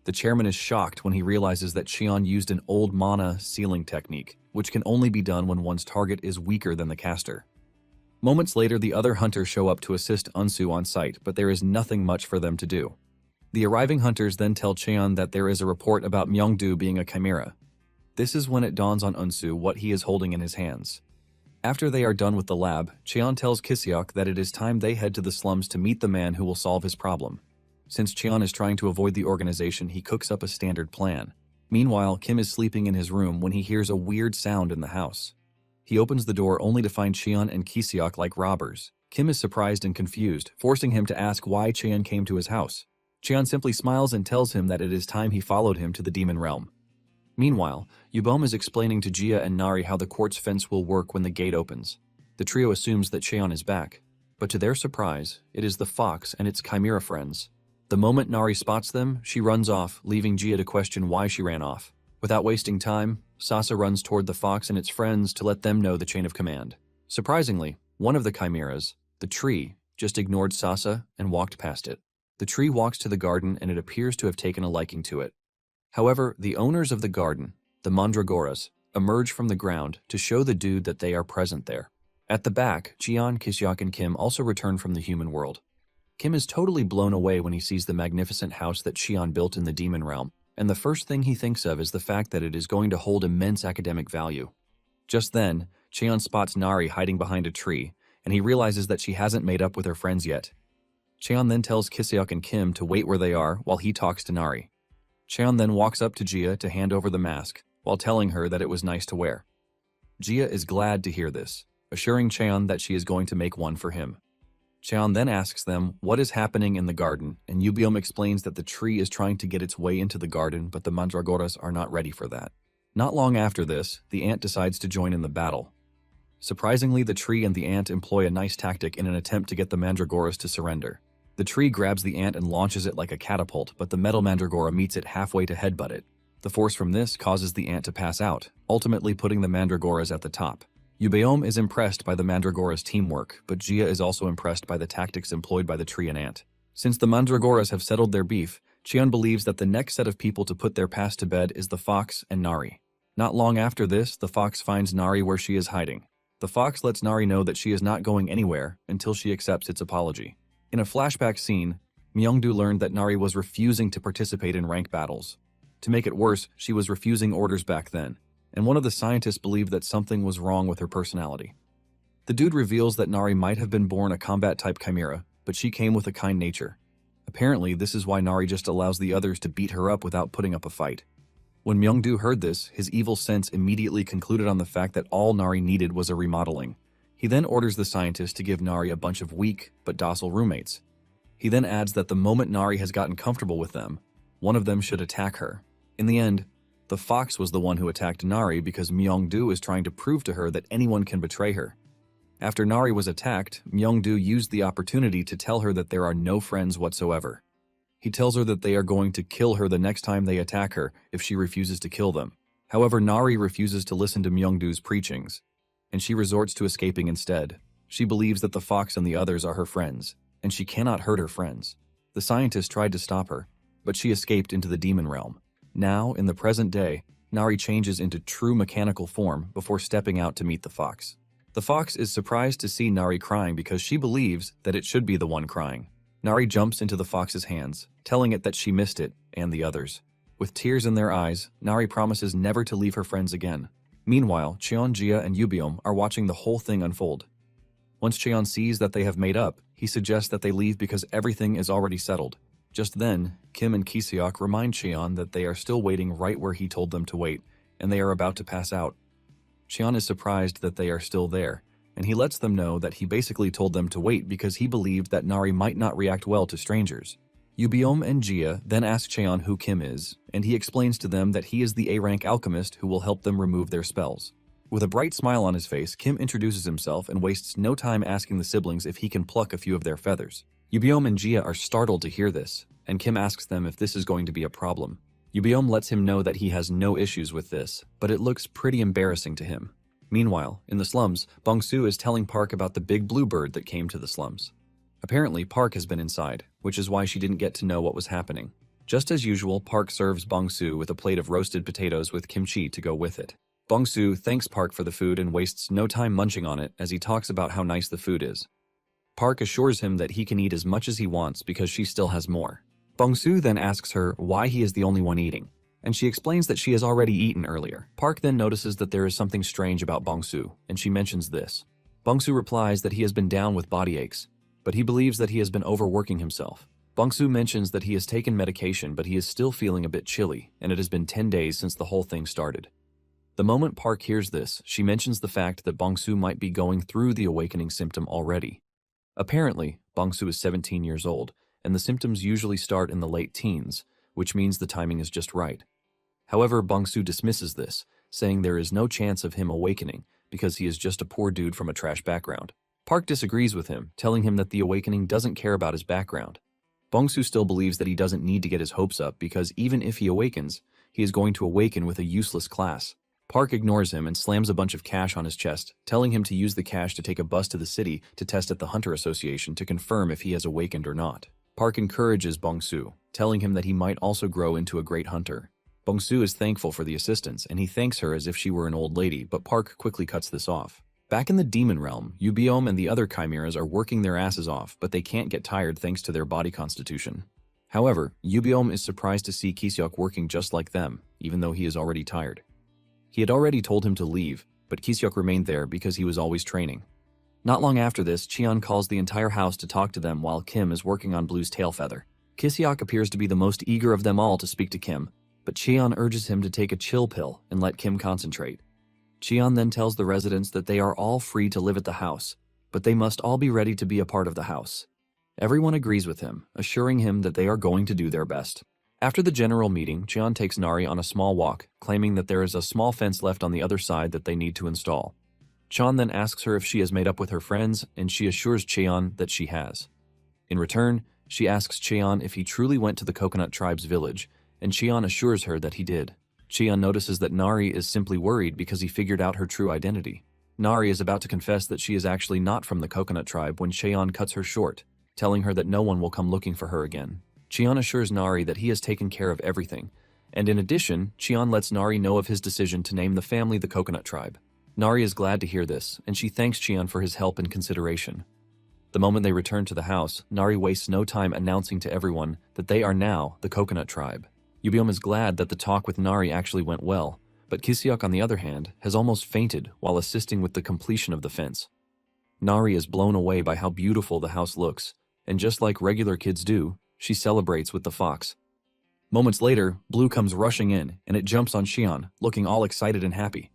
The chairman is shocked when he realizes that Qian used an old mana sealing technique, which can only be done when one's target is weaker than the caster. Moments later, the other hunters show up to assist Unsu on site, but there is nothing much for them to do. The arriving hunters then tell Qian that there is a report about Myeongdu being a chimera. This is when it dawns on Unsu what he is holding in his hands. After they are done with the lab, Qian tells Kisiok that it is time they head to the slums to meet the man who will solve his problem. Since Qian is trying to avoid the organization, he cooks up a standard plan. Meanwhile, Kim is sleeping in his room when he hears a weird sound in the house. He opens the door only to find Qian and Kisiok like robbers. Kim is surprised and confused, forcing him to ask why Qian came to his house. Qian simply smiles and tells him that it is time he followed him to the demon realm. Meanwhile, Yubom is explaining to Jia and Nari how the quartz fence will work when the gate opens. The trio assumes that Qian is back, but to their surprise, it is the fox and its chimera friends. The moment Nari spots them, she runs off, leaving Jia to question why she ran off. Without wasting time, Sasa runs toward the fox and its friends to let them know the chain of command. Surprisingly, one of the chimeras, the tree, just ignored Sasa and walked past it. The tree walks to the garden and it appears to have taken a liking to it. However, the owners of the garden, the mandragoras, emerge from the ground to show the dude that they are present there. At the back, Qian, Kisiok, and Kim also return from the human world. Kim is totally blown away when he sees the magnificent house that Qian built in the demon realm, and the first thing he thinks of is the fact that it is going to hold immense academic value. Just then, Qian spots Nari hiding behind a tree, and he realizes that she hasn't made up with her friends yet. Qian then tells Kisiok and Kim to wait where they are while he talks to Nari. Qian then walks up to Jia to hand over the mask, while telling her that it was nice to wear. Jia is glad to hear this, assuring Qian that she is going to make one for him. Qian then asks them what is happening in the garden, and Yubiom explains that the tree is trying to get its way into the garden, but the mandragoras are not ready for that. Not long after this, the ant decides to join in the battle. Surprisingly, the tree and the ant employ a nice tactic in an attempt to get the mandragoras to surrender. The tree grabs the ant and launches it like a catapult, but the metal mandragora meets it halfway to headbutt it. The force from this causes the ant to pass out, ultimately putting the mandragoras at the top. Yubeom is impressed by the mandragoras' teamwork, but Jia is also impressed by the tactics employed by the tree and ant. Since the mandragoras have settled their beef, Qian believes that the next set of people to put their past to bed is the fox and Nari. Not long after this, the fox finds Nari where she is hiding. The fox lets Nari know that she is not going anywhere until she accepts its apology. In a flashback scene, Myeongdu learned that Nari was refusing to participate in rank battles. To make it worse, she was refusing orders back then, and one of the scientists believed that something was wrong with her personality. The dude reveals that Nari might have been born a combat-type chimera, but she came with a kind nature. Apparently, this is why Nari just allows the others to beat her up without putting up a fight. When Myeongdu heard this, his evil sense immediately concluded on the fact that all Nari needed was a remodeling. He then orders the scientist to give Nari a bunch of weak but docile roommates. He then adds that the moment Nari has gotten comfortable with them, one of them should attack her. In the end, the fox was the one who attacked Nari because Myeongdu is trying to prove to her that anyone can betray her. After Nari was attacked, Myeongdu used the opportunity to tell her that there are no friends whatsoever. He tells her that they are going to kill her the next time they attack her if she refuses to kill them. However, Nari refuses to listen to Myeongdu's preachings, and she resorts to escaping instead. She believes that the fox and the others are her friends, and she cannot hurt her friends. The scientist tried to stop her, but she escaped into the demon realm. Now, in the present day, Nari changes into true mechanical form before stepping out to meet the fox. The fox is surprised to see Nari crying because she believes that it should be the one crying. Nari jumps into the fox's hands, telling it that she missed it and the others. With tears in their eyes, Nari promises never to leave her friends again. Meanwhile, Cheon, Jia, and Yubiom are watching the whole thing unfold. Once Cheon sees that they have made up, he suggests that they leave because everything is already settled. Just then, Kim and Kiseok remind Cheon that they are still waiting right where he told them to wait, and they are about to pass out. Cheon is surprised that they are still there, and he lets them know that he basically told them to wait because he believed that Nari might not react well to strangers. Yubiom and Jia then ask Cheon who Kim is, and he explains to them that he is the A-rank alchemist who will help them remove their spells. With a bright smile on his face, Kim introduces himself and wastes no time asking the siblings if he can pluck a few of their feathers. Yubiom and Jia are startled to hear this, and Kim asks them if this is going to be a problem. Yubiom lets him know that he has no issues with this, but it looks pretty embarrassing to him. Meanwhile, in the slums, Bongsu is telling Park about the big blue bird that came to the slums. Apparently, Park has been inside, which is why she didn't get to know what was happening. Just as usual, Park serves Bongsu with a plate of roasted potatoes with kimchi to go with it. Bongsu thanks Park for the food and wastes no time munching on it as he talks about how nice the food is. Park assures him that he can eat as much as he wants because she still has more. Bongsu then asks her why he is the only one eating, and she explains that she has already eaten earlier. Park then notices that there is something strange about Bongsu, and she mentions this. Bongsu replies that he has been down with body aches, but he believes that he has been overworking himself. Bongsu mentions that he has taken medication, but he is still feeling a bit chilly, and it has been 10 days since the whole thing started. The moment Park hears this, she mentions the fact that Bongsu might be going through the awakening symptom already. Apparently, Bongsu is 17 years old, and the symptoms usually start in the late teens, which means the timing is just right. However, Bongsu dismisses this, saying there is no chance of him awakening because he is just a poor dude from a trash background. Park disagrees with him, telling him that the awakening doesn't care about his background. Bongsu still believes that he doesn't need to get his hopes up because even if he awakens, he is going to awaken with a useless class. Park ignores him and slams a bunch of cash on his chest, telling him to use the cash to take a bus to the city to test at the Hunter Association to confirm if he has awakened or not. Park encourages Bongsu, telling him that he might also grow into a great hunter. Bongsu is thankful for the assistance, and he thanks her as if she were an old lady, but Park quickly cuts this off. Back in the demon realm, Yubiom and the other chimeras are working their asses off, but they can't get tired thanks to their body constitution. However, Yubiom is surprised to see Kiseok working just like them, even though he is already tired. He had already told him to leave, but Kiseok remained there because he was always training. Not long after this, Cheon calls the entire house to talk to them while Kim is working on Blue's tail feather. Kiseok appears to be the most eager of them all to speak to Kim, but Cheon urges him to take a chill pill and let Kim concentrate. Cheon then tells the residents that they are all free to live at the house, but they must all be ready to be a part of the house. Everyone agrees with him, assuring him that they are going to do their best. After the general meeting, Cheon takes Nari on a small walk, claiming that there is a small fence left on the other side that they need to install. Cheon then asks her if she has made up with her friends, and she assures Cheon that she has. In return, she asks Cheon if he truly went to the Coconut Tribe's village, and Cheon assures her that he did. Cheon notices that Nari is simply worried because he figured out her true identity. Nari is about to confess that she is actually not from the Coconut Tribe when Cheon cuts her short, telling her that no one will come looking for her again. Cheon assures Nari that he has taken care of everything, and in addition, Cheon lets Nari know of his decision to name the family the Coconut Tribe. Nari is glad to hear this, and she thanks Cheon for his help and consideration. The moment they return to the house, Nari wastes no time announcing to everyone that they are now the Coconut Tribe. Yubiom is glad that the talk with Nari actually went well, but Kiseok, on the other hand, has almost fainted while assisting with the completion of the fence. Nari is blown away by how beautiful the house looks, and just like regular kids do, she celebrates with the fox. Moments later, Blue comes rushing in, and it jumps on Cheon, looking all excited and happy.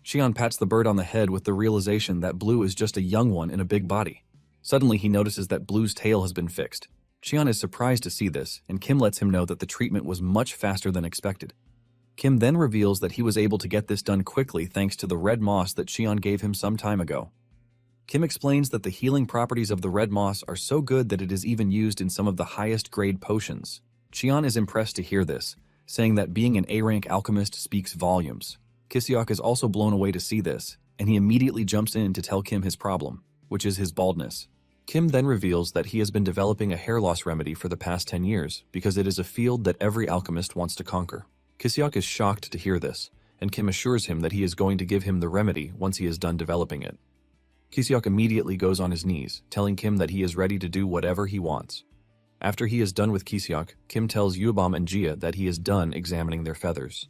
Cheon pats the bird on the head with the realization that Blue is just a young one in a big body. Suddenly, he notices that Blue's tail has been fixed. Cheon is surprised to see this, and Kim lets him know that the treatment was much faster than expected. Kim then reveals that he was able to get this done quickly thanks to the red moss that Cheon gave him some time ago. Kim explains that the healing properties of the red moss are so good that it is even used in some of the highest grade potions. Cheon is impressed to hear this, saying that being an A-rank alchemist speaks volumes. Kiseok is also blown away to see this, and he immediately jumps in to tell Kim his problem, which is his baldness. Kim then reveals that he has been developing a hair loss remedy for the past 10 years because it is a field that every alchemist wants to conquer. Kiseok is shocked to hear this, and Kim assures him that he is going to give him the remedy once he is done developing it. Kiseok immediately goes on his knees, telling Kim that he is ready to do whatever he wants. After he is done with Kiseok, Kim tells Yuobam and Jia that he is done examining their feathers.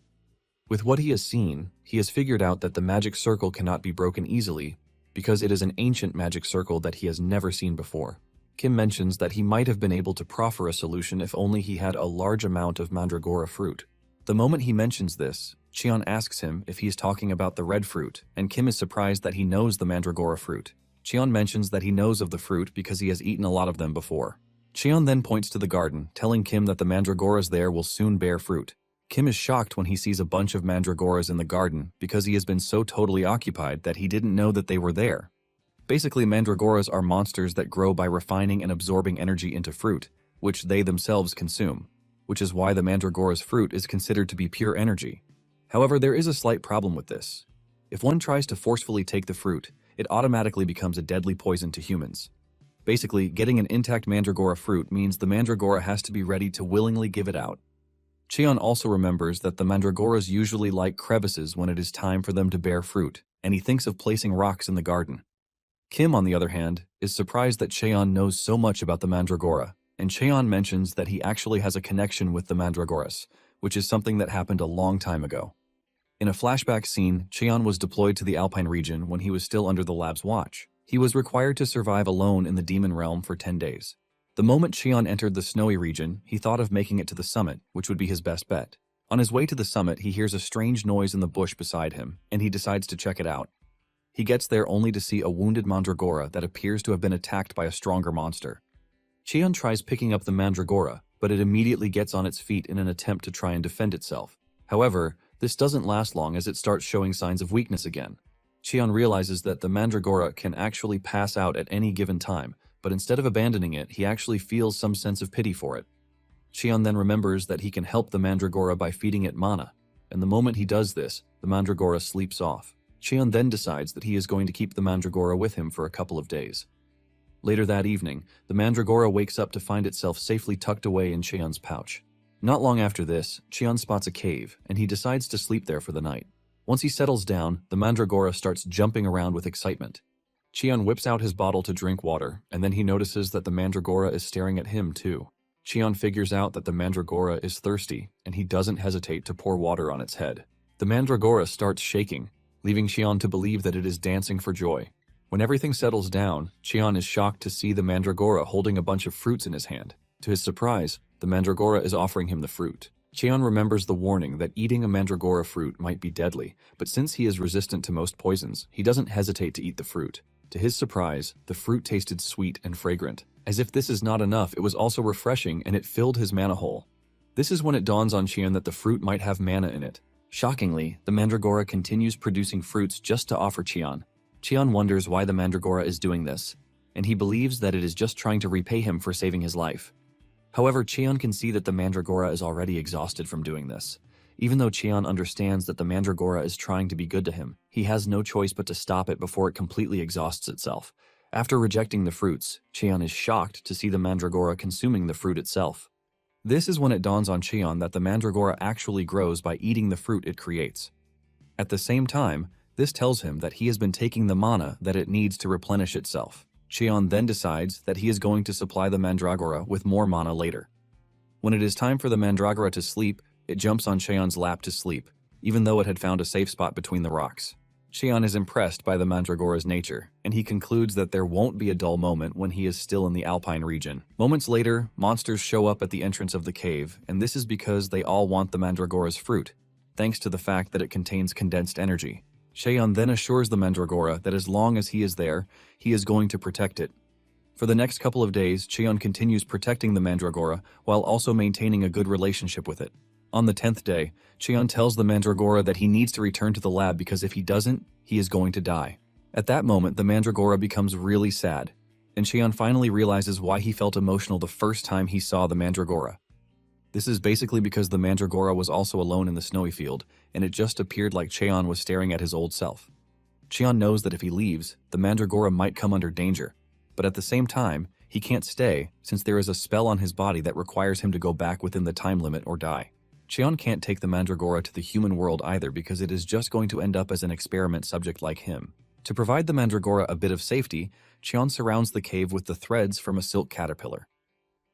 With what he has seen, he has figured out that the magic circle cannot be broken easily because it is an ancient magic circle that he has never seen before. Kim mentions that he might have been able to proffer a solution if only he had a large amount of mandragora fruit. The moment he mentions this, Cheon asks him if he is talking about the red fruit, and Kim is surprised that he knows the mandragora fruit. Cheon mentions that he knows of the fruit because he has eaten a lot of them before. Cheon then points to the garden, telling Kim that the mandragoras there will soon bear fruit. Kim is shocked when he sees a bunch of mandragoras in the garden because he has been so totally occupied that he didn't know that they were there. Basically, mandragoras are monsters that grow by refining and absorbing energy into fruit, which they themselves consume, which is why the mandragora's fruit is considered to be pure energy. However, there is a slight problem with this. If one tries to forcefully take the fruit, it automatically becomes a deadly poison to humans. Basically, getting an intact mandragora fruit means the mandragora has to be ready to willingly give it out. Cheon also remembers that the mandragoras usually like crevices when it is time for them to bear fruit, and he thinks of placing rocks in the garden. Kim, on the other hand, is surprised that Cheon knows so much about the mandragora, and Cheon mentions that he actually has a connection with the mandragoras, which is something that happened a long time ago. In a flashback scene, Cheon was deployed to the Alpine region when he was still under the lab's watch. He was required to survive alone in the demon realm for 10 days. The moment Cheon entered the snowy region, he thought of making it to the summit, which would be his best bet. On his way to the summit, he hears a strange noise in the bush beside him, and he decides to check it out. He gets there only to see a wounded mandragora that appears to have been attacked by a stronger monster. Cheon tries picking up the mandragora, but it immediately gets on its feet in an attempt to try and defend itself. However, this doesn't last long as it starts showing signs of weakness again. Cheon realizes that the mandragora can actually pass out at any given time, but instead of abandoning it, he actually feels some sense of pity for it. Cheon then remembers that he can help the mandragora by feeding it mana, and the moment he does this, the mandragora sleeps off. Cheon then decides that he is going to keep the mandragora with him for a couple of days. Later that evening, the mandragora wakes up to find itself safely tucked away in Cheon's pouch. Not long after this, Cheon spots a cave, and he decides to sleep there for the night. Once he settles down, the mandragora starts jumping around with excitement. Cheon whips out his bottle to drink water, and then he notices that the mandragora is staring at him too. Cheon figures out that the mandragora is thirsty, and he doesn't hesitate to pour water on its head. The mandragora starts shaking, leaving Cheon to believe that it is dancing for joy. When everything settles down, Cheon is shocked to see the mandragora holding a bunch of fruits in his hand. To his surprise, the mandragora is offering him the fruit. Cheon remembers the warning that eating a mandragora fruit might be deadly, but since he is resistant to most poisons, he doesn't hesitate to eat the fruit. To his surprise, the fruit tasted sweet and fragrant. As if this is not enough, it was also refreshing and it filled his mana hole. This is when it dawns on Cheon that the fruit might have mana in it. Shockingly, the mandragora continues producing fruits just to offer Cheon. Cheon wonders why the mandragora is doing this, and he believes that it is just trying to repay him for saving his life. However, Cheon can see that the mandragora is already exhausted from doing this. Even though Cheon understands that the mandragora is trying to be good to him, he has no choice but to stop it before it completely exhausts itself. After rejecting the fruits, Cheon is shocked to see the mandragora consuming the fruit itself. This is when it dawns on Cheon that the mandragora actually grows by eating the fruit it creates. At the same time, this tells him that he has been taking the mana that it needs to replenish itself. Cheon then decides that he is going to supply the mandragora with more mana later. When it is time for the mandragora to sleep, it jumps on Cheon's lap to sleep, even though it had found a safe spot between the rocks. Cheon is impressed by the mandragora's nature, and he concludes that there won't be a dull moment when he is still in the Alpine region. Moments later, monsters show up at the entrance of the cave, and this is because they all want the mandragora's fruit, thanks to the fact that it contains condensed energy. Cheon then assures the mandragora that as long as he is there, he is going to protect it. For the next couple of days, Cheon continues protecting the mandragora while also maintaining a good relationship with it. On the 10th day, Cheon tells the mandragora that he needs to return to the lab because if he doesn't, he is going to die. At that moment, the mandragora becomes really sad, and Cheon finally realizes why he felt emotional the first time he saw the mandragora. This is basically because the mandragora was also alone in the snowy field, and it just appeared like Cheon was staring at his old self. Cheon knows that if he leaves, the mandragora might come under danger, but at the same time, he can't stay since there is a spell on his body that requires him to go back within the time limit or die. Cheon can't take the mandragora to the human world either because it is just going to end up as an experiment subject like him. To provide the mandragora a bit of safety, Cheon surrounds the cave with the threads from a silk caterpillar.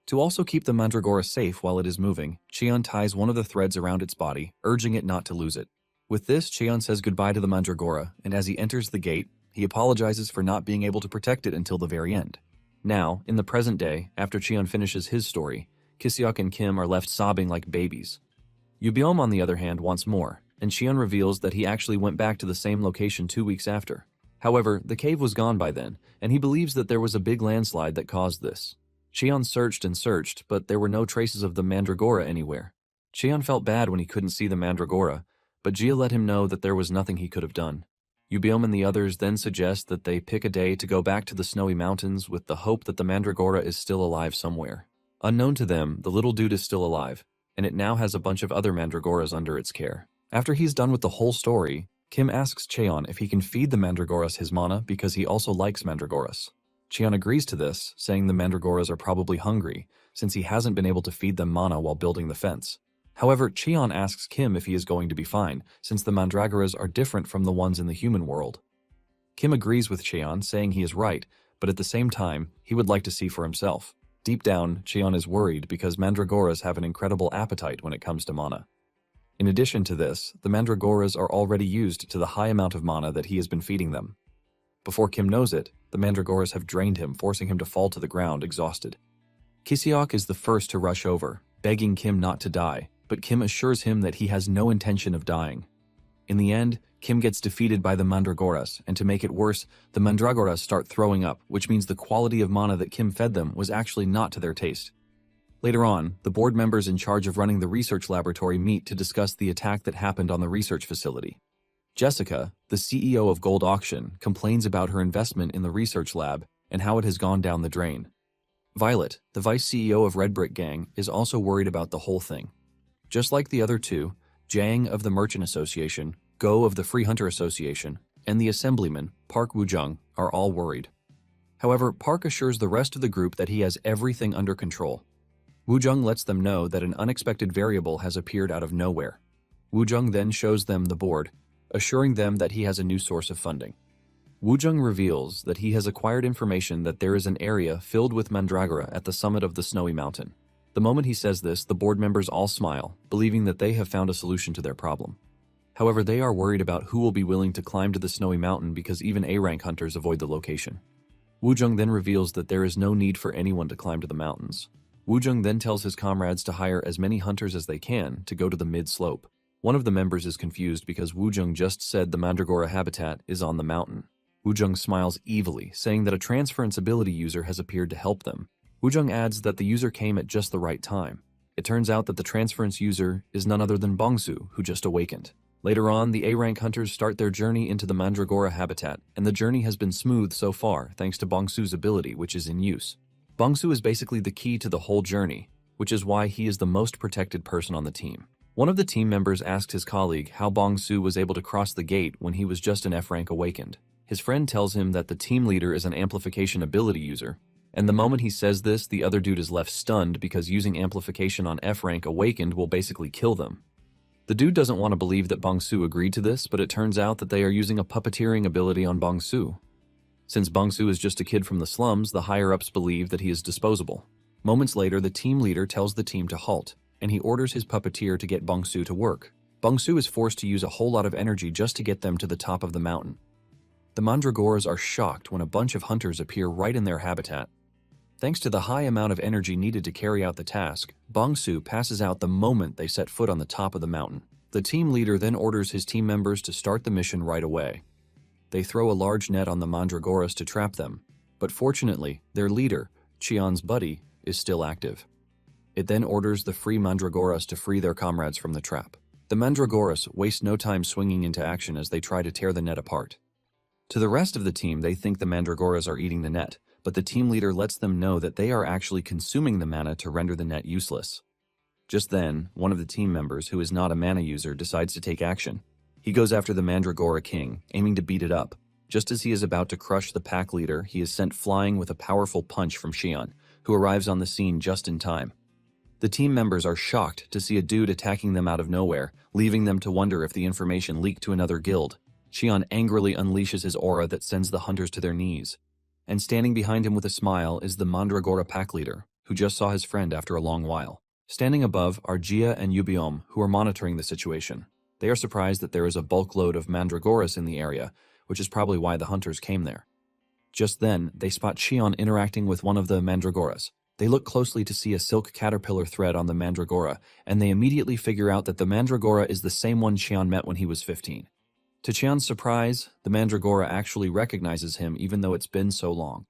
To also keep the mandragora safe while it is moving, Cheon ties one of the threads around its body, urging it not to lose it. With this, Cheon says goodbye to the mandragora, and as he enters the gate, he apologizes for not being able to protect it until the very end. Now, in the present day, after Cheon finishes his story, Kiseok and Kim are left sobbing like babies. Yubyom, on the other hand, wants more, and Cheon reveals that he actually went back to the same location 2 weeks after. However, the cave was gone by then, and he believes that there was a big landslide that caused this. Cheon searched and searched, but there were no traces of the mandragora anywhere. Cheon felt bad when he couldn't see the mandragora, but Jia let him know that there was nothing he could have done. Yubyom and the others then suggest that they pick a day to go back to the snowy mountains with the hope that the mandragora is still alive somewhere. Unknown to them, the little dude is still alive, and it now has a bunch of other mandragoras under its care. After he's done with the whole story, Kim asks Cheon if he can feed the mandragoras his mana because he also likes mandragoras. Cheon agrees to this, saying the mandragoras are probably hungry, since he hasn't been able to feed them mana while building the fence. However, Cheon asks Kim if he is going to be fine, since the mandragoras are different from the ones in the human world. Kim agrees with Cheon, saying he is right, but at the same time, he would like to see for himself. Deep down, Cheon is worried because mandragoras have an incredible appetite when it comes to mana. In addition to this, the mandragoras are already used to the high amount of mana that he has been feeding them. Before Kim knows it, the mandragoras have drained him, forcing him to fall to the ground exhausted. Kiseok is the first to rush over, begging Kim not to die, but Kim assures him that he has no intention of dying. In the end, Kim gets defeated by the mandragoras, and to make it worse, the mandragoras start throwing up, which means the quality of mana that Kim fed them was actually not to their taste. Later on, the board members in charge of running the research laboratory meet to discuss the attack that happened on the research facility. Jessica, the CEO of Gold Auction, complains about her investment in the research lab and how it has gone down the drain. Violet, the vice CEO of Red Brick Gang, is also worried about the whole thing. Just like the other two, Jang of the Merchant Association, Go of the Free Hunter Association, and the Assemblyman, Park Woo-jung, are all worried. However, Park assures the rest of the group that he has everything under control. Woo-jung lets them know that an unexpected variable has appeared out of nowhere. Woo-jung then shows them the board, assuring them that he has a new source of funding. Woo-jung reveals that he has acquired information that there is an area filled with mandragora at the summit of the snowy mountain. The moment he says this, the board members all smile, believing that they have found a solution to their problem. However, they are worried about who will be willing to climb to the snowy mountain because even A-rank hunters avoid the location. Woo-jung then reveals that there is no need for anyone to climb to the mountains. Woo-jung then tells his comrades to hire as many hunters as they can to go to the mid-slope. One of the members is confused because Woo-jung just said the mandragora habitat is on the mountain. Woo-jung smiles evilly, saying that a transference ability user has appeared to help them. Woo-jung adds that the user came at just the right time. It turns out that the transference user is none other than Bongsu, who just awakened. Later on, the A-rank hunters start their journey into the mandragora habitat, and the journey has been smooth so far thanks to Bongsu's ability, which is in use. Bongsu is basically the key to the whole journey, which is why he is the most protected person on the team. One of the team members asked his colleague how Bongsu was able to cross the gate when he was just an F-rank awakened. His friend tells him that the team leader is an amplification ability user, and the moment he says this, the other dude is left stunned because using amplification on F-rank awakened will basically kill them. The dude doesn't want to believe that Bongsu agreed to this, but it turns out that they are using a puppeteering ability on Bongsu. Since Bongsu is just a kid from the slums, the higher-ups believe that he is disposable. Moments later, the team leader tells the team to halt, and he orders his puppeteer to get Bongsu to work. Bongsu is forced to use a whole lot of energy just to get them to the top of the mountain. The mandragoras are shocked when a bunch of hunters appear right in their habitat. Thanks to the high amount of energy needed to carry out the task, Bongsu passes out the moment they set foot on the top of the mountain. The team leader then orders his team members to start the mission right away. They throw a large net on the mandragoras to trap them, but fortunately, their leader, Cheon's buddy, is still active. It then orders the free mandragoras to free their comrades from the trap. The mandragoras waste no time swinging into action as they try to tear the net apart. To the rest of the team, they think the mandragoras are eating the net, but the team leader lets them know that they are actually consuming the mana to render the net useless. Just then, one of the team members, who is not a mana user, decides to take action. He goes after the Mandragora King, aiming to beat it up. Just as he is about to crush the pack leader, he is sent flying with a powerful punch from Xion, who arrives on the scene just in time. The team members are shocked to see a dude attacking them out of nowhere, leaving them to wonder if the information leaked to another guild. Xian angrily unleashes his aura that sends the hunters to their knees. And standing behind him with a smile is the Mandragora pack leader, who just saw his friend after a long while. Standing above are Jia and Yubiom, who are monitoring the situation. They are surprised that there is a bulk load of Mandragoras in the area, which is probably why the hunters came there. Just then, they spot Xian interacting with one of the Mandragoras. They look closely to see a silk caterpillar thread on the Mandragora, and they immediately figure out that the Mandragora is the same one Xian met when he was 15. To Xian's surprise, the Mandragora actually recognizes him even though it's been so long.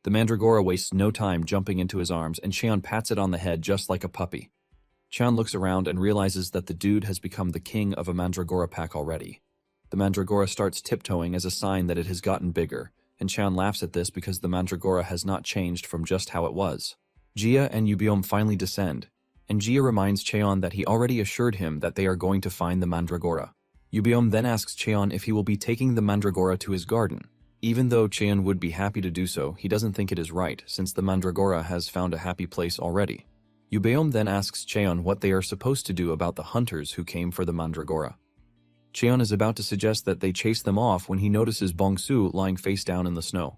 The Mandragora wastes no time jumping into his arms, and Xian pats it on the head just like a puppy. Xian looks around and realizes that the dude has become the king of a Mandragora pack already. The Mandragora starts tiptoeing as a sign that it has gotten bigger, and Xian laughs at this because the Mandragora has not changed from just how it was. Jia and Yubiom finally descend, and Jia reminds Cheon that he already assured him that they are going to find the Mandragora. Yubiom then asks Cheon if he will be taking the Mandragora to his garden. Even though Cheon would be happy to do so, he doesn't think it is right, since the Mandragora has found a happy place already. Yubiom then asks Cheon what they are supposed to do about the hunters who came for the Mandragora. Cheon is about to suggest that they chase them off when he notices Bongsu lying face down in the snow.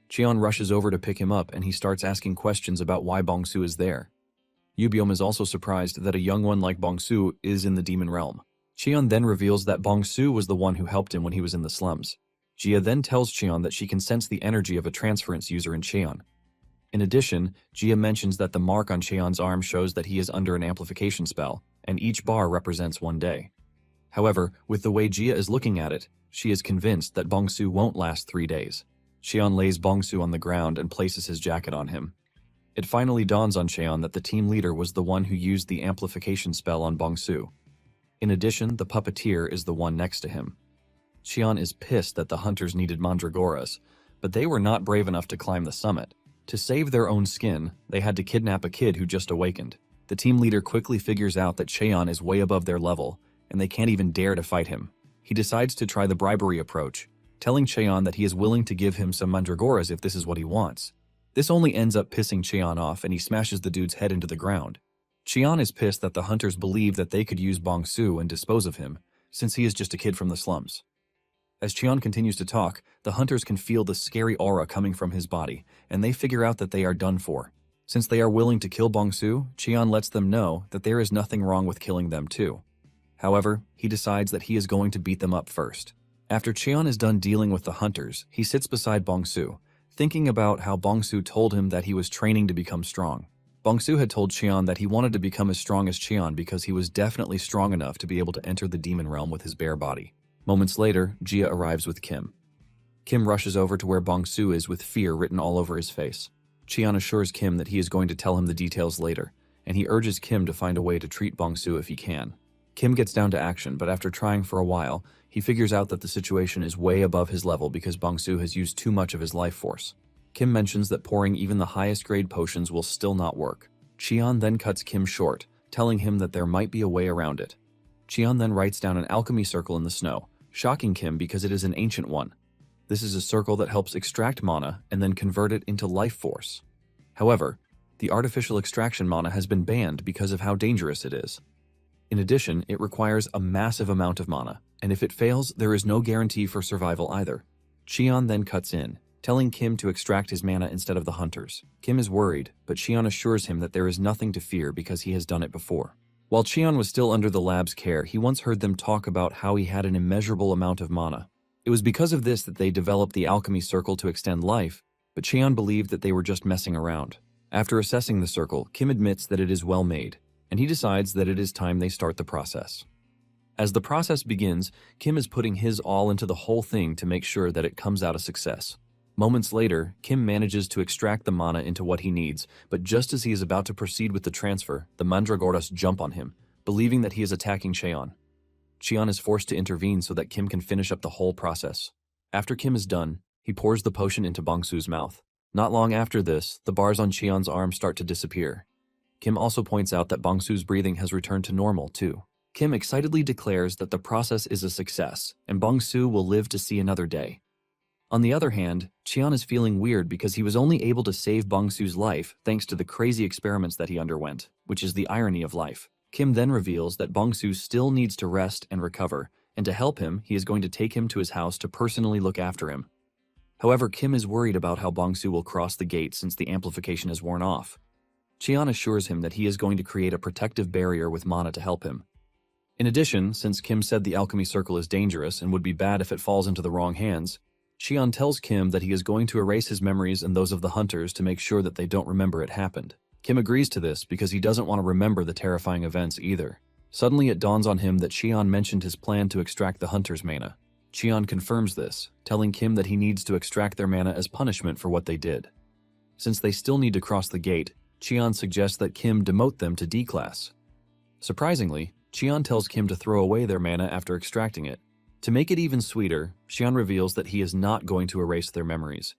Cheon rushes over to pick him up, and he starts asking questions about why Bongsu is there. Yubiom is also surprised that a young one like Bongsu is in the demon realm. Cheon then reveals that Bongsu was the one who helped him when he was in the slums. Jia then tells Cheon that she can sense the energy of a transference user in Cheon. In addition, Jia mentions that the mark on Cheon's arm shows that he is under an amplification spell, and each bar represents 1 day. However, with the way Jia is looking at it, she is convinced that Bongsu won't last 3 days. Cheon lays Bongsu on the ground and places his jacket on him. It finally dawns on Cheon that the team leader was the one who used the amplification spell on Bongsu. In addition, the puppeteer is the one next to him. Cheon is pissed that the hunters needed Mandragoras, but they were not brave enough to climb the summit. To save their own skin, they had to kidnap a kid who just awakened. The team leader quickly figures out that Cheon is way above their level, and they can't even dare to fight him. He decides to try the bribery approach, telling Cheon that he is willing to give him some Mandragoras if this is what he wants. This only ends up pissing Cheon off, and he smashes the dude's head into the ground. Cheon is pissed that the hunters believe that they could use Bongsu and dispose of him, since he is just a kid from the slums. As Cheon continues to talk, the hunters can feel the scary aura coming from his body, and they figure out that they are done for. Since they are willing to kill Bongsu, Cheon lets them know that there is nothing wrong with killing them too. However, he decides that he is going to beat them up first. After Cheon is done dealing with the hunters, he sits beside Bongsu, thinking about how Bongsu told him that he was training to become strong. Bongsu had told Cheon that he wanted to become as strong as Cheon because he was definitely strong enough to be able to enter the demon realm with his bare body. Moments later, Jia arrives with Kim. Kim rushes over to where Bongsu is with fear written all over his face. Cheon assures Kim that he is going to tell him the details later, and he urges Kim to find a way to treat Bongsu if he can. Kim gets down to action, but after trying for a while, he figures out that the situation is way above his level because Bongsu has used too much of his life force. Kim mentions that pouring even the highest grade potions will still not work. Cheon then cuts Kim short, telling him that there might be a way around it. Cheon then writes down an alchemy circle in the snow, shocking Kim because it is an ancient one. This is a circle that helps extract mana and then convert it into life force. However, the artificial extraction mana has been banned because of how dangerous it is. In addition, it requires a massive amount of mana, and if it fails, there is no guarantee for survival either. Cheon then cuts in, telling Kim to extract his mana instead of the hunters. Kim is worried, but Cheon assures him that there is nothing to fear because he has done it before. While Cheon was still under the lab's care, he once heard them talk about how he had an immeasurable amount of mana. It was because of this that they developed the alchemy circle to extend life, but Cheon believed that they were just messing around. After assessing the circle, Kim admits that it is well made, and he decides that it is time they start the process. As the process begins, Kim is putting his all into the whole thing to make sure that it comes out a success. Moments later, Kim manages to extract the mana into what he needs, but just as he is about to proceed with the transfer, the Mandragoras jump on him, believing that he is attacking Cheon. Cheon is forced to intervene so that Kim can finish up the whole process. After Kim is done, he pours the potion into Bongsu's mouth. Not long after this, the bars on Cheon's arm start to disappear. Kim also points out that Bongsu's breathing has returned to normal, too. Kim excitedly declares that the process is a success, and Bongsu will live to see another day. On the other hand, Cheon is feeling weird because he was only able to save Bongsu's life thanks to the crazy experiments that he underwent, which is the irony of life. Kim then reveals that Bongsu still needs to rest and recover, and to help him, he is going to take him to his house to personally look after him. However, Kim is worried about how Bongsu will cross the gate since the amplification has worn off. Cheon assures him that he is going to create a protective barrier with mana to help him. In addition, since Kim said the alchemy circle is dangerous and would be bad if it falls into the wrong hands, Cheon tells Kim that he is going to erase his memories and those of the hunters to make sure that they don't remember it happened. Kim agrees to this because he doesn't want to remember the terrifying events either. Suddenly it dawns on him that Cheon mentioned his plan to extract the hunter's mana. Cheon confirms this, telling Kim that he needs to extract their mana as punishment for what they did. Since they still need to cross the gate, Cheon suggests that Kim demote them to D class. Surprisingly, Cheon tells Kim to throw away their mana after extracting it. To make it even sweeter, Cheon reveals that he is not going to erase their memories.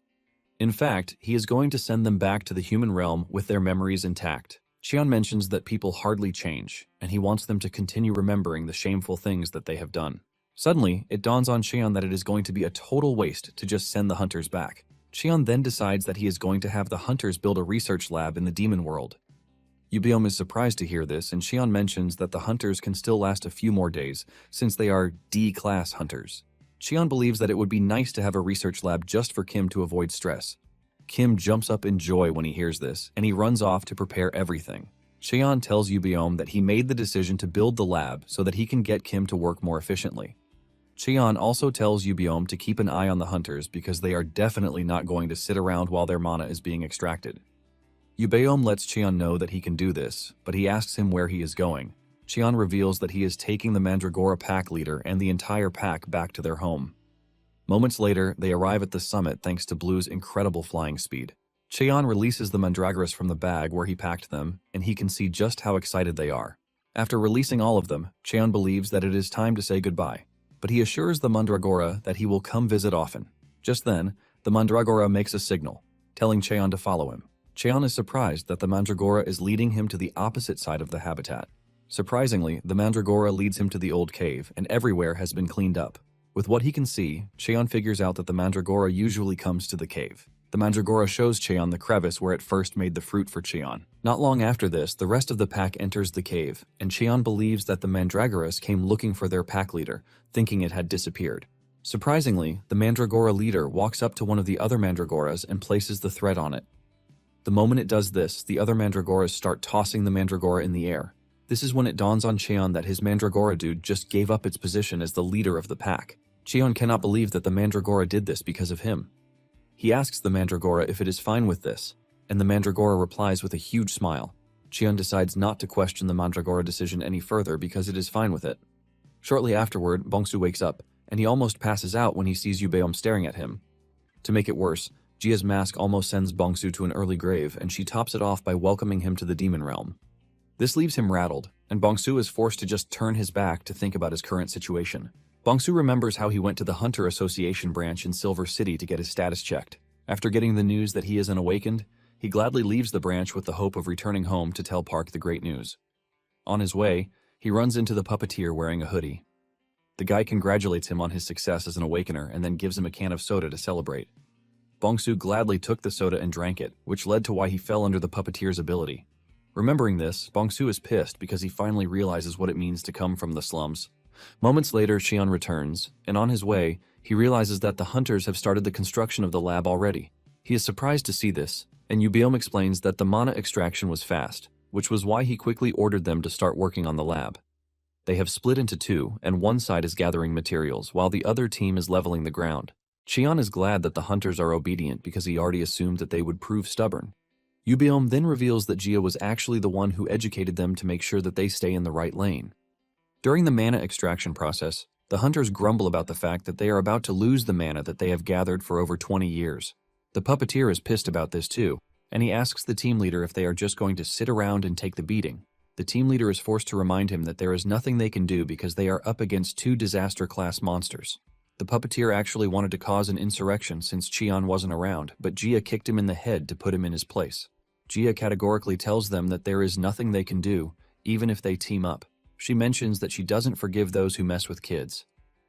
In fact, he is going to send them back to the human realm with their memories intact. Cheon mentions that people hardly change, and he wants them to continue remembering the shameful things that they have done. Suddenly, it dawns on Cheon that it is going to be a total waste to just send the hunters back. Cheon then decides that he is going to have the hunters build a research lab in the demon world. Yubiom is surprised to hear this, and Cheon mentions that the hunters can still last a few more days, since they are D-class hunters. Cheon believes that it would be nice to have a research lab just for Kim to avoid stress. Kim jumps up in joy when he hears this, and he runs off to prepare everything. Cheon tells Yubiom that he made the decision to build the lab so that he can get Kim to work more efficiently. Cheon also tells Yubiom to keep an eye on the hunters because they are definitely not going to sit around while their mana is being extracted. Yubiom lets Cheon know that he can do this, but he asks him where he is going. Cheon reveals that he is taking the Mandragora pack leader and the entire pack back to their home. Moments later, they arrive at the summit thanks to Blue's incredible flying speed. Cheon releases the Mandragoras from the bag where he packed them, and he can see just how excited they are. After releasing all of them, Cheon believes that it is time to say goodbye, but he assures the Mandragora that he will come visit often. Just then, the Mandragora makes a signal, telling Cheon to follow him. Cheon is surprised that the Mandragora is leading him to the opposite side of the habitat. Surprisingly, the Mandragora leads him to the old cave, and everywhere has been cleaned up. With what he can see, Cheon figures out that the Mandragora usually comes to the cave. The Mandragora shows Cheon the crevice where it first made the fruit for Cheon. Not long after this, the rest of the pack enters the cave, and Cheon believes that the Mandragoras came looking for their pack leader, thinking it had disappeared. Surprisingly, the Mandragora leader walks up to one of the other Mandragoras and places the thread on it. The moment it does this, the other Mandragoras start tossing the Mandragora in the air. This is when it dawns on Cheon that his Mandragora dude just gave up its position as the leader of the pack. Cheon cannot believe that the Mandragora did this because of him. He asks the Mandragora if it is fine with this, and the Mandragora replies with a huge smile. Cheon decides not to question the Mandragora decision any further because it is fine with it. Shortly afterward, Bongsu wakes up, and he almost passes out when he sees Yubeom staring at him. To make it worse, Jia's mask almost sends Bongsu to an early grave, and she tops it off by welcoming him to the demon realm. This leaves him rattled, and Bongsu is forced to just turn his back to think about his current situation. Bongsu remembers how he went to the Hunter Association branch in Silver City to get his status checked. After getting the news that he is an awakened, he gladly leaves the branch with the hope of returning home to tell Park the great news. On his way, he runs into the puppeteer wearing a hoodie. The guy congratulates him on his success as an awakener and then gives him a can of soda to celebrate. Bongsu gladly took the soda and drank it, which led to why he fell under the puppeteer's ability. Remembering this, Bongsu is pissed because he finally realizes what it means to come from the slums. Moments later, Cheon returns, and on his way, he realizes that the hunters have started the construction of the lab already. He is surprised to see this, and Yubiom explains that the mana extraction was fast, which was why he quickly ordered them to start working on the lab. They have split into two, and one side is gathering materials, while the other team is leveling the ground. Cheon is glad that the hunters are obedient because he already assumed that they would prove stubborn. Yubiom then reveals that Jia was actually the one who educated them to make sure that they stay in the right lane. During the mana extraction process, the hunters grumble about the fact that they are about to lose the mana that they have gathered for over 20 years. The puppeteer is pissed about this too, and he asks the team leader if they are just going to sit around and take the beating. The team leader is forced to remind him that there is nothing they can do because they are up against two disaster-class monsters. The puppeteer actually wanted to cause an insurrection since Cheon wasn't around, but Jia kicked him in the head to put him in his place. Jia categorically tells them that there is nothing they can do, even if they team up. She mentions that she doesn't forgive those who mess with kids.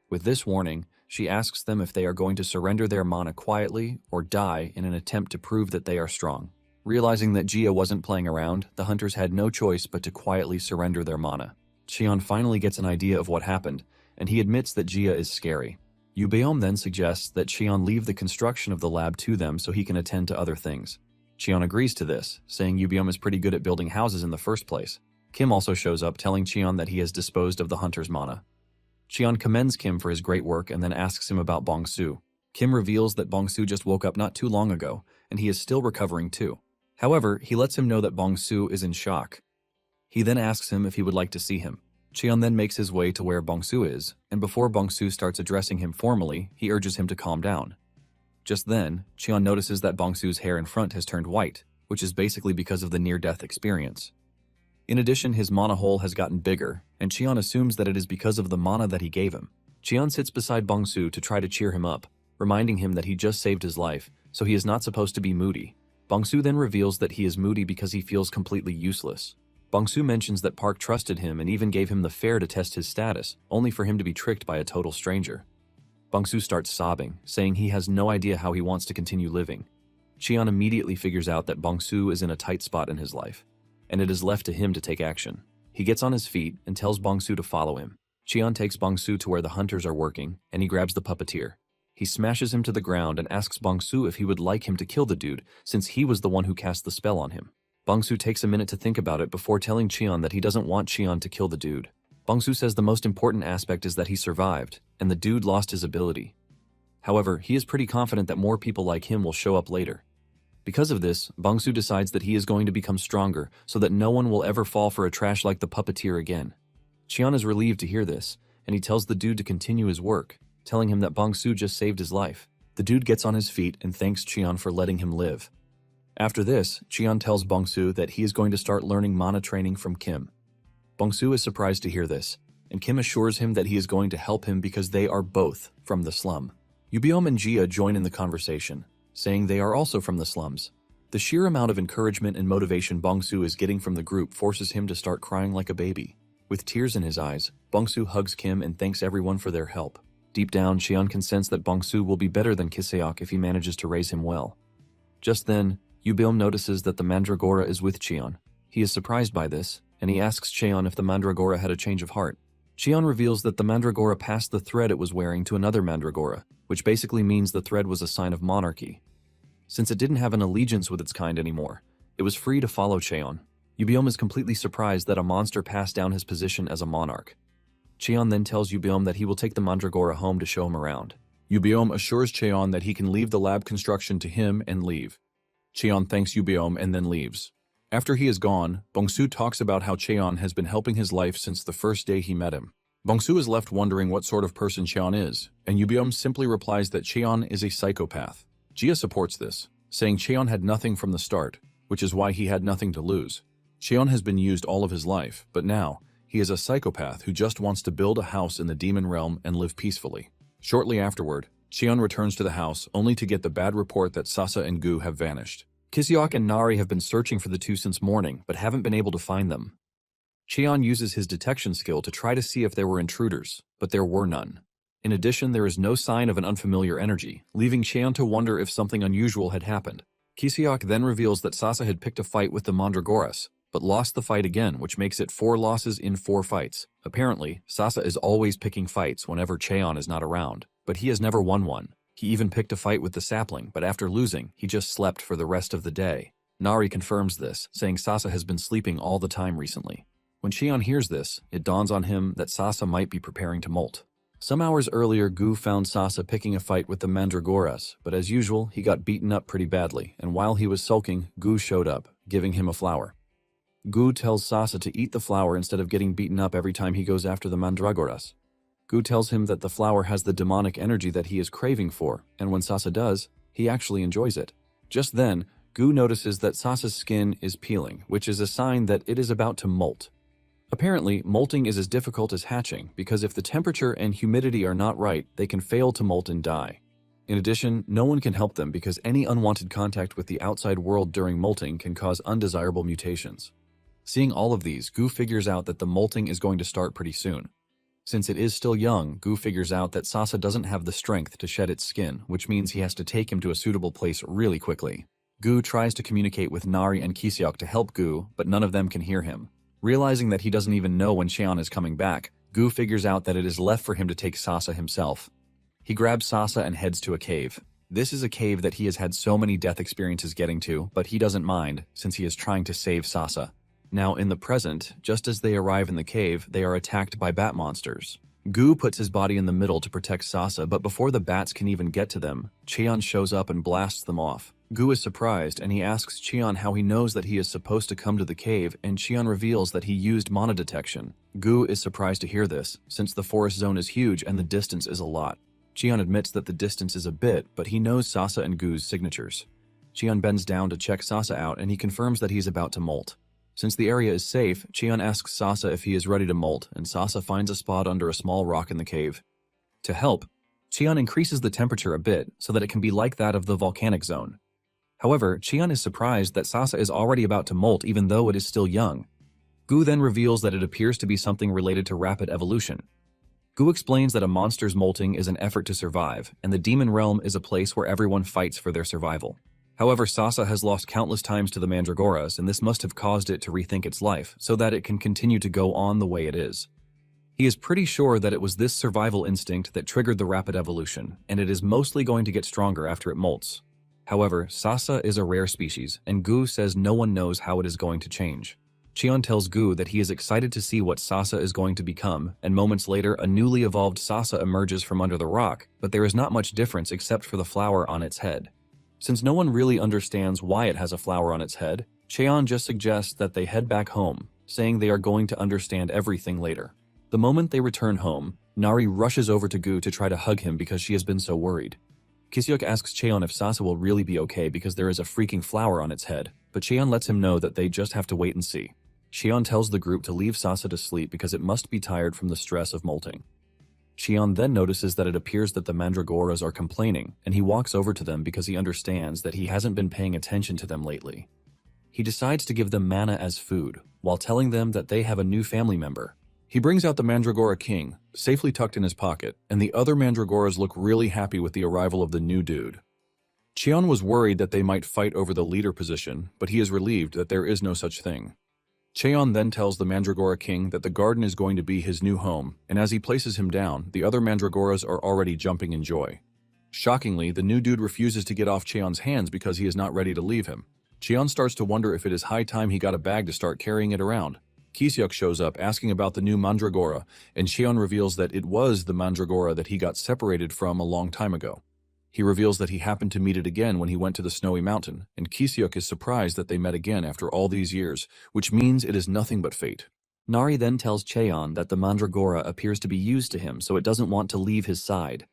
With this warning, she asks them if they are going to surrender their mana quietly or die in an attempt to prove that they are strong. Realizing that Jia wasn't playing around, the hunters had no choice but to quietly surrender their mana. Cheon finally gets an idea of what happened, and he admits that Jia is scary. Yubeom then suggests that Cheon leave the construction of the lab to them so he can attend to other things. Cheon agrees to this, saying Yubeom is pretty good at building houses in the first place. Kim also shows up, telling Cheon that he has disposed of the hunter's mana. Cheon commends Kim for his great work and then asks him about Bongsu. Kim reveals that Bongsu just woke up not too long ago, and he is still recovering too. However, he lets him know that Bongsu is in shock. He then asks him if he would like to see him. Cheon then makes his way to where Bongsu is, and before Bongsu starts addressing him formally, he urges him to calm down. Just then, Cheon notices that Bongsu's hair in front has turned white, which is basically because of the near-death experience. In addition, his mana hole has gotten bigger, and Cheon assumes that it is because of the mana that he gave him. Cheon sits beside Bongsu to try to cheer him up, reminding him that he just saved his life, so he is not supposed to be moody. Bongsu then reveals that he is moody because he feels completely useless. Bongsu mentions that Park trusted him and even gave him the fare to test his status, only for him to be tricked by a total stranger. Bongsu starts sobbing, saying he has no idea how he wants to continue living. Cheon immediately figures out that Bongsu is in a tight spot in his life, and it is left to him to take action. He gets on his feet and tells Bongsu to follow him. Cheon takes Bongsu to where the hunters are working, and he grabs the puppeteer. He smashes him to the ground and asks Bongsu if he would like him to kill the dude, since he was the one who cast the spell on him. Bongsu takes a minute to think about it before telling Cheon that he doesn't want Cheon to kill the dude. Bongsu says the most important aspect is that he survived, and the dude lost his ability. However, he is pretty confident that more people like him will show up later. Because of this, Bongsu decides that he is going to become stronger so that no one will ever fall for a trash like the puppeteer again. Cheon is relieved to hear this, and he tells the dude to continue his work, telling him that Bongsu just saved his life. The dude gets on his feet and thanks Cheon for letting him live. After this, Cheon tells Bongsu that he is going to start learning mana training from Kim. Bongsu is surprised to hear this, and Kim assures him that he is going to help him because they are both from the slum. Yubeom and Jia join in the conversation, saying they are also from the slums. The sheer amount of encouragement and motivation Bongsu is getting from the group forces him to start crying like a baby. With tears in his eyes, Bongsu hugs Kim and thanks everyone for their help. Deep down, Cheon can sense that Bongsu will be better than Kiseok if he manages to raise him well. Just then, Yubeom notices that the Mandragora is with Cheon. He is surprised by this, and he asks Cheon if the Mandragora had a change of heart. Cheon reveals that the Mandragora passed the thread it was wearing to another Mandragora, which basically means the thread was a sign of monarchy. Since it didn't have an allegiance with its kind anymore, it was free to follow Cheon. Yubeom is completely surprised that a monster passed down his position as a monarch. Cheon then tells Yubeom that he will take the Mandragora home to show him around. Yubeom assures Cheon that he can leave the lab construction to him and leave. Cheon thanks Yubeom and then leaves. After he is gone, Bongsu talks about how Cheon has been helping his life since the first day he met him. Bongsu is left wondering what sort of person Cheon is, and Yubeom simply replies that Cheon is a psychopath. Jia supports this, saying Cheon had nothing from the start, which is why he had nothing to lose. Cheon has been used all of his life, but now, he is a psychopath who just wants to build a house in the demon realm and live peacefully. Shortly afterward, Cheon returns to the house only to get the bad report that Sasa and Gu have vanished. Kiseok and Nari have been searching for the two since morning, but haven't been able to find them. Cheon uses his detection skill to try to see if there were intruders, but there were none. In addition, there is no sign of an unfamiliar energy, leaving Cheon to wonder if something unusual had happened. Kiseok then reveals that Sasa had picked a fight with the Mandragoras, but lost the fight again, which makes it 4 losses in 4 fights. Apparently, Sasa is always picking fights whenever Cheon is not around, but he has never won one. He even picked a fight with the sapling, but after losing, he just slept for the rest of the day. Nari confirms this, saying Sasa has been sleeping all the time recently. When Cheon hears this, it dawns on him that Sasa might be preparing to molt. Some hours earlier, Gu found Sasa picking a fight with the Mandragoras, but as usual, he got beaten up pretty badly, and while he was sulking, Gu showed up, giving him a flower. Gu tells Sasa to eat the flower instead of getting beaten up every time he goes after the Mandragoras. Gu tells him that the flower has the demonic energy that he is craving for, and when Sasa does, he actually enjoys it. Just then, Gu notices that Sasa's skin is peeling, which is a sign that it is about to molt. Apparently, molting is as difficult as hatching, because if the temperature and humidity are not right, they can fail to molt and die. In addition, no one can help them because any unwanted contact with the outside world during molting can cause undesirable mutations. Seeing all of these, Gu figures out that the molting is going to start pretty soon. Since it is still young, Gu figures out that Sasa doesn't have the strength to shed its skin, which means he has to take him to a suitable place really quickly. Gu tries to communicate with Nari and Kiseok to help Gu, but none of them can hear him. Realizing that he doesn't even know when Cheon is coming back, Gu figures out that it is left for him to take Sasa himself. He grabs Sasa and heads to a cave. This is a cave that he has had so many death experiences getting to, but he doesn't mind, since he is trying to save Sasa. Now, in the present, just as they arrive in the cave, they are attacked by bat monsters. Gu puts his body in the middle to protect Sasa, but before the bats can even get to them, Cheon shows up and blasts them off. Gu is surprised, and he asks Cheon how he knows that he is supposed to come to the cave, and Cheon reveals that he used mana detection. Gu is surprised to hear this, since the forest zone is huge and the distance is a lot. Cheon admits that the distance is a bit, but he knows Sasa and Gu's signatures. Cheon bends down to check Sasa out, and he confirms that he's about to molt. Since the area is safe, Cheon asks Sasa if he is ready to molt, and Sasa finds a spot under a small rock in the cave. To help, Cheon increases the temperature a bit so that it can be like that of the volcanic zone. However, Cheon is surprised that Sasa is already about to molt even though it is still young. Gu then reveals that it appears to be something related to rapid evolution. Gu explains that a monster's molting is an effort to survive, and the demon realm is a place where everyone fights for their survival. However, Sasa has lost countless times to the mandragoras, and this must have caused it to rethink its life, so that it can continue to go on the way it is. He is pretty sure that it was this survival instinct that triggered the rapid evolution, and it is mostly going to get stronger after it molts. However, Sasa is a rare species, and Gu says no one knows how it is going to change. Cheon tells Gu that he is excited to see what Sasa is going to become, and moments later a newly evolved Sasa emerges from under the rock, but there is not much difference except for the flower on its head. Since no one really understands why it has a flower on its head, Cheon just suggests that they head back home, saying they are going to understand everything later. The moment they return home, Nari rushes over to Gu to try to hug him because she has been so worried. Kiseok asks Cheon if Sasa will really be okay because there is a freaking flower on its head, but Cheon lets him know that they just have to wait and see. Cheon tells the group to leave Sasa to sleep because it must be tired from the stress of molting. Cheon then notices that it appears that the mandragoras are complaining, and he walks over to them because he understands that he hasn't been paying attention to them lately. He decides to give them mana as food, while telling them that they have a new family member. He brings out the Mandragora King, safely tucked in his pocket, and the other mandragoras look really happy with the arrival of the new dude. Cheon was worried that they might fight over the leader position, but he is relieved that there is no such thing. Cheon then tells the Mandragora King that the garden is going to be his new home, and as he places him down, the other mandragoras are already jumping in joy. Shockingly, the new dude refuses to get off Cheon's hands because he is not ready to leave him. Cheon starts to wonder if it is high time he got a bag to start carrying it around. Kiseok shows up asking about the new mandragora, and Cheon reveals that it was the mandragora that he got separated from a long time ago. He reveals that he happened to meet it again when he went to the snowy mountain, and Kiseok is surprised that they met again after all these years, which means it is nothing but fate. Nari then tells Cheon that the mandragora appears to be used to him, so it doesn't want to leave his side.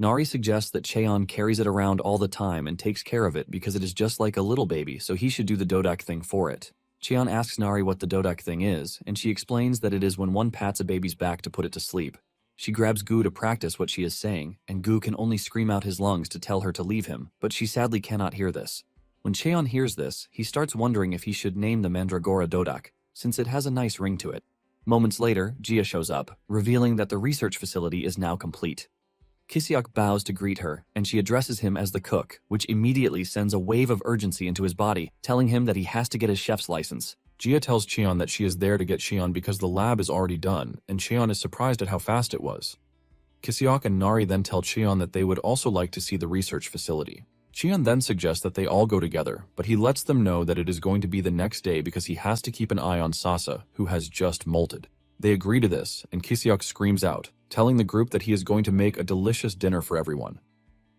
Nari suggests that Cheon carries it around all the time and takes care of it because it is just like a little baby, so he should do the dodak thing for it. Cheon asks Nari what the dodak thing is, and she explains that it is when one pats a baby's back to put it to sleep. She grabs Gu to practice what she is saying, and Gu can only scream out his lungs to tell her to leave him, but she sadly cannot hear this. When Cheon hears this, he starts wondering if he should name the mandragora Dodak, since it has a nice ring to it. Moments later, Jia shows up, revealing that the research facility is now complete. Kiseok bows to greet her, and she addresses him as the cook, which immediately sends a wave of urgency into his body, telling him that he has to get his chef's license. Jia tells Cheon that she is there to get Cheon because the lab is already done, and Cheon is surprised at how fast it was. Kiseok and Nari then tell Cheon that they would also like to see the research facility. Cheon then suggests that they all go together, but he lets them know that it is going to be the next day because he has to keep an eye on Sasa, who has just molted. They agree to this, and Kiseok screams out, telling the group that he is going to make a delicious dinner for everyone.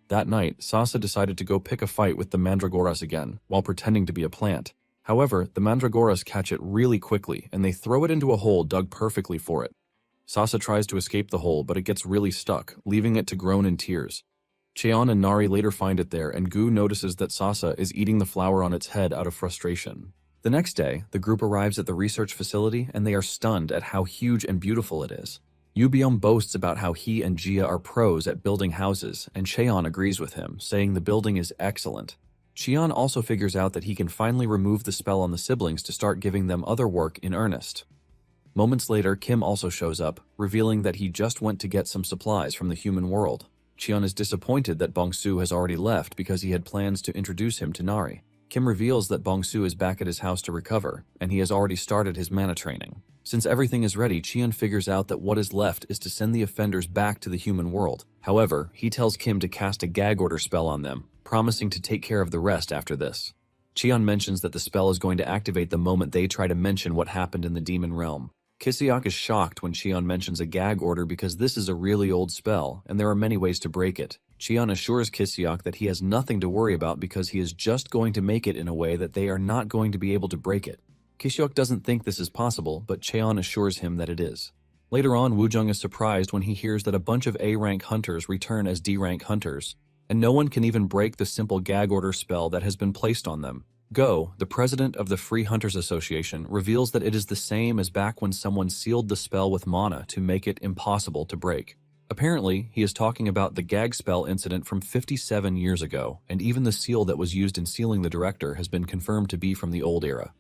That night, Sasa decided to go pick a fight with the mandragoras again, while pretending to be a plant. However, the mandragoras catch it really quickly, and they throw it into a hole dug perfectly for it. Sasa tries to escape the hole, but it gets really stuck, leaving it to groan in tears. Cheon and Nari later find it there, and Gu notices that Sasa is eating the flower on its head out of frustration. The next day, the group arrives at the research facility, and they are stunned at how huge and beautiful it is. Yubiom boasts about how he and Jia are pros at building houses, and Cheon agrees with him, saying the building is excellent. Cheon also figures out that he can finally remove the spell on the siblings to start giving them other work in earnest. Moments later, Kim also shows up, revealing that he just went to get some supplies from the human world. Cheon is disappointed that Bong-soo has already left because he had plans to introduce him to Nari. Kim reveals that Bong-soo is back at his house to recover, and he has already started his mana training. Since everything is ready, Cheon figures out that what is left is to send the offenders back to the human world. However, he tells Kim to cast a gag order spell on them, promising to take care of the rest after this. Cheon mentions that the spell is going to activate the moment they try to mention what happened in the demon realm. Kiseok is shocked when Cheon mentions a gag order because this is a really old spell, and there are many ways to break it. Cheon assures Kiseok that he has nothing to worry about because he is just going to make it in a way that they are not going to be able to break it. Kiseok doesn't think this is possible, but Cheon assures him that it is. Later on, Woojung is surprised when he hears that a bunch of A-rank hunters return as D-rank hunters, and no one can even break the simple gag order spell that has been placed on them. Go, the president of the Free Hunters Association, reveals that it is the same as back when someone sealed the spell with mana to make it impossible to break. Apparently, he is talking about the gag spell incident from 57 years ago, and even the seal that was used in sealing the director has been confirmed to be from the old era.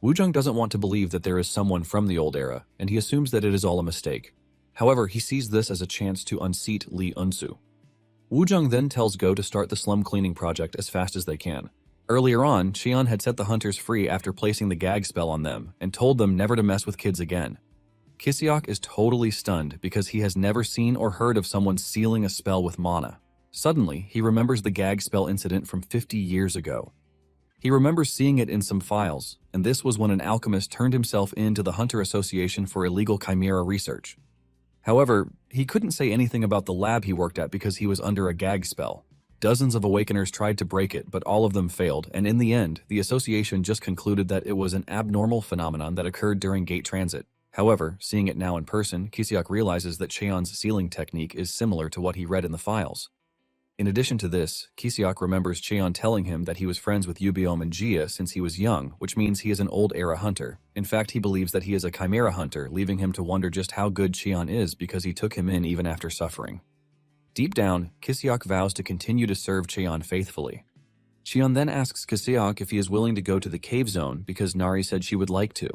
Woojung doesn't want to believe that there is someone from the old era, and he assumes that it is all a mistake. However, he sees this as a chance to unseat Lee Eun-soo. Woojung then tells Go to start the slum cleaning project as fast as they can. Earlier on, Cheon had set the hunters free after placing the gag spell on them and told them never to mess with kids again. Kiseok is totally stunned because he has never seen or heard of someone sealing a spell with mana. Suddenly, he remembers the gag spell incident from 50 years ago. He remembers seeing it in some files, and this was when an alchemist turned himself in to the Hunter Association for illegal Chimera research. However, he couldn't say anything about the lab he worked at because he was under a gag spell. Dozens of Awakeners tried to break it, but all of them failed, and in the end, the association just concluded that it was an abnormal phenomenon that occurred during gate transit. However, seeing it now in person, Kiseok realizes that Cheon's sealing technique is similar to what he read in the files. In addition to this, Kiseok remembers Cheon telling him that he was friends with Yubiom and Jia since he was young, which means he is an old-era hunter. In fact, he believes that he is a Chimera hunter, leaving him to wonder just how good Cheon is because he took him in even after suffering. Deep down, Kiseok vows to continue to serve Cheon faithfully. Cheon then asks Kiseok if he is willing to go to the cave zone because Nari said she would like to.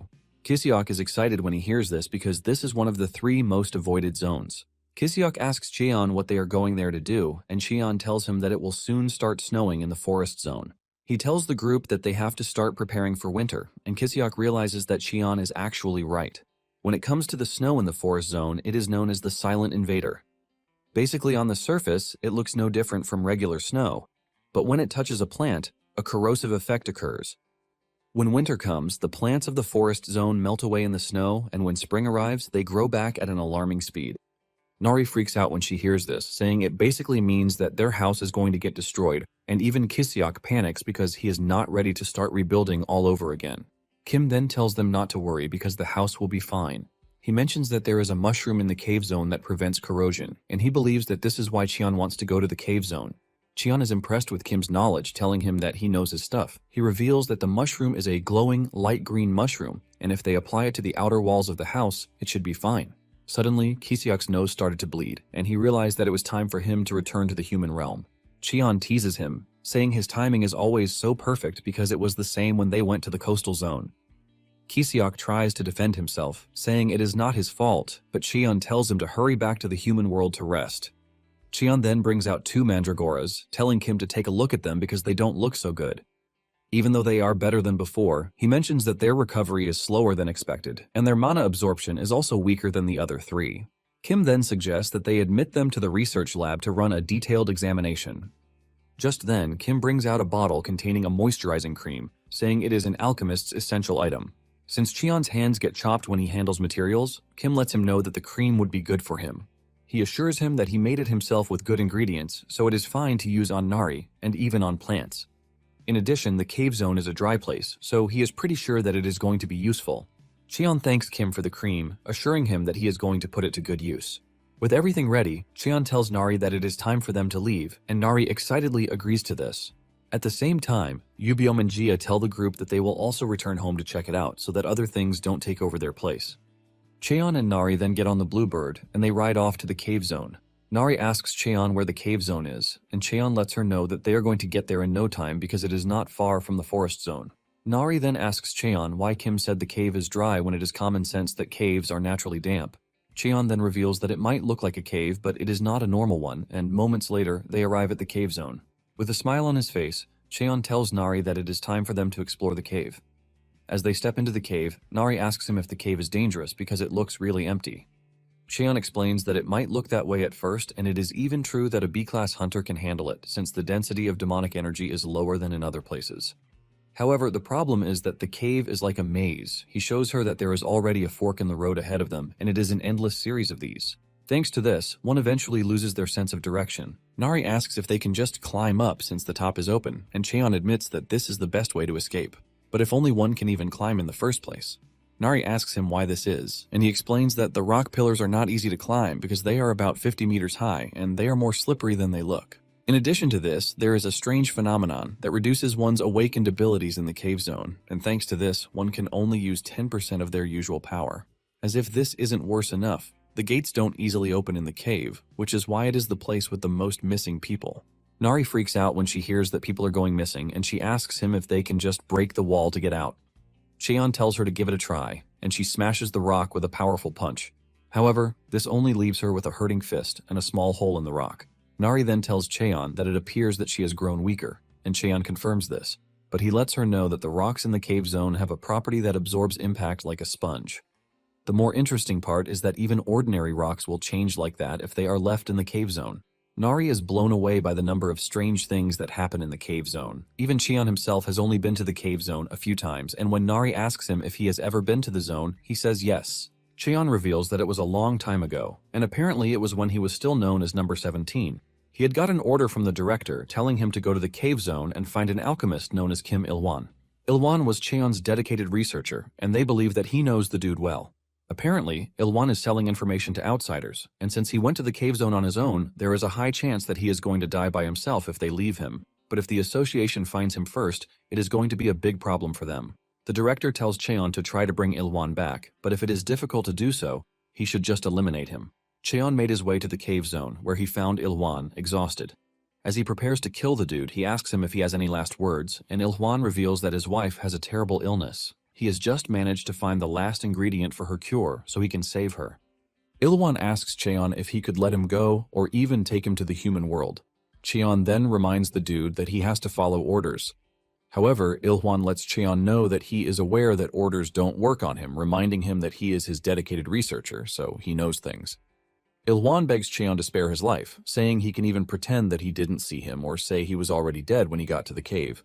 Kiseok is excited when he hears this because this is one of the 3 most avoided zones. Kiseok asks Cheon what they are going there to do, and Cheon tells him that it will soon start snowing in the forest zone. He tells the group that they have to start preparing for winter, and Kiseok realizes that Cheon is actually right. When it comes to the snow in the forest zone, it is known as the Silent Invader. Basically, on the surface, it looks no different from regular snow, but when it touches a plant, a corrosive effect occurs. When winter comes, the plants of the forest zone melt away in the snow, and when spring arrives, they grow back at an alarming speed. Nari freaks out when she hears this, saying it basically means that their house is going to get destroyed, and even Kiseok panics because he is not ready to start rebuilding all over again. Kim then tells them not to worry because the house will be fine. He mentions that there is a mushroom in the cave zone that prevents corrosion, and he believes that this is why Cheon wants to go to the cave zone. Cheon is impressed with Kim's knowledge, telling him that he knows his stuff. He reveals that the mushroom is a glowing, light green mushroom, and if they apply it to the outer walls of the house, it should be fine. Suddenly, Kiseok's nose started to bleed, and he realized that it was time for him to return to the human realm. Cheon teases him, saying his timing is always so perfect because it was the same when they went to the coastal zone. Kiseok tries to defend himself, saying it is not his fault, but Cheon tells him to hurry back to the human world to rest. Cheon then brings out 2 mandragoras, telling Kim to take a look at them because they don't look so good. Even though they are better than before, he mentions that their recovery is slower than expected, and their mana absorption is also weaker than the other 3. Kim then suggests that they admit them to the research lab to run a detailed examination. Just then, Kim brings out a bottle containing a moisturizing cream, saying it is an alchemist's essential item. Since Cheon's hands get chopped when he handles materials, Kim lets him know that the cream would be good for him. He assures him that he made it himself with good ingredients, so it is fine to use on Nari, and even on plants. In addition, the cave zone is a dry place, so he is pretty sure that it is going to be useful. Cheon thanks Kim for the cream, assuring him that he is going to put it to good use. With everything ready, Cheon tells Nari that it is time for them to leave, and Nari excitedly agrees to this. At the same time, Yubiom and Jia tell the group that they will also return home to check it out so that other things don't take over their place. Cheon and Nari then get on the Bluebird, and they ride off to the cave zone. Nari asks Cheon where the cave zone is, and Cheon lets her know that they are going to get there in no time because it is not far from the forest zone. Nari then asks Cheon why Kim said the cave is dry when it is common sense that caves are naturally damp. Cheon then reveals that it might look like a cave, but it is not a normal one, and moments later, they arrive at the cave zone. With a smile on his face, Cheon tells Nari that it is time for them to explore the cave. As they step into the cave, Nari asks him if the cave is dangerous because it looks really empty. Cheon explains that it might look that way at first, and it is even true that a B-class hunter can handle it, since the density of demonic energy is lower than in other places. However, the problem is that the cave is like a maze. He shows her that there is already a fork in the road ahead of them, and it is an endless series of these. Thanks to this, one eventually loses their sense of direction. Nari asks if they can just climb up since the top is open, and Cheon admits that this is the best way to escape. But if only one can even climb in the first place. Nari asks him why this is, and he explains that the rock pillars are not easy to climb because they are about 50 meters high, and they are more slippery than they look. In addition to this, there is a strange phenomenon that reduces one's awakened abilities in the cave zone, and thanks to this, one can only use 10% of their usual power. As if this isn't worse enough, the gates don't easily open in the cave, which is why it is the place with the most missing people. Nari freaks out when she hears that people are going missing, and she asks him if they can just break the wall to get out. Cheon tells her to give it a try, and she smashes the rock with a powerful punch. However, this only leaves her with a hurting fist and a small hole in the rock. Nari then tells Cheon that it appears that she has grown weaker, and Cheon confirms this, but he lets her know that the rocks in the cave zone have a property that absorbs impact like a sponge. The more interesting part is that even ordinary rocks will change like that if they are left in the cave zone. Nari is blown away by the number of strange things that happen in the cave zone. Even Cheon himself has only been to the cave zone a few times, and when Nari asks him if he has ever been to the zone, he says yes. Cheon reveals that it was a long time ago, and apparently it was when he was still known as number 17. He had got an order from the director telling him to go to the cave zone and find an alchemist known as Kim Il-won. Il-won was Cheon's dedicated researcher, and they believe that he knows the dude well. Apparently, Il-won is selling information to outsiders, and since he went to the cave zone on his own, there is a high chance that he is going to die by himself if they leave him. But if the association finds him first, it is going to be a big problem for them. The director tells Cheon to try to bring Il-won back, but if it is difficult to do so, he should just eliminate him. Cheon made his way to the cave zone, where he found Il-won, exhausted. As he prepares to kill the dude, he asks him if he has any last words, and Il-won reveals that his wife has a terrible illness. He has just managed to find the last ingredient for her cure, so he can save her. Il-won asks Cheon if he could let him go, or even take him to the human world. Cheon then reminds the dude that he has to follow orders. However, Il-won lets Cheon know that he is aware that orders don't work on him, reminding him that he is his dedicated researcher, so he knows things. Il-won begs Cheon to spare his life, saying he can even pretend that he didn't see him or say he was already dead when he got to the cave.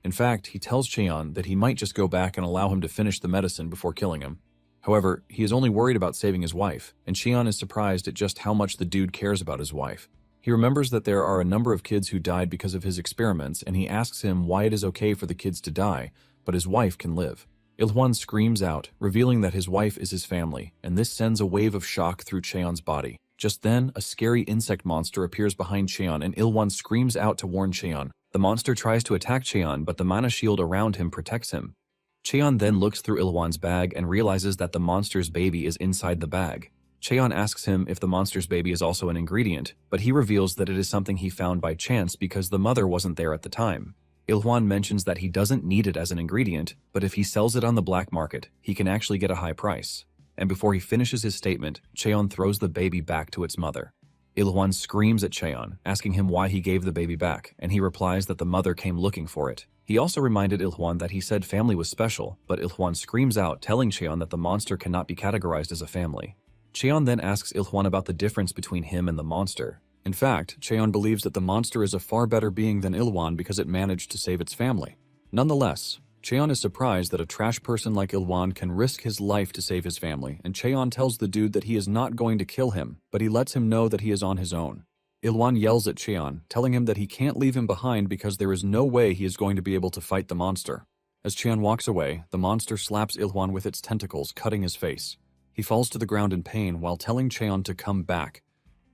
In fact, he tells Cheon that he might just go back and allow him to finish the medicine before killing him. However, he is only worried about saving his wife, and Cheon is surprised at just how much the dude cares about his wife. He remembers that there are a number of kids who died because of his experiments, and he asks him why it is okay for the kids to die, but his wife can live. Il-won screams out, revealing that his wife is his family, and this sends a wave of shock through Cheon's body. Just then, a scary insect monster appears behind Cheon, and Il-won screams out to warn Cheon. The monster tries to attack Cheon, but the mana shield around him protects him. Cheon then looks through Il-won's bag and realizes that the monster's baby is inside the bag. Cheon asks him if the monster's baby is also an ingredient, but he reveals that it is something he found by chance because the mother wasn't there at the time. Il-won mentions that he doesn't need it as an ingredient, but if he sells it on the black market, he can actually get a high price. And before he finishes his statement, Cheon throws the baby back to its mother. Il-won screams at Cheon, asking him why he gave the baby back, and he replies that the mother came looking for it. He also reminded Il-won that he said family was special, but Il-won screams out, telling Cheon that the monster cannot be categorized as a family. Cheon then asks Il-won about the difference between him and the monster. In fact, Cheon believes that the monster is a far better being than Il-won because it managed to save its family. Nonetheless, Cheon is surprised that a trash person like Il-won can risk his life to save his family, and Cheon tells the dude that he is not going to kill him, but he lets him know that he is on his own. Il-won yells at Cheon, telling him that he can't leave him behind because there is no way he is going to be able to fight the monster. As Cheon walks away, the monster slaps Il-won with its tentacles, cutting his face. He falls to the ground in pain while telling Cheon to come back.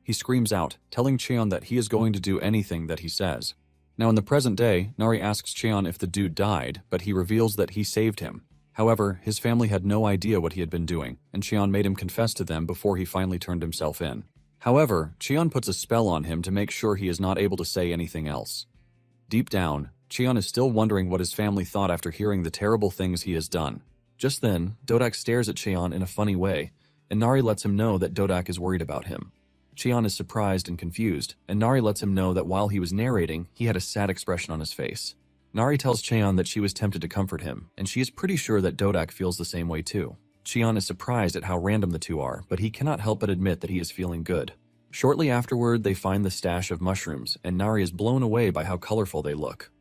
He screams out, telling Cheon that he is going to do anything that he says. Now in the present day, Nari asks Cheon if the dude died, but he reveals that he saved him. However, his family had no idea what he had been doing, and Cheon made him confess to them before he finally turned himself in. However, Cheon puts a spell on him to make sure he is not able to say anything else. Deep down, Cheon is still wondering what his family thought after hearing the terrible things he has done. Just then, Dodak stares at Cheon in a funny way, and Nari lets him know that Dodak is worried about him. Cheon is surprised and confused, and Nari lets him know that while he was narrating, he had a sad expression on his face. Nari tells Cheon that she was tempted to comfort him, and she is pretty sure that Dodak feels the same way too. Cheon is surprised at how random the two are, but he cannot help but admit that he is feeling good. Shortly afterward, they find the stash of mushrooms, and Nari is blown away by how colorful they look.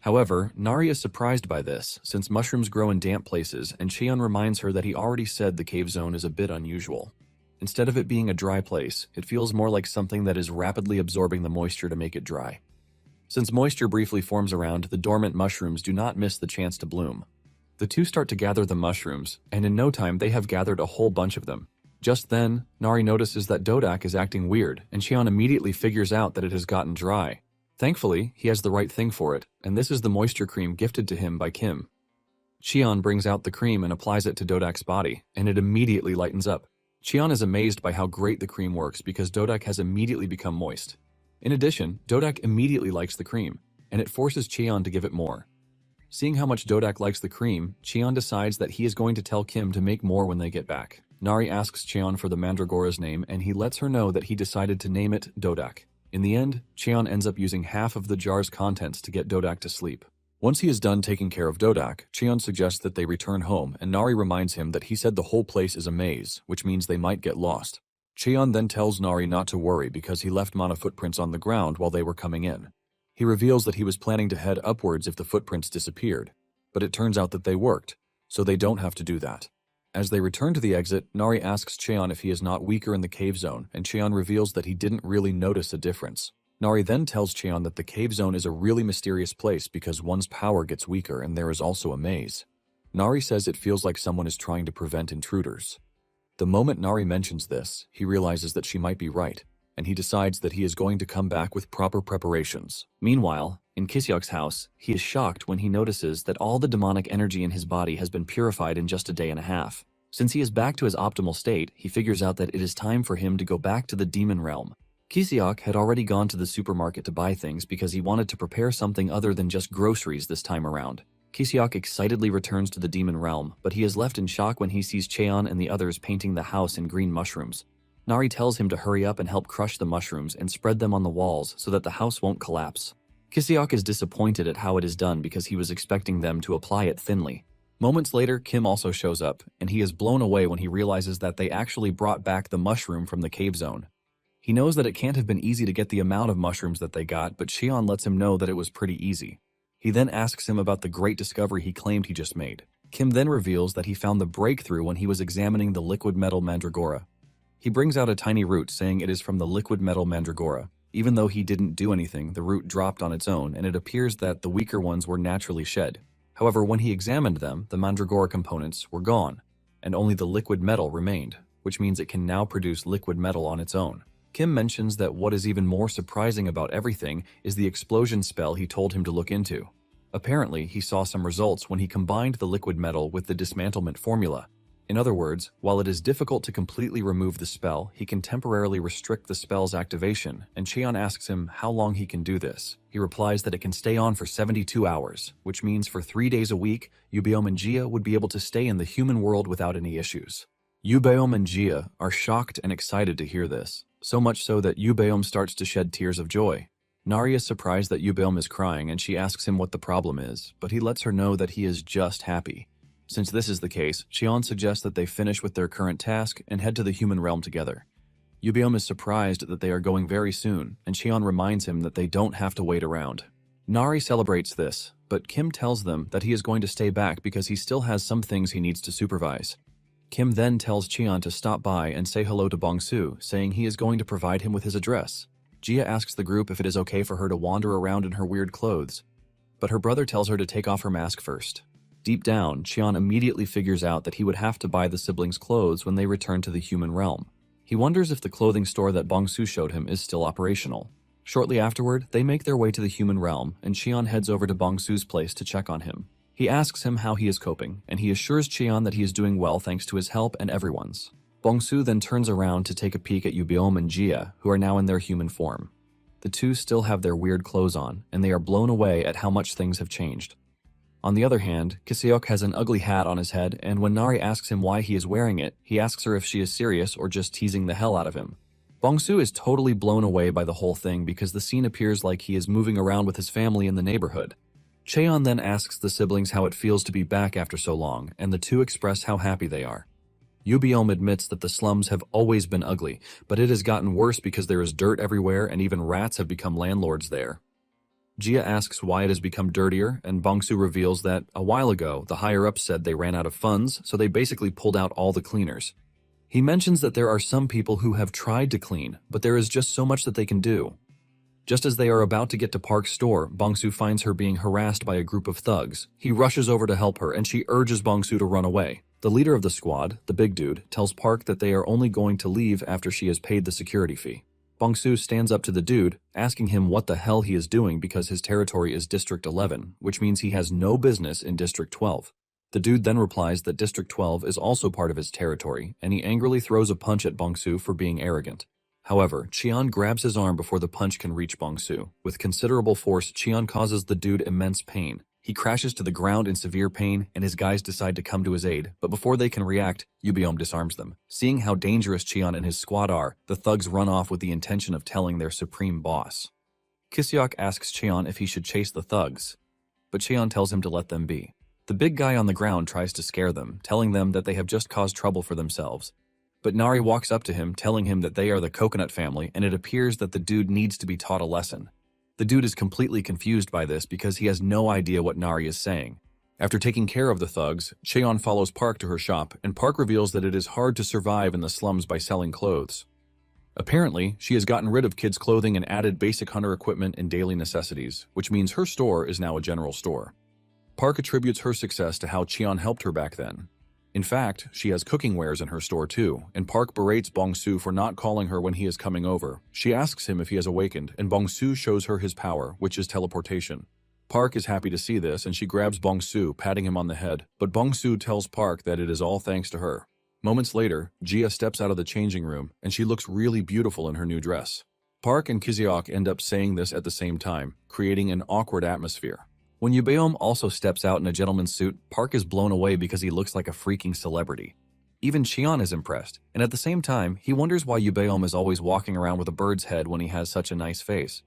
However, Nari is surprised by this, since mushrooms grow in damp places, and Cheon reminds her that he already said the cave zone is a bit unusual. Instead of it being a dry place, it feels more like something that is rapidly absorbing the moisture to make it dry. Since moisture briefly forms around, the dormant mushrooms do not miss the chance to bloom. The two start to gather the mushrooms, and in no time they have gathered a whole bunch of them. Just then, Nari notices that Dodak is acting weird, and Cheon immediately figures out that it has gotten dry. Thankfully, he has the right thing for it, and this is the moisture cream gifted to him by Kim. Cheon brings out the cream and applies it to Dodak's body, and it immediately lightens up. Cheon is amazed by how great the cream works because Dodak has immediately become moist. In addition, Dodak immediately likes the cream, and it forces Cheon to give it more. Seeing how much Dodak likes the cream, Cheon decides that he is going to tell Kim to make more when they get back. Nari asks Cheon for the mandragora's name, and he lets her know that he decided to name it Dodak. In the end, Cheon ends up using half of the jar's contents to get Dodak to sleep. Once he is done taking care of Dodak, Cheon suggests that they return home, and Nari reminds him that he said the whole place is a maze, which means they might get lost. Cheon then tells Nari not to worry because he left mana footprints on the ground while they were coming in. He reveals that he was planning to head upwards if the footprints disappeared, but it turns out that they worked, so they don't have to do that. As they return to the exit, Nari asks Cheon if he is not weaker in the cave zone, and Cheon reveals that he didn't really notice a difference. Nari then tells Cheon that the cave zone is a really mysterious place because one's power gets weaker and there is also a maze. Nari says it feels like someone is trying to prevent intruders. The moment Nari mentions this, he realizes that she might be right, and he decides that he is going to come back with proper preparations. Meanwhile, in Kiseok's house, he is shocked when he notices that all the demonic energy in his body has been purified in just a day and a half. Since he is back to his optimal state, he figures out that it is time for him to go back to the demon realm. Kiseok had already gone to the supermarket to buy things because he wanted to prepare something other than just groceries this time around. Kiseok excitedly returns to the demon realm, but he is left in shock when he sees Cheon and the others painting the house in green mushrooms. Nari tells him to hurry up and help crush the mushrooms and spread them on the walls so that the house won't collapse. Kiseok is disappointed at how it is done because he was expecting them to apply it thinly. Moments later, Kim also shows up, and he is blown away when he realizes that they actually brought back the mushroom from the cave zone. He knows that it can't have been easy to get the amount of mushrooms that they got, but Cheon lets him know that it was pretty easy. He then asks him about the great discovery he claimed he just made. Kim then reveals that he found the breakthrough when he was examining the liquid metal mandragora. He brings out a tiny root saying it is from the liquid metal mandragora. Even though he didn't do anything, the root dropped on its own, and it appears that the weaker ones were naturally shed. However, when he examined them, the mandragora components were gone, and only the liquid metal remained, which means it can now produce liquid metal on its own. Kim mentions that what is even more surprising about everything is the explosion spell he told him to look into. Apparently, he saw some results when he combined the liquid metal with the dismantlement formula. In other words, while it is difficult to completely remove the spell, he can temporarily restrict the spell's activation, and Cheon asks him how long he can do this. He replies that it can stay on for 72 hours, which means for 3 days a week, Yubeom and Jia would be able to stay in the human world without any issues. Yubeom and Jia are shocked and excited to hear this, so much so that Yubeom starts to shed tears of joy. Nari is surprised that Yubeom is crying, and she asks him what the problem is, but he lets her know that he is just happy. Since this is the case, Cheon suggests that they finish with their current task and head to the human realm together. Yubeom is surprised that they are going very soon, and Cheon reminds him that they don't have to wait around. Nari celebrates this, but Kim tells them that he is going to stay back because he still has some things he needs to supervise. Kim then tells Cheon to stop by and say hello to Bongsu, saying he is going to provide him with his address. Jia asks the group if it is okay for her to wander around in her weird clothes, but her brother tells her to take off her mask first. Deep down, Cheon immediately figures out that he would have to buy the siblings clothes when they return to the human realm. He wonders if the clothing store that Bongsu showed him is still operational. Shortly afterward, they make their way to the human realm, and Cheon heads over to Bongsu's place to check on him. He asks him how he is coping, and he assures Cheon that he is doing well thanks to his help and everyone's. Bongsu then turns around to take a peek at Yubeom and Jia, who are now in their human form. The two still have their weird clothes on, and they are blown away at how much things have changed. On the other hand, Kiseok has an ugly hat on his head, and when Nari asks him why he is wearing it, he asks her if she is serious or just teasing the hell out of him. Bongsu is totally blown away by the whole thing because the scene appears like he is moving around with his family in the neighborhood. Cheon then asks the siblings how it feels to be back after so long, and the two express how happy they are. Yubiom admits that the slums have always been ugly, but it has gotten worse because there is dirt everywhere and even rats have become landlords there. Jia asks why it has become dirtier, and Bongsu reveals that, a while ago, the higher-ups said they ran out of funds, so they basically pulled out all the cleaners. He mentions that there are some people who have tried to clean, but there is just so much that they can do. Just as they are about to get to Park's store, Bongsu finds her being harassed by a group of thugs. He rushes over to help her, and she urges Bongsu to run away. The leader of the squad, the big dude, tells Park that they are only going to leave after she has paid the security fee. Bongsu stands up to the dude, asking him what the hell he is doing because his territory is District 11, which means he has no business in District 12. The dude then replies that District 12 is also part of his territory, and he angrily throws a punch at Bongsu for being arrogant. However, Cheon grabs his arm before the punch can reach Bongsu. With considerable force, Cheon causes the dude immense pain. He crashes to the ground in severe pain, and his guys decide to come to his aid, but before they can react, Yubiom disarms them. Seeing how dangerous Cheon and his squad are, the thugs run off with the intention of telling their supreme boss. Kiseok asks Cheon if he should chase the thugs, but Cheon tells him to let them be. The big guy on the ground tries to scare them, telling them that they have just caused trouble for themselves. But Nari walks up to him, telling him that they are the Coconut family, and it appears that the dude needs to be taught a lesson. The dude is completely confused by this because he has no idea what Nari is saying. After taking care of the thugs, Cheon follows Park to her shop, and Park reveals that it is hard to survive in the slums by selling clothes. Apparently, she has gotten rid of kids' clothing and added basic hunter equipment and daily necessities, which means her store is now a general store. Park attributes her success to how Cheon helped her back then. In fact, she has cooking wares in her store too, and Park berates Bongsu for not calling her when he is coming over. She asks him if he has awakened, and Bongsu shows her his power, which is teleportation. Park is happy to see this, and she grabs Bongsu, patting him on the head, but Bongsu tells Park that it is all thanks to her. Moments later, Jia steps out of the changing room, and she looks really beautiful in her new dress. Park and Kiseok end up saying this at the same time, creating an awkward atmosphere. When Yubeom also steps out in a gentleman's suit, Park is blown away because he looks like a freaking celebrity. Even Cheon is impressed, and at the same time, he wonders why Yubeom is always walking around with a bird's head when he has such a nice face.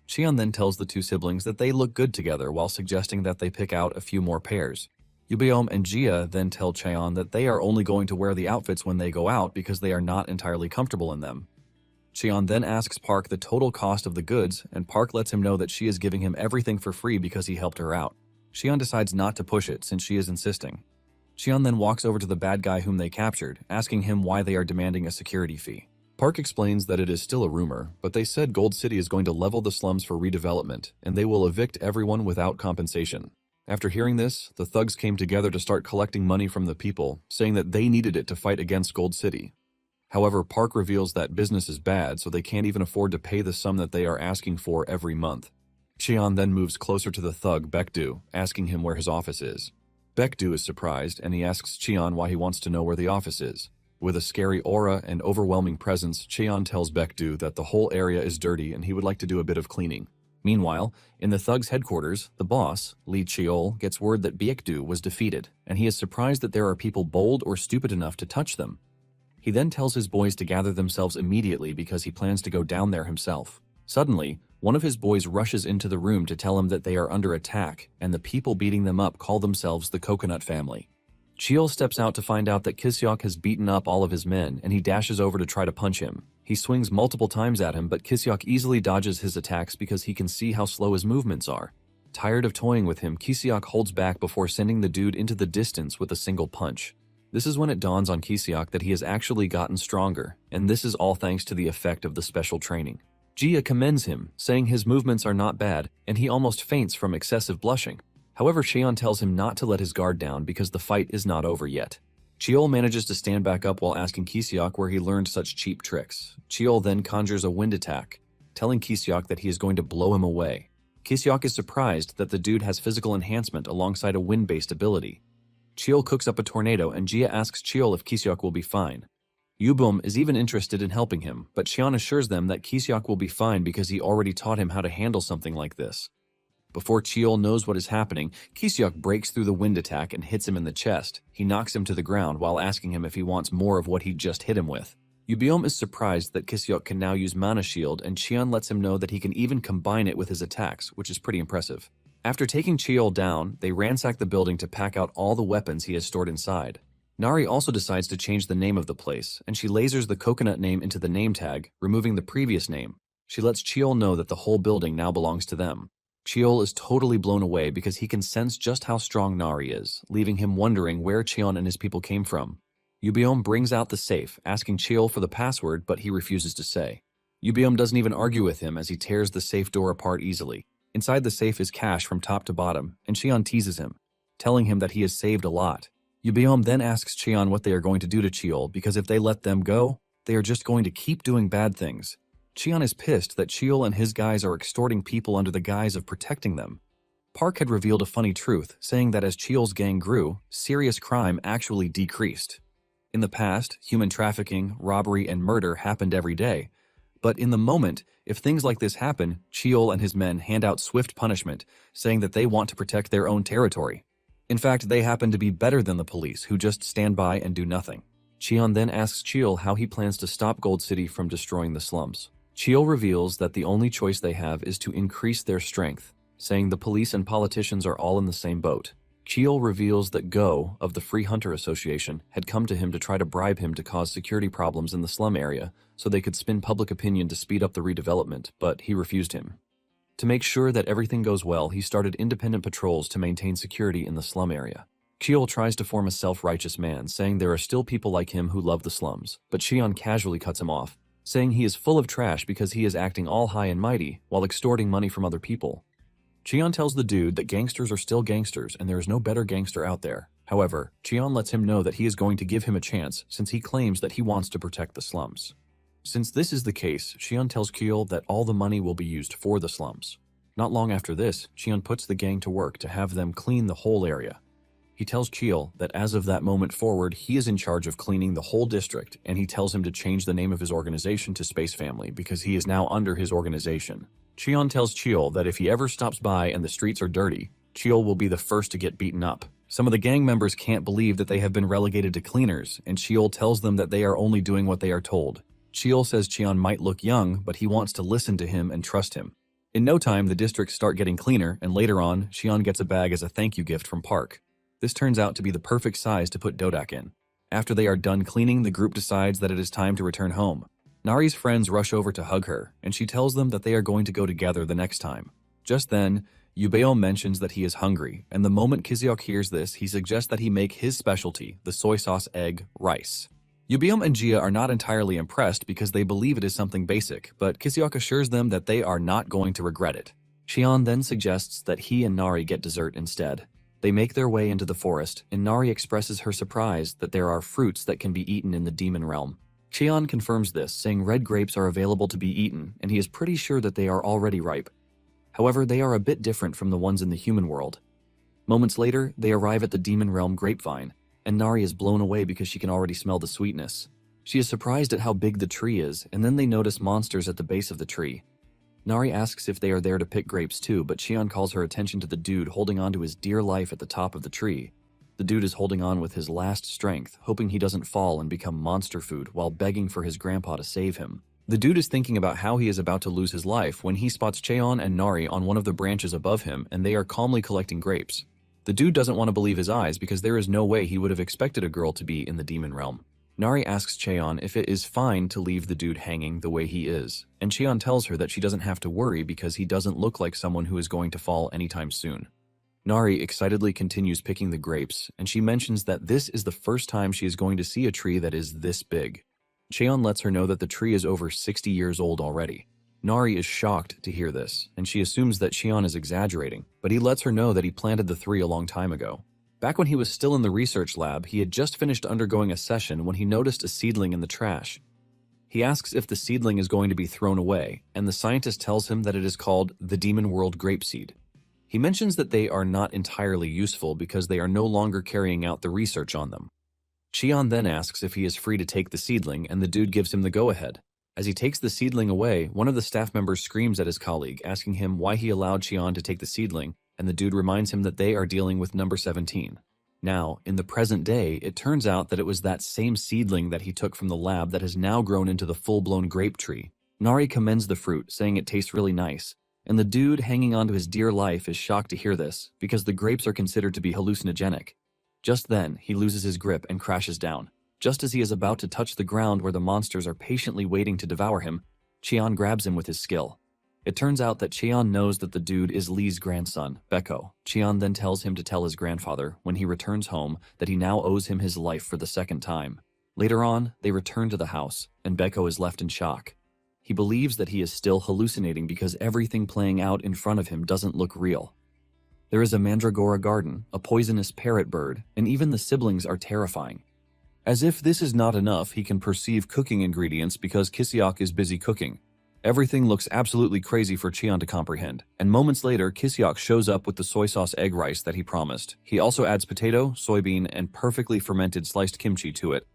Cheon then tells the two siblings that they look good together while suggesting that they pick out a few more pairs. Yubeom and Jia then tell Cheon that they are only going to wear the outfits when they go out because they are not entirely comfortable in them. Cheon then asks Park the total cost of the goods, and Park lets him know that she is giving him everything for free because he helped her out. Cheon decides not to push it since she is insisting. Cheon then walks over to the bad guy whom they captured, asking him why they are demanding a security fee. Park explains that it is still a rumor, but they said Gold City is going to level the slums for redevelopment, and they will evict everyone without compensation. After hearing this, the thugs came together to start collecting money from the people, saying that they needed it to fight against Gold City. However, Park reveals that business is bad, so they can't even afford to pay the sum that they are asking for every month. Cheon then moves closer to the thug, Baekdu, asking him where his office is. Baekdu is surprised, and he asks Cheon why he wants to know where the office is. With a scary aura and overwhelming presence, Cheon tells Baekdu that the whole area is dirty and he would like to do a bit of cleaning. Meanwhile, in the thug's headquarters, the boss, Lee Cheol, gets word that Baekdu was defeated, and he is surprised that there are people bold or stupid enough to touch them. He then tells his boys to gather themselves immediately because he plans to go down there himself. Suddenly, one of his boys rushes into the room to tell him that they are under attack, and the people beating them up call themselves the Coconut family. Cheol steps out to find out that Kiseok has beaten up all of his men, and he dashes over to try to punch him. He swings multiple times at him, but Kiseok easily dodges his attacks because he can see how slow his movements are. Tired of toying with him, Kiseok holds back before sending the dude into the distance with a single punch. This is when it dawns on Kiseok that he has actually gotten stronger, and this is all thanks to the effect of the special training. Jia commends him, saying his movements are not bad, and he almost faints from excessive blushing. However, Cheon tells him not to let his guard down because the fight is not over yet. Cheol manages to stand back up while asking Kiseok where he learned such cheap tricks. Cheol then conjures a wind attack, telling Kiseok that he is going to blow him away. Kiseok is surprised that the dude has physical enhancement alongside a wind-based ability. Cheol cooks up a tornado, and Jia asks Cheol if Kiseok will be fine. Yubum is even interested in helping him, but Cheon assures them that Kiseok will be fine because he already taught him how to handle something like this. Before Cheol knows what is happening, Kiseok breaks through the wind attack and hits him in the chest. He knocks him to the ground while asking him if he wants more of what he just hit him with. Yubiom is surprised that Kiseok can now use Mana Shield, and Cheon lets him know that he can even combine it with his attacks, which is pretty impressive. After taking Cheol down, they ransack the building to pack out all the weapons he has stored inside. Nari also decides to change the name of the place, and she lasers the coconut name into the name tag, removing the previous name. She lets Cheol know that the whole building now belongs to them. Cheol is totally blown away because he can sense just how strong Nari is, leaving him wondering where Cheon and his people came from. Yubiom brings out the safe, asking Cheol for the password, but he refuses to say. Yubiom doesn't even argue with him as he tears the safe door apart easily. Inside the safe is cash from top to bottom, and Cheon teases him, telling him that he has saved a lot. Yubiom then asks Cheon what they are going to do to Cheol, because if they let them go, they are just going to keep doing bad things. Cheon is pissed that Cheol and his guys are extorting people under the guise of protecting them. Park had revealed a funny truth, saying that as Cheol's gang grew, serious crime actually decreased. In the past, human trafficking, robbery, and murder happened every day. But in the moment, if things like this happen, Cheol and his men hand out swift punishment, saying that they want to protect their own territory. In fact, they happen to be better than the police, who just stand by and do nothing. Cheon then asks Cheol how he plans to stop Gold City from destroying the slums. Cheol reveals that the only choice they have is to increase their strength, saying the police and politicians are all in the same boat. Cheol reveals that Go, of the Free Hunter Association, had come to him to try to bribe him to cause security problems in the slum area so they could spin public opinion to speed up the redevelopment, but he refused him. To make sure that everything goes well, he started independent patrols to maintain security in the slum area. Cheol tries to form a self-righteous man, saying there are still people like him who love the slums, but Cheon casually cuts him off, saying he is full of trash because he is acting all high and mighty while extorting money from other people. Cheon tells the dude that gangsters are still gangsters and there is no better gangster out there. However, Cheon lets him know that he is going to give him a chance since he claims that he wants to protect the slums. Since this is the case, Cheon tells Cheol that all the money will be used for the slums. Not long after this, Cheon puts the gang to work to have them clean the whole area. He tells Cheol that as of that moment forward, he is in charge of cleaning the whole district, and he tells him to change the name of his organization to Space Family because he is now under his organization. Cheon tells Cheol that if he ever stops by and the streets are dirty, Cheol will be the first to get beaten up. Some of the gang members can't believe that they have been relegated to cleaners, and Cheol tells them that they are only doing what they are told. Cheol says Cheon might look young, but he wants to listen to him and trust him. In no time, the districts start getting cleaner, and later on, Cheon gets a bag as a thank you gift from Park. This turns out to be the perfect size to put Dodak in. After they are done cleaning, the group decides that it is time to return home. Nari's friends rush over to hug her, and she tells them that they are going to go together the next time. Just then, Yubeo mentions that he is hungry, and the moment Kiseok hears this, he suggests that he make his specialty, the soy sauce egg rice. Yubiom and Jia are not entirely impressed because they believe it is something basic, but Kiseok assures them that they are not going to regret it. Shion then suggests that he and Nari get dessert instead. They make their way into the forest, and Nari expresses her surprise that there are fruits that can be eaten in the demon realm. Cheon confirms this, saying red grapes are available to be eaten, and he is pretty sure that they are already ripe. However, they are a bit different from the ones in the human world. Moments later, they arrive at the demon realm grapevine, and Nari is blown away because she can already smell the sweetness. She is surprised at how big the tree is, and then they notice monsters at the base of the tree. Nari asks if they are there to pick grapes too, but Cheon calls her attention to the dude holding on to his dear life at the top of the tree. The dude is holding on with his last strength, hoping he doesn't fall and become monster food while begging for his grandpa to save him. The dude is thinking about how he is about to lose his life when he spots Cheon and Nari on one of the branches above him, and they are calmly collecting grapes. The dude doesn't want to believe his eyes because there is no way he would have expected a girl to be in the demon realm. Nari asks Cheon if it is fine to leave the dude hanging the way he is, and Cheon tells her that she doesn't have to worry because he doesn't look like someone who is going to fall anytime soon. Nari excitedly continues picking the grapes, and she mentions that this is the first time she is going to see a tree that is this big. Cheon lets her know that the tree is over 60 years old already. Nari is shocked to hear this, and she assumes that Cheon is exaggerating, but he lets her know that he planted the tree a long time ago. Back when he was still in the research lab, he had just finished undergoing a session when he noticed a seedling in the trash. He asks if the seedling is going to be thrown away, and the scientist tells him that it is called the Demon World Grapeseed. He mentions that they are not entirely useful because they are no longer carrying out the research on them. Cheon then asks if he is free to take the seedling, and the dude gives him the go-ahead. As he takes the seedling away, one of the staff members screams at his colleague, asking him why he allowed Cheon to take the seedling, and the dude reminds him that they are dealing with number 17. Now, in the present day, it turns out that it was that same seedling that he took from the lab that has now grown into the full-blown grape tree. Nari commends the fruit, saying it tastes really nice, and the dude hanging on to his dear life is shocked to hear this, because the grapes are considered to be hallucinogenic. Just then, he loses his grip and crashes down. Just as he is about to touch the ground where the monsters are patiently waiting to devour him, Cheon grabs him with his skill. It turns out that Cheon knows that the dude is Lee's grandson, Beko. Cheon then tells him to tell his grandfather, when he returns home, that he now owes him his life for the second time. Later on, they return to the house, and Beko is left in shock. He believes that he is still hallucinating because everything playing out in front of him doesn't look real. There is a mandragora garden, a poisonous parrot bird, and even the siblings are terrifying. As if this is not enough, he can perceive cooking ingredients because Kiseok is busy cooking. Everything looks absolutely crazy for Cheon to comprehend, and moments later, Kiseok shows up with the soy sauce egg rice that he promised. He also adds potato, soybean, and perfectly fermented sliced kimchi to it.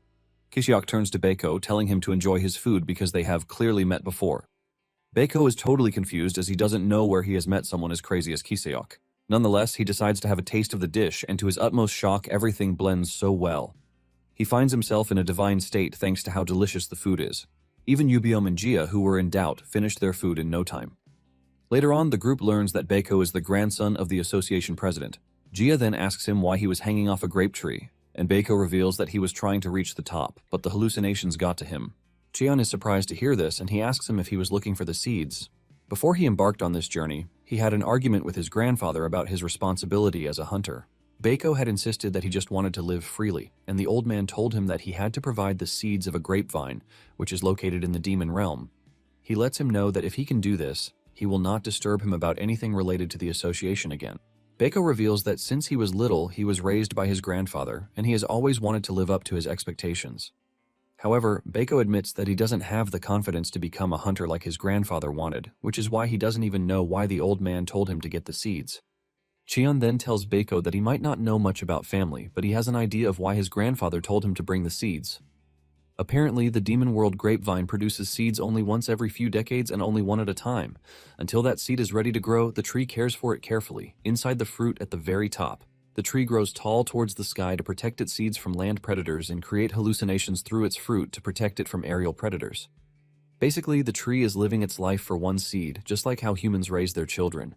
Kiseok turns to Beko, telling him to enjoy his food because they have clearly met before. Beko is totally confused as he doesn't know where he has met someone as crazy as Kiseok. Nonetheless, he decides to have a taste of the dish, and to his utmost shock, everything blends so well. He finds himself in a divine state thanks to how delicious the food is. Even Yubiom and Jia, who were in doubt, finished their food in no time. Later on, the group learns that Beko is the grandson of the association president. Jia then asks him why he was hanging off a grape tree, and Beko reveals that he was trying to reach the top, but the hallucinations got to him. Cheon is surprised to hear this, and he asks him if he was looking for the seeds. Before he embarked on this journey, he had an argument with his grandfather about his responsibility as a hunter. Beko had insisted that he just wanted to live freely, and the old man told him that he had to provide the seeds of a grapevine, which is located in the demon realm. He lets him know that if he can do this, he will not disturb him about anything related to the association again. Beko reveals that since he was little, he was raised by his grandfather, and he has always wanted to live up to his expectations. However, Beko admits that he doesn't have the confidence to become a hunter like his grandfather wanted, which is why he doesn't even know why the old man told him to get the seeds. Cheon then tells Beko that he might not know much about family, but he has an idea of why his grandfather told him to bring the seeds. Apparently, the demon world grapevine produces seeds only once every few decades and only one at a time. Until that seed is ready to grow, the tree cares for it carefully, inside the fruit at the very top. The tree grows tall towards the sky to protect its seeds from land predators and create hallucinations through its fruit to protect it from aerial predators. Basically, the tree is living its life for one seed, just like how humans raise their children.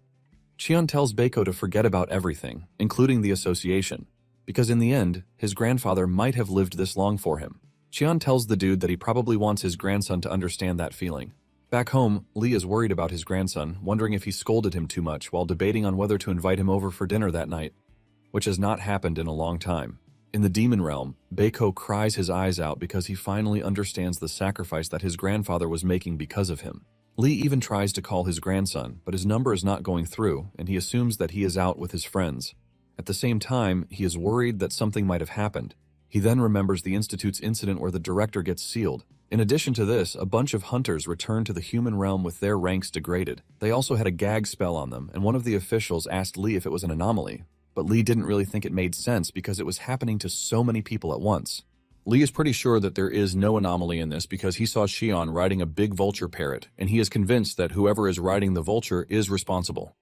Cheon tells Beko to forget about everything, including the association, because in the end, his grandfather might have lived this long for him. Cheon tells the dude that he probably wants his grandson to understand that feeling. Back home, Lee is worried about his grandson, wondering if he scolded him too much while debating on whether to invite him over for dinner that night, which has not happened in a long time. In the demon realm, Beko cries his eyes out because he finally understands the sacrifice that his grandfather was making because of him. Lee even tries to call his grandson, but his number is not going through, and he assumes that he is out with his friends. At the same time, he is worried that something might have happened. He then remembers the Institute's incident where the director gets sealed. In addition to this, a bunch of hunters return to the human realm with their ranks degraded. They also had a gag spell on them, and one of the officials asked Lee if it was an anomaly. But Lee didn't really think it made sense because it was happening to so many people at once. Lee is pretty sure that there is no anomaly in this because he saw Cheon riding a big vulture parrot, and he is convinced that whoever is riding the vulture is responsible.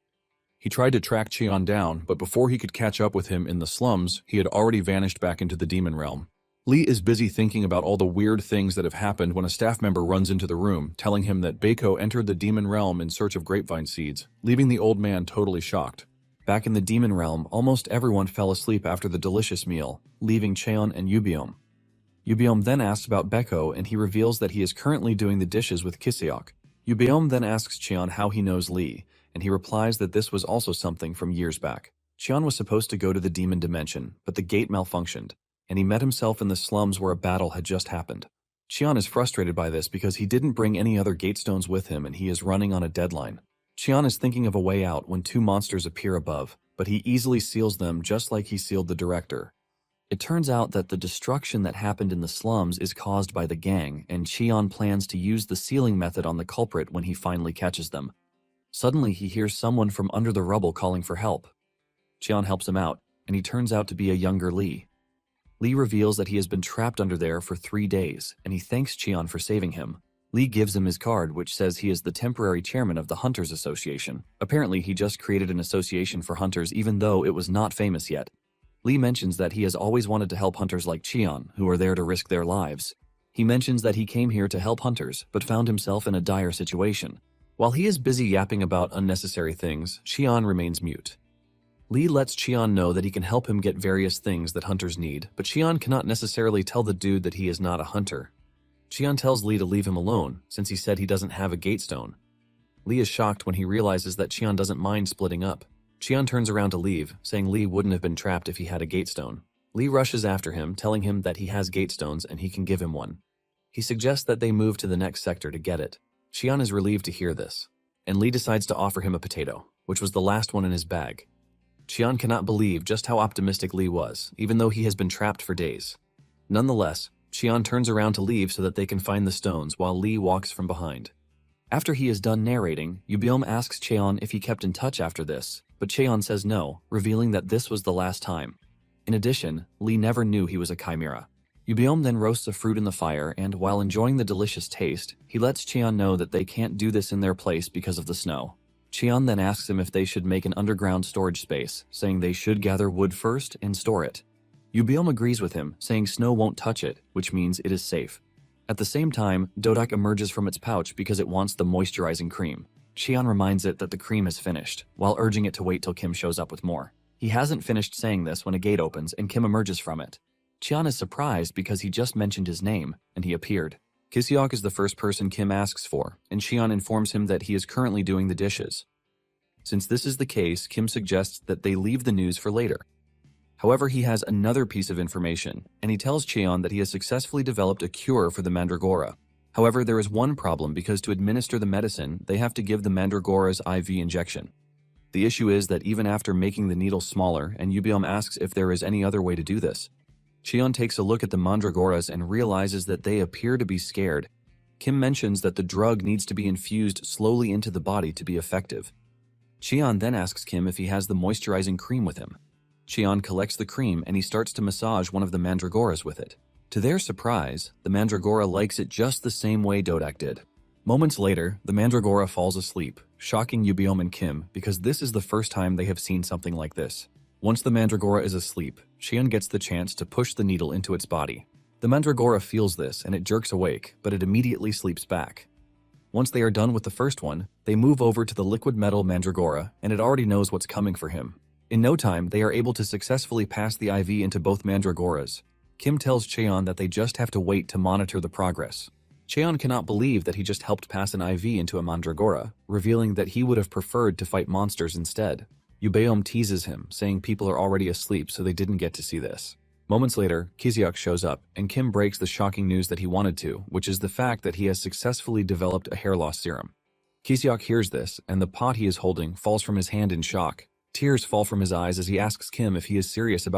He tried to track Cheon down, but before he could catch up with him in the slums, he had already vanished back into the demon realm. Lee is busy thinking about all the weird things that have happened when a staff member runs into the room, telling him that Beko entered the demon realm in search of grapevine seeds, leaving the old man totally shocked. Back in the demon realm, almost everyone fell asleep after the delicious meal, leaving Cheon and Yubiom. Yubiom then asks about Beko, and he reveals that he is currently doing the dishes with Kiseok. Yubiom then asks Cheon how he knows Lee, and he replies that this was also something from years back. Cheon was supposed to go to the demon dimension, but the gate malfunctioned, and he met himself in the slums where a battle had just happened. Cheon is frustrated by this because he didn't bring any other gate stones with him and he is running on a deadline. Cheon is thinking of a way out when two monsters appear above, but he easily seals them just like he sealed the director. It turns out that the destruction that happened in the slums is caused by the gang, and Cheon plans to use the sealing method on the culprit when he finally catches them. Suddenly, he hears someone from under the rubble calling for help. Cheon helps him out, and he turns out to be a younger Lee. Lee reveals that he has been trapped under there for 3 days, and he thanks Cheon for saving him. Lee gives him his card, which says he is the temporary chairman of the Hunters Association. Apparently, he just created an association for hunters even though it was not famous yet. Lee mentions that he has always wanted to help hunters like Cheon, who are there to risk their lives. He mentions that he came here to help hunters, but found himself in a dire situation. While he is busy yapping about unnecessary things, Cheon remains mute. Lee lets Cheon know that he can help him get various things that hunters need, but Cheon cannot necessarily tell the dude that he is not a hunter. Cheon tells Lee to leave him alone, since he said he doesn't have a gatestone. Lee is shocked when he realizes that Cheon doesn't mind splitting up. Cheon turns around to leave, saying Lee wouldn't have been trapped if he had a gatestone. Lee rushes after him, telling him that he has gatestones and he can give him one. He suggests that they move to the next sector to get it. Cheon is relieved to hear this, and Lee decides to offer him a potato, which was the last one in his bag. Cheon cannot believe just how optimistic Lee was, even though he has been trapped for days. Nonetheless, Cheon turns around to leave so that they can find the stones while Lee walks from behind. After he is done narrating, Yubiom asks Cheon if he kept in touch after this, but Cheon says no, revealing that this was the last time. In addition, Lee never knew he was a chimera. Yubiom then roasts a fruit in the fire, and while enjoying the delicious taste, he lets Cheon know that they can't do this in their place because of the snow. Cheon then asks him if they should make an underground storage space, saying they should gather wood first and store it. Yubiom agrees with him, saying snow won't touch it, which means it is safe. At the same time, Dodak emerges from its pouch because it wants the moisturizing cream. Cheon reminds it that the cream is finished, while urging it to wait till Kim shows up with more. He hasn't finished saying this when a gate opens and Kim emerges from it. Cheon is surprised because he just mentioned his name, and he appeared. Kiseok is the first person Kim asks for, and Cheon informs him that he is currently doing the dishes. Since this is the case, Kim suggests that they leave the news for later. However, he has another piece of information, and he tells Cheon that he has successfully developed a cure for the mandragora. However, there is one problem because to administer the medicine, they have to give the mandragora's IV injection. The issue is that even after making the needle smaller, and Yubiom asks if there is any other way to do this, Cheon takes a look at the mandragoras and realizes that they appear to be scared. Kim mentions that the drug needs to be infused slowly into the body to be effective. Cheon then asks Kim if he has the moisturizing cream with him. Cheon collects the cream and he starts to massage one of the mandragoras with it. To their surprise, the mandragora likes it just the same way Dodak did. Moments later, the mandragora falls asleep, shocking Yubiom and Kim because this is the first time they have seen something like this. Once the mandragora is asleep, Cheon gets the chance to push the needle into its body. The mandragora feels this and it jerks awake, but it immediately sleeps back. Once they are done with the first one, they move over to the liquid metal mandragora and it already knows what's coming for him. In no time, they are able to successfully pass the IV into both mandragoras. Kim tells Cheon that they just have to wait to monitor the progress. Cheon cannot believe that he just helped pass an IV into a mandragora, revealing that he would have preferred to fight monsters instead. Yubiom teases him, saying people are already asleep so they didn't get to see this. Moments later, Kiseok shows up, and Kim breaks the shocking news that he wanted to, which is the fact that he has successfully developed a hair loss serum. Kiseok hears this, and the pot he is holding falls from his hand in shock. Tears fall from his eyes as he asks Kim if he is serious about